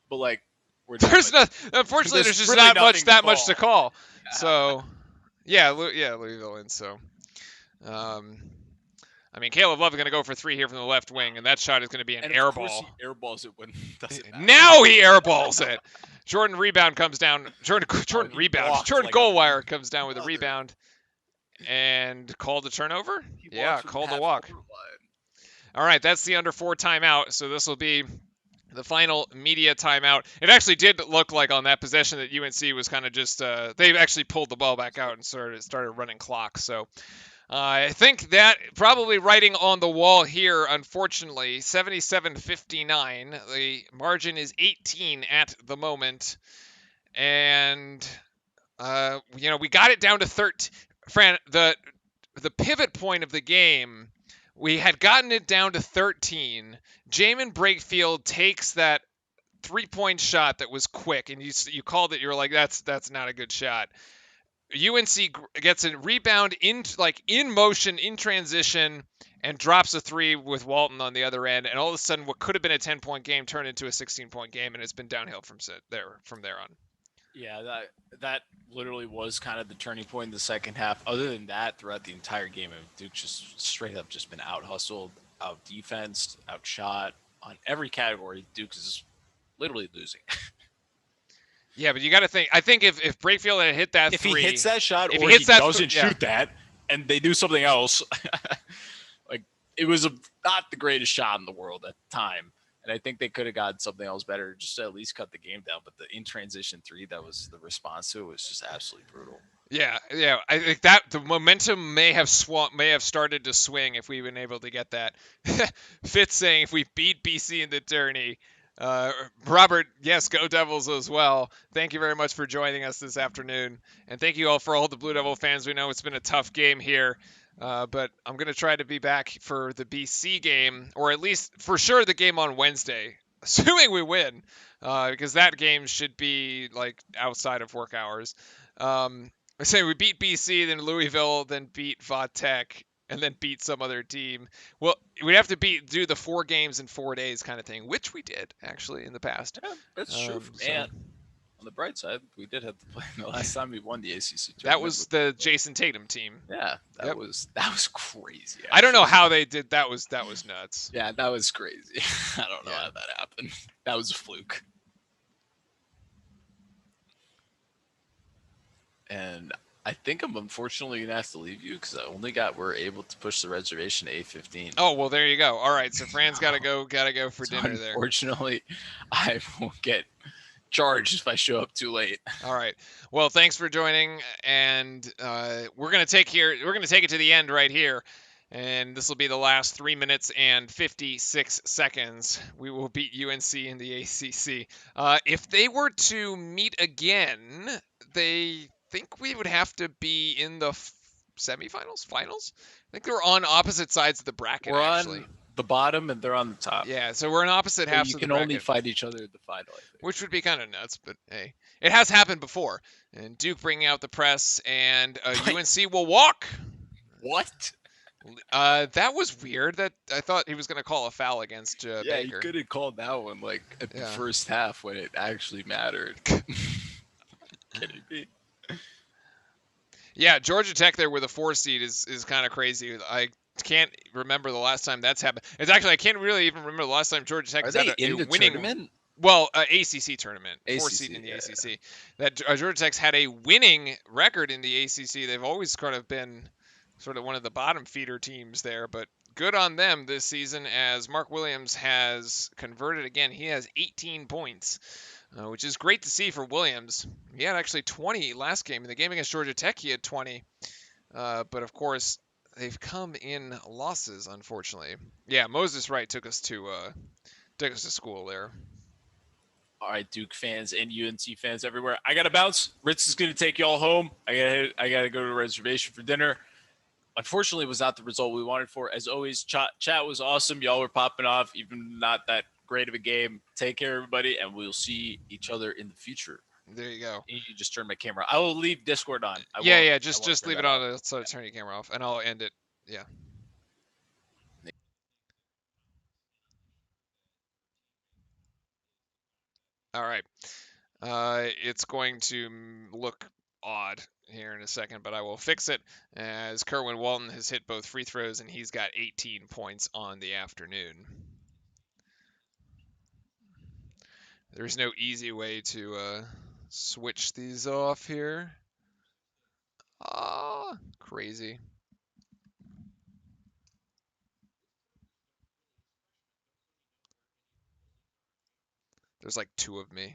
but like we're not. Unfortunately, there's just really not nothing much to call. Yeah. So, Louisville in. So, I mean, Caleb Love is going to go for 3 here from the left wing, and that shot is going to be an air ball. He airballs it when doesn't matter. Now he airballs it. Jordan rebound comes down. Jordan rebound. Jordan like Goldwire comes down with a rebound and called a turnover. Yeah, called a walk. All right, that's the under 4 timeout. So this will be the final media timeout. It actually did look like on that possession that UNC was kind of just they actually pulled the ball back out and started running clock. So I think that probably writing on the wall here, unfortunately, 77-59. The margin is 18 at the moment. And, we got it down to 13. Fran, the pivot point of the game We had gotten it down to 13. Jamin Brakefield takes that 3-point shot that was quick, and you called it. You were like, that's not a good shot. UNC gets a rebound in motion in transition and drops a three with Walton on the other end, and all of a sudden what could have been a 10-point game turned into a 16-point game, and it's been downhill from there on. Yeah, that literally was kind of the turning point in the second half. Other than that, throughout the entire game, Duke just straight up just been out hustled, out defensed, outshot on every category. Duke is literally losing. Yeah, but you got to think. I think if Brakefield had hit that If three, he hits that shot if or he hits he that, doesn't yeah. shoot that, and they do something else, like it was not the greatest shot in the world at the time. And I think they could have gotten something else better just to at least cut the game down. But the in transition three that was the response to it was just absolutely brutal. Yeah. I think that the momentum may have started to swing if we'd been able to get that. Fitz saying if we beat BC in the tourney. Robert, yes, go Devils as well. Thank you very much for joining us this afternoon, and thank you all for all the Blue Devil fans. We know it's been a tough game here. But I'm going to try to be back for the BC game, or at least for sure the game on Wednesday, assuming we win, because that game should be like outside of work hours. I say we beat BC, then Louisville, then beat Vatech, and then beat some other team. Well, we'd have to do the 4 games in 4 days kind of thing, which we did actually in the past. Yeah, that's true. And on the bright side, we did have to play the last time we won the ACC tournament. That was the Jason Tatum team. Yeah, that was crazy. Actually. I don't know how they did. That was nuts. Yeah, that was crazy. I don't know how that happened. That was a fluke. And I think I'm unfortunately gonna have to leave you because we're able to push the reservation to 8:15. Oh well, there you go. All right, so Fran's gotta go for dinner there. Unfortunately, I won't get charged if I show up too late. All right. Well, thanks for joining, and we're gonna take it to the end right here. And this will be the last 3 minutes and 56 seconds. We will beat UNC in the ACC. If they were to meet again, they think we would have to be in the semifinals, finals. I think they're on opposite sides of the bracket. We're actually on the bottom and they're on the top. Yeah, so we're in opposite halves of the bracket. You can only fight each other at the final, I think. Which would be kind of nuts, but hey, it has happened before. And Duke bringing out the press, and UNC will walk. What? That was weird. That I thought he was going to call a foul against Baker. Yeah, he could have called that one at the first half when it actually mattered. Kidding me? Yeah, Georgia Tech there with a 4 seed is kind of crazy. I can't remember the last time that's happened. It's actually I can't really even remember the last time Georgia Tech has had a winning tournament. Well, ACC tournament, 4 seed in the ACC. Yeah. That Georgia Tech's had a winning record in the ACC. They've always kind of been sort of one of the bottom feeder teams there, but good on them this season as Mark Williams has converted again. He has 18 points, which is great to see for Williams. He had actually 20 last game. In the game against Georgia Tech, he had 20. But of course, they've come in losses, unfortunately. Yeah, Moses Wright took us to school there. All right, Duke fans and UNC fans everywhere. I gotta bounce. Ritz is gonna take y'all home. I gotta go to a reservation for dinner. Unfortunately, it was not the result we wanted for. As always, chat was awesome. Y'all were popping off, even not that great of a game. Take care, everybody, and we'll see each other in the future. There you go. You just turn my camera. I will leave Discord on. Just leave it on. So turn your camera off, and I'll end it. Yeah. All right. It's going to look odd here in a second, but I will fix it as Kerwin Walton has hit both free throws and he's got 18 points on the afternoon. There's no easy way to switch these off here. Crazy. There's like 2 of me.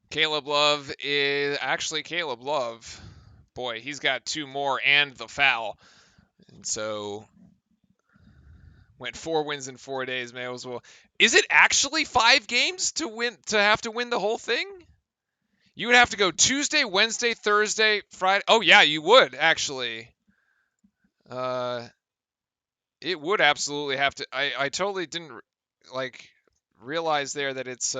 Caleb Love is actually Caleb Love. Boy, he's got 2 more and the foul. And so Went 4 wins in 4 days. May as well. Is it actually 5 games to win to have to win the whole thing? You would have to go Tuesday, Wednesday, Thursday, Friday. Oh yeah, you would actually. Uh, it would absolutely have to. I totally didn't like realize there that it's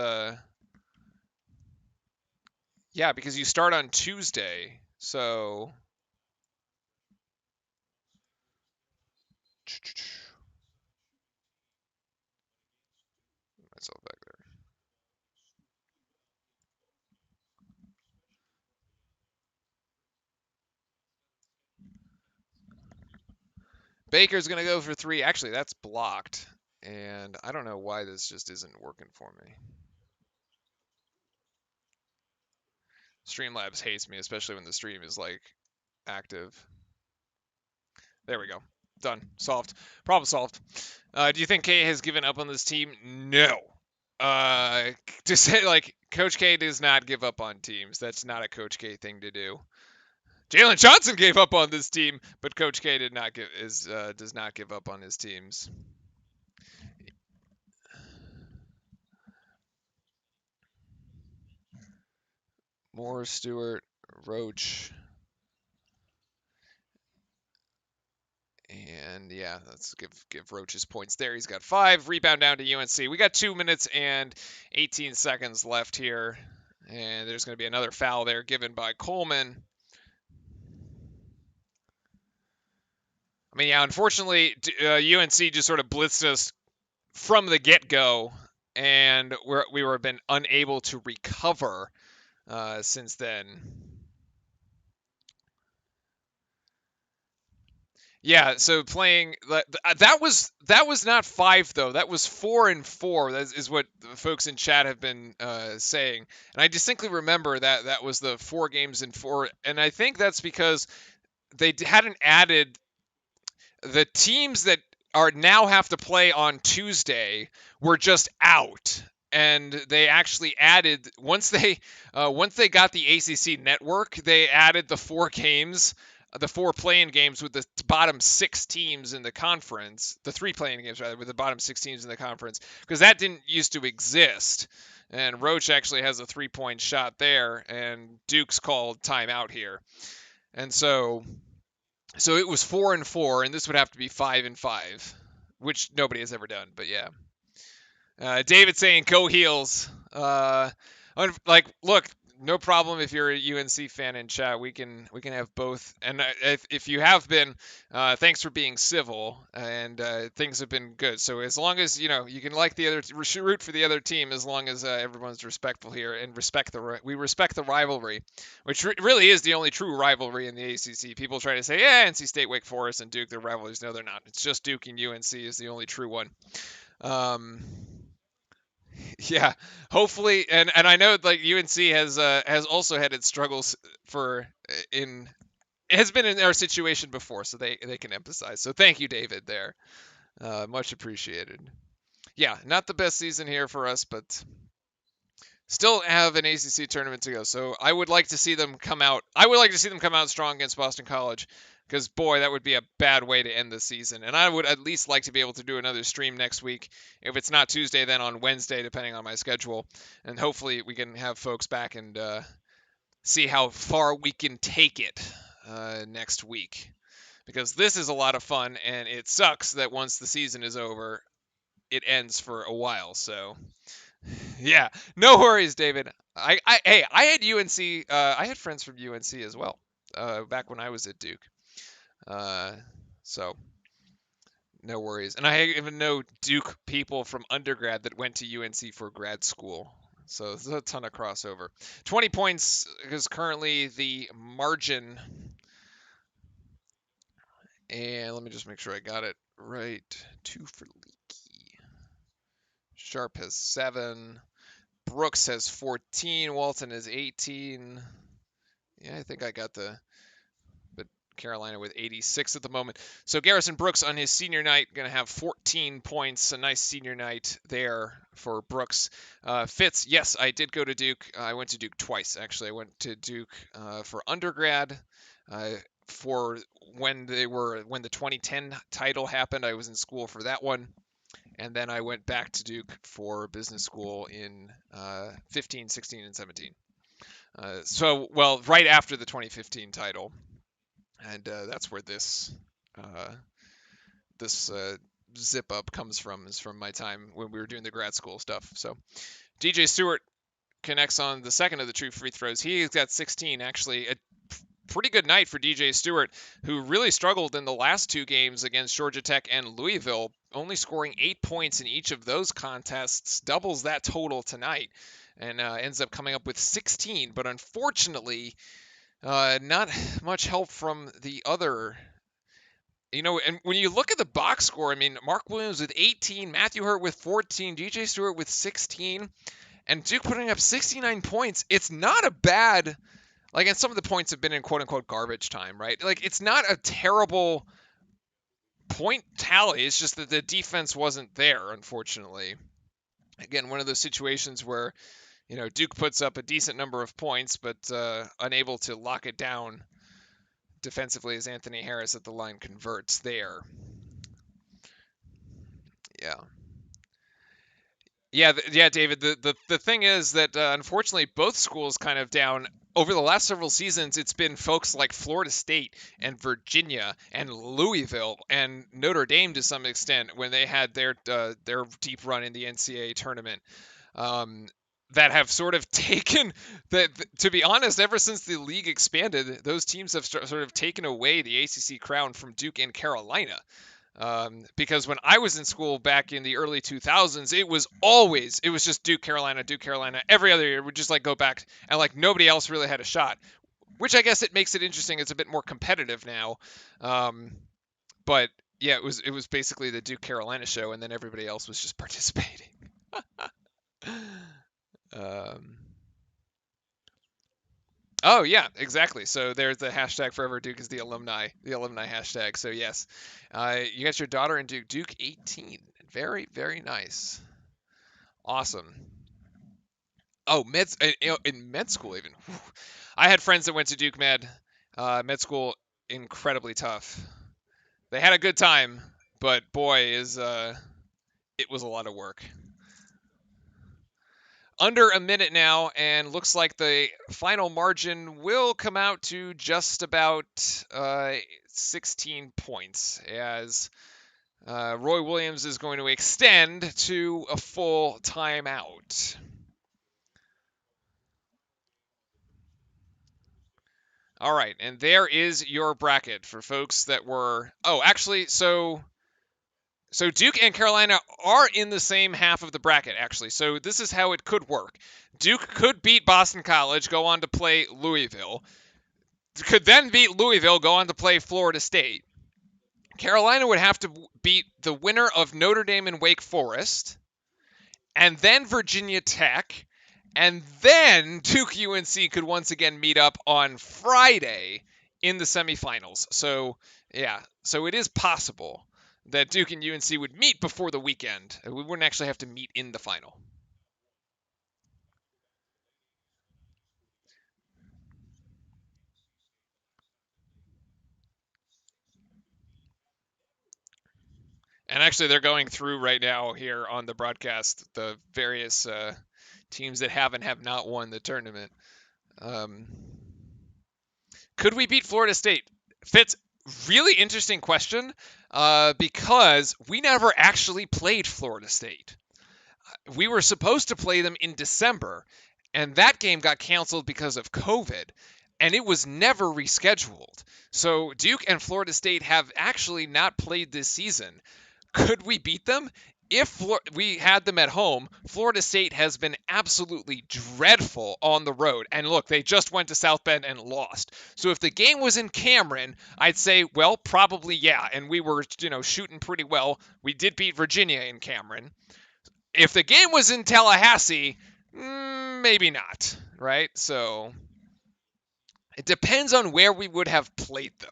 yeah, because you start on Tuesday. So myself back there. Baker's gonna go for 3. Actually, that's blocked, and I don't know why this just isn't working for me. Streamlabs hates me, especially when the stream is like active. There we go. Done. Solved. Problem solved. Do you think K has given up on this team? No. To say like Coach K does not give up on teams. That's not a Coach K thing to do. Jalen Johnson gave up on this team, but Coach K does not give up on his teams. Moore, Stewart, Roach. And yeah, let's give Roach his points there. He's got 5. Rebound down to UNC. We got 2 minutes and 18 seconds left here. And there's going to be another foul there given by Coleman. I mean, yeah, unfortunately, UNC just sort of blitzed us from the get-go, and we were been unable to recover since then. Yeah, so playing that was not 5 though. That was 4 and 4. That is what the folks in chat have been saying, and I distinctly remember that was the 4 games in 4, and I think that's because they hadn't added the teams that are now have to play on Tuesday were just out. And they actually added once they got the ACC network, they added the 4 games, the 4 playing games with the bottom 6 teams in the conference, the 3 playing games rather with the bottom 6 teams in the conference, because that didn't used to exist. And Roach actually has a 3-point shot there, and Duke's called timeout here, and so it was 4 and 4, and this would have to be 5 and 5, which nobody has ever done. But yeah. David saying go Heels. Look, no problem if you're a UNC fan in chat. We can have both. And if you have been, thanks for being civil, and things have been good. So as long as you can like the other, root for the other team, as long as everyone's respectful here and we respect the rivalry, which really is the only true rivalry in the ACC. People try to say, yeah, NC State, Wake Forest, and Duke, they're rivalries. No, they're not. It's just Duke and UNC is the only true one. Yeah, hopefully, and I know like UNC has also had its struggles in has been in our situation before, so they can emphasize. So thank you, David. There, much appreciated. Yeah, not the best season here for us, but still have an ACC tournament to go. So I would like to see them come out. I would like to see them come out strong against Boston College, because boy, that would be a bad way to end the season. And I would at least like to be able to do another stream next week. If it's not Tuesday, then on Wednesday, depending on my schedule. And hopefully we can have folks back and see how far we can take it next week. Because this is a lot of fun, and it sucks that once the season is over, it ends for a while. So yeah, no worries, David. Hey, I had UNC. I had friends from UNC as well back when I was at Duke. So no worries. And I even know Duke people from undergrad that went to UNC for grad school. So there's a ton of crossover. 20 points is currently the margin. And let me just make sure I got it right. 2 for Leaky. Sharp has 7. Brooks has 14. Walton has 18. Yeah, I think I got but Carolina with 86 at the moment. So Garrison Brooks on his senior night going to have 14 points. A nice senior night there for Brooks. Fitz, yes, I did go to Duke. I went to Duke twice, actually. I went to Duke for undergrad. for when the 2010 title happened. I was in school for that one, and then I went back to Duke for business school in 15, 16, and 17. Well, right after the 2015 title, and that's where uh, this zip up comes from. Is from my time when we were doing the grad school stuff. So DJ Stewart connects on the second of the true free throws. He's got 16, actually. A pretty good night for DJ Stewart, who really struggled in the last two games against Georgia Tech and Louisville, only scoring 8 points in each of those contests, doubles that total tonight, and ends up coming up with 16. But unfortunately, not much help from the other. And when you look at the box score, I mean, Mark Williams with 18, Matthew Hurt with 14, DJ Stewart with 16, and Duke putting up 69 points. It's not a bad, and some of the points have been in quote unquote garbage time, right? Like, it's not a terrible point tally. It's just that the defense wasn't there, unfortunately. Again, one of those situations where, Duke puts up a decent number of points, but unable to lock it down defensively as Anthony Harris at the line converts there. Yeah. Yeah, David. The thing is that unfortunately both schools kind of down over the last several seasons. It's been folks like Florida State and Virginia and Louisville and Notre Dame to some extent when they had their deep run in the NCAA tournament. That have sort of taken that. To be honest, ever since the league expanded, those teams have sort of taken away the ACC crown from Duke and Carolina. Because when I was in school back in the early 2000s, it was just Duke, Carolina, Duke, Carolina. Every other year, we'd just go back and nobody else really had a shot, which I guess it makes it interesting. It's a bit more competitive now. But yeah, it was basically the Duke Carolina show, and then everybody else was just participating. Oh yeah, exactly. So there's the hashtag Forever Duke is the alumni hashtag. So yes, you got your daughter in Duke. Duke 18. Very, very nice. Awesome. Oh, in med school even. I had friends that went to Duke med school. Incredibly tough. They had a good time, but boy, it was a lot of work. Under a minute now, and looks like the final margin will come out to just about 16 points, as Roy Williams is going to extend to a full timeout. All right, and there is your bracket for folks that were. Oh, actually, so Duke and Carolina are in the same half of the bracket, actually. So this is how it could work. Duke could beat Boston College, go on to play Louisville. Could then beat Louisville, go on to play Florida State. Carolina would have to beat the winner of Notre Dame and Wake Forest, and then Virginia Tech, and then Duke UNC could once again meet up on Friday in the semifinals. So, yeah, so it is possible that Duke and UNC would meet before the weekend. We wouldn't actually have to meet in the final. And actually, they're going through right now here on the broadcast the various teams that have and have not won the tournament. Could we beat Florida State? Fitz, really interesting question because we never actually played Florida State. We were supposed to play them in December, and that game got canceled because of COVID, and it was never rescheduled. So Duke and Florida State have actually not played this season. Could we beat them? If we had them at home, Florida State has been absolutely dreadful on the road. And look, they just went to South Bend and lost. So if the game was in Cameron, I'd say, well, probably yeah. And we were, shooting pretty well. We did beat Virginia in Cameron. If the game was in Tallahassee, maybe not, right? So it depends on where we would have played them.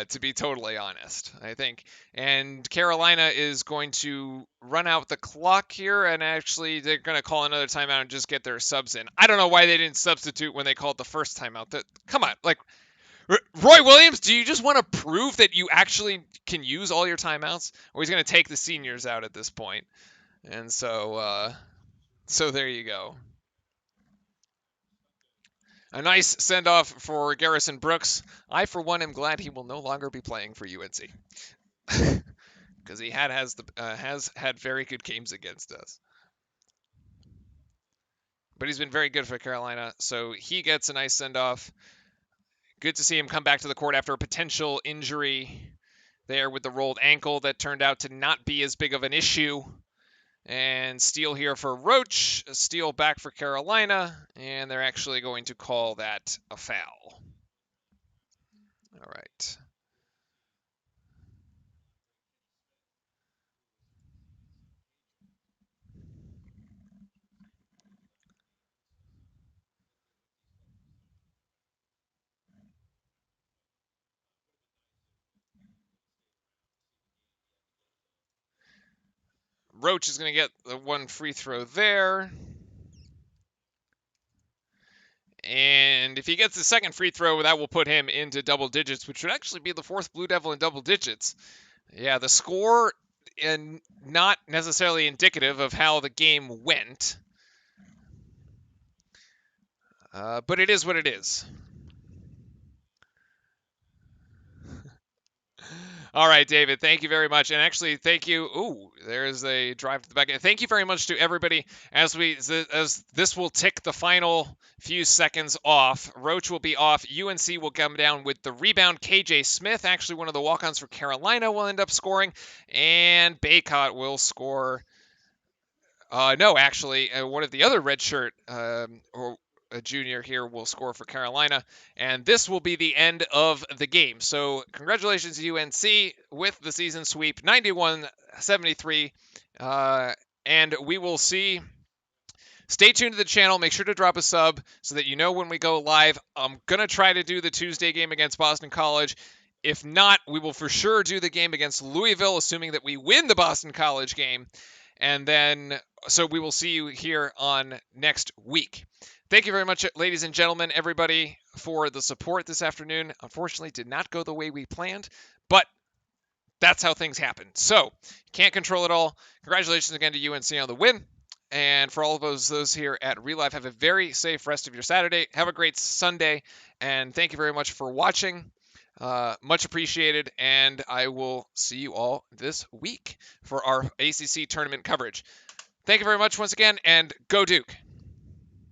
To be totally honest, I think. And Carolina is going to run out the clock here, and actually they're going to call another timeout and just get their subs in. I don't know why they didn't substitute when they called the first timeout. Come on, Roy Williams, do you just want to prove that you actually can use all your timeouts, or he's going to take the seniors out at this point? And so there you go. A nice send off for Garrison Brooks. I, for one, am glad he will no longer be playing for UNC because he has had very good games against us. But he's been very good for Carolina, so he gets a nice send off. Good to see him come back to the court after a potential injury there with the rolled ankle that turned out to not be as big of an issue. And steal here for Roach, a steal back for Carolina, and they're actually going to call that a foul. All right. Roach is going to get the one free throw there. And if he gets the second free throw, that will put him into double digits, which would actually be the fourth Blue Devil in double digits. Yeah, the score and not necessarily indicative of how the game went. But it is what it is. All right, David, thank you very much. And actually, thank you. Ooh, there's a drive to the back. Thank you very much to everybody as this will tick the final few seconds off. Roach will be off. UNC will come down with the rebound. KJ Smith, actually one of the walk-ons for Carolina, will end up scoring. And Baycott will score. No, actually, one of the other redshirt or a junior here will score for Carolina, and this will be the end of the game. So congratulations to UNC with the season sweep, 91-73, and we will see. Stay tuned to the channel. Make sure to drop a sub so that you know when we go live. I'm going to try to do the Tuesday game against Boston College. If not, we will for sure do the game against Louisville, assuming that we win the Boston College game. And then, so we will see you here on next week. Thank you very much, ladies and gentlemen, everybody, for the support this afternoon. Unfortunately, did not go the way we planned, but that's how things happen. So, can't control it all. Congratulations again to UNC on the win. And for all of those here at Real Life, have a very safe rest of your Saturday. Have a great Sunday. And thank you very much for watching. Much appreciated. And I will see you all this week for our ACC tournament coverage. Thank you very much once again, and go Duke.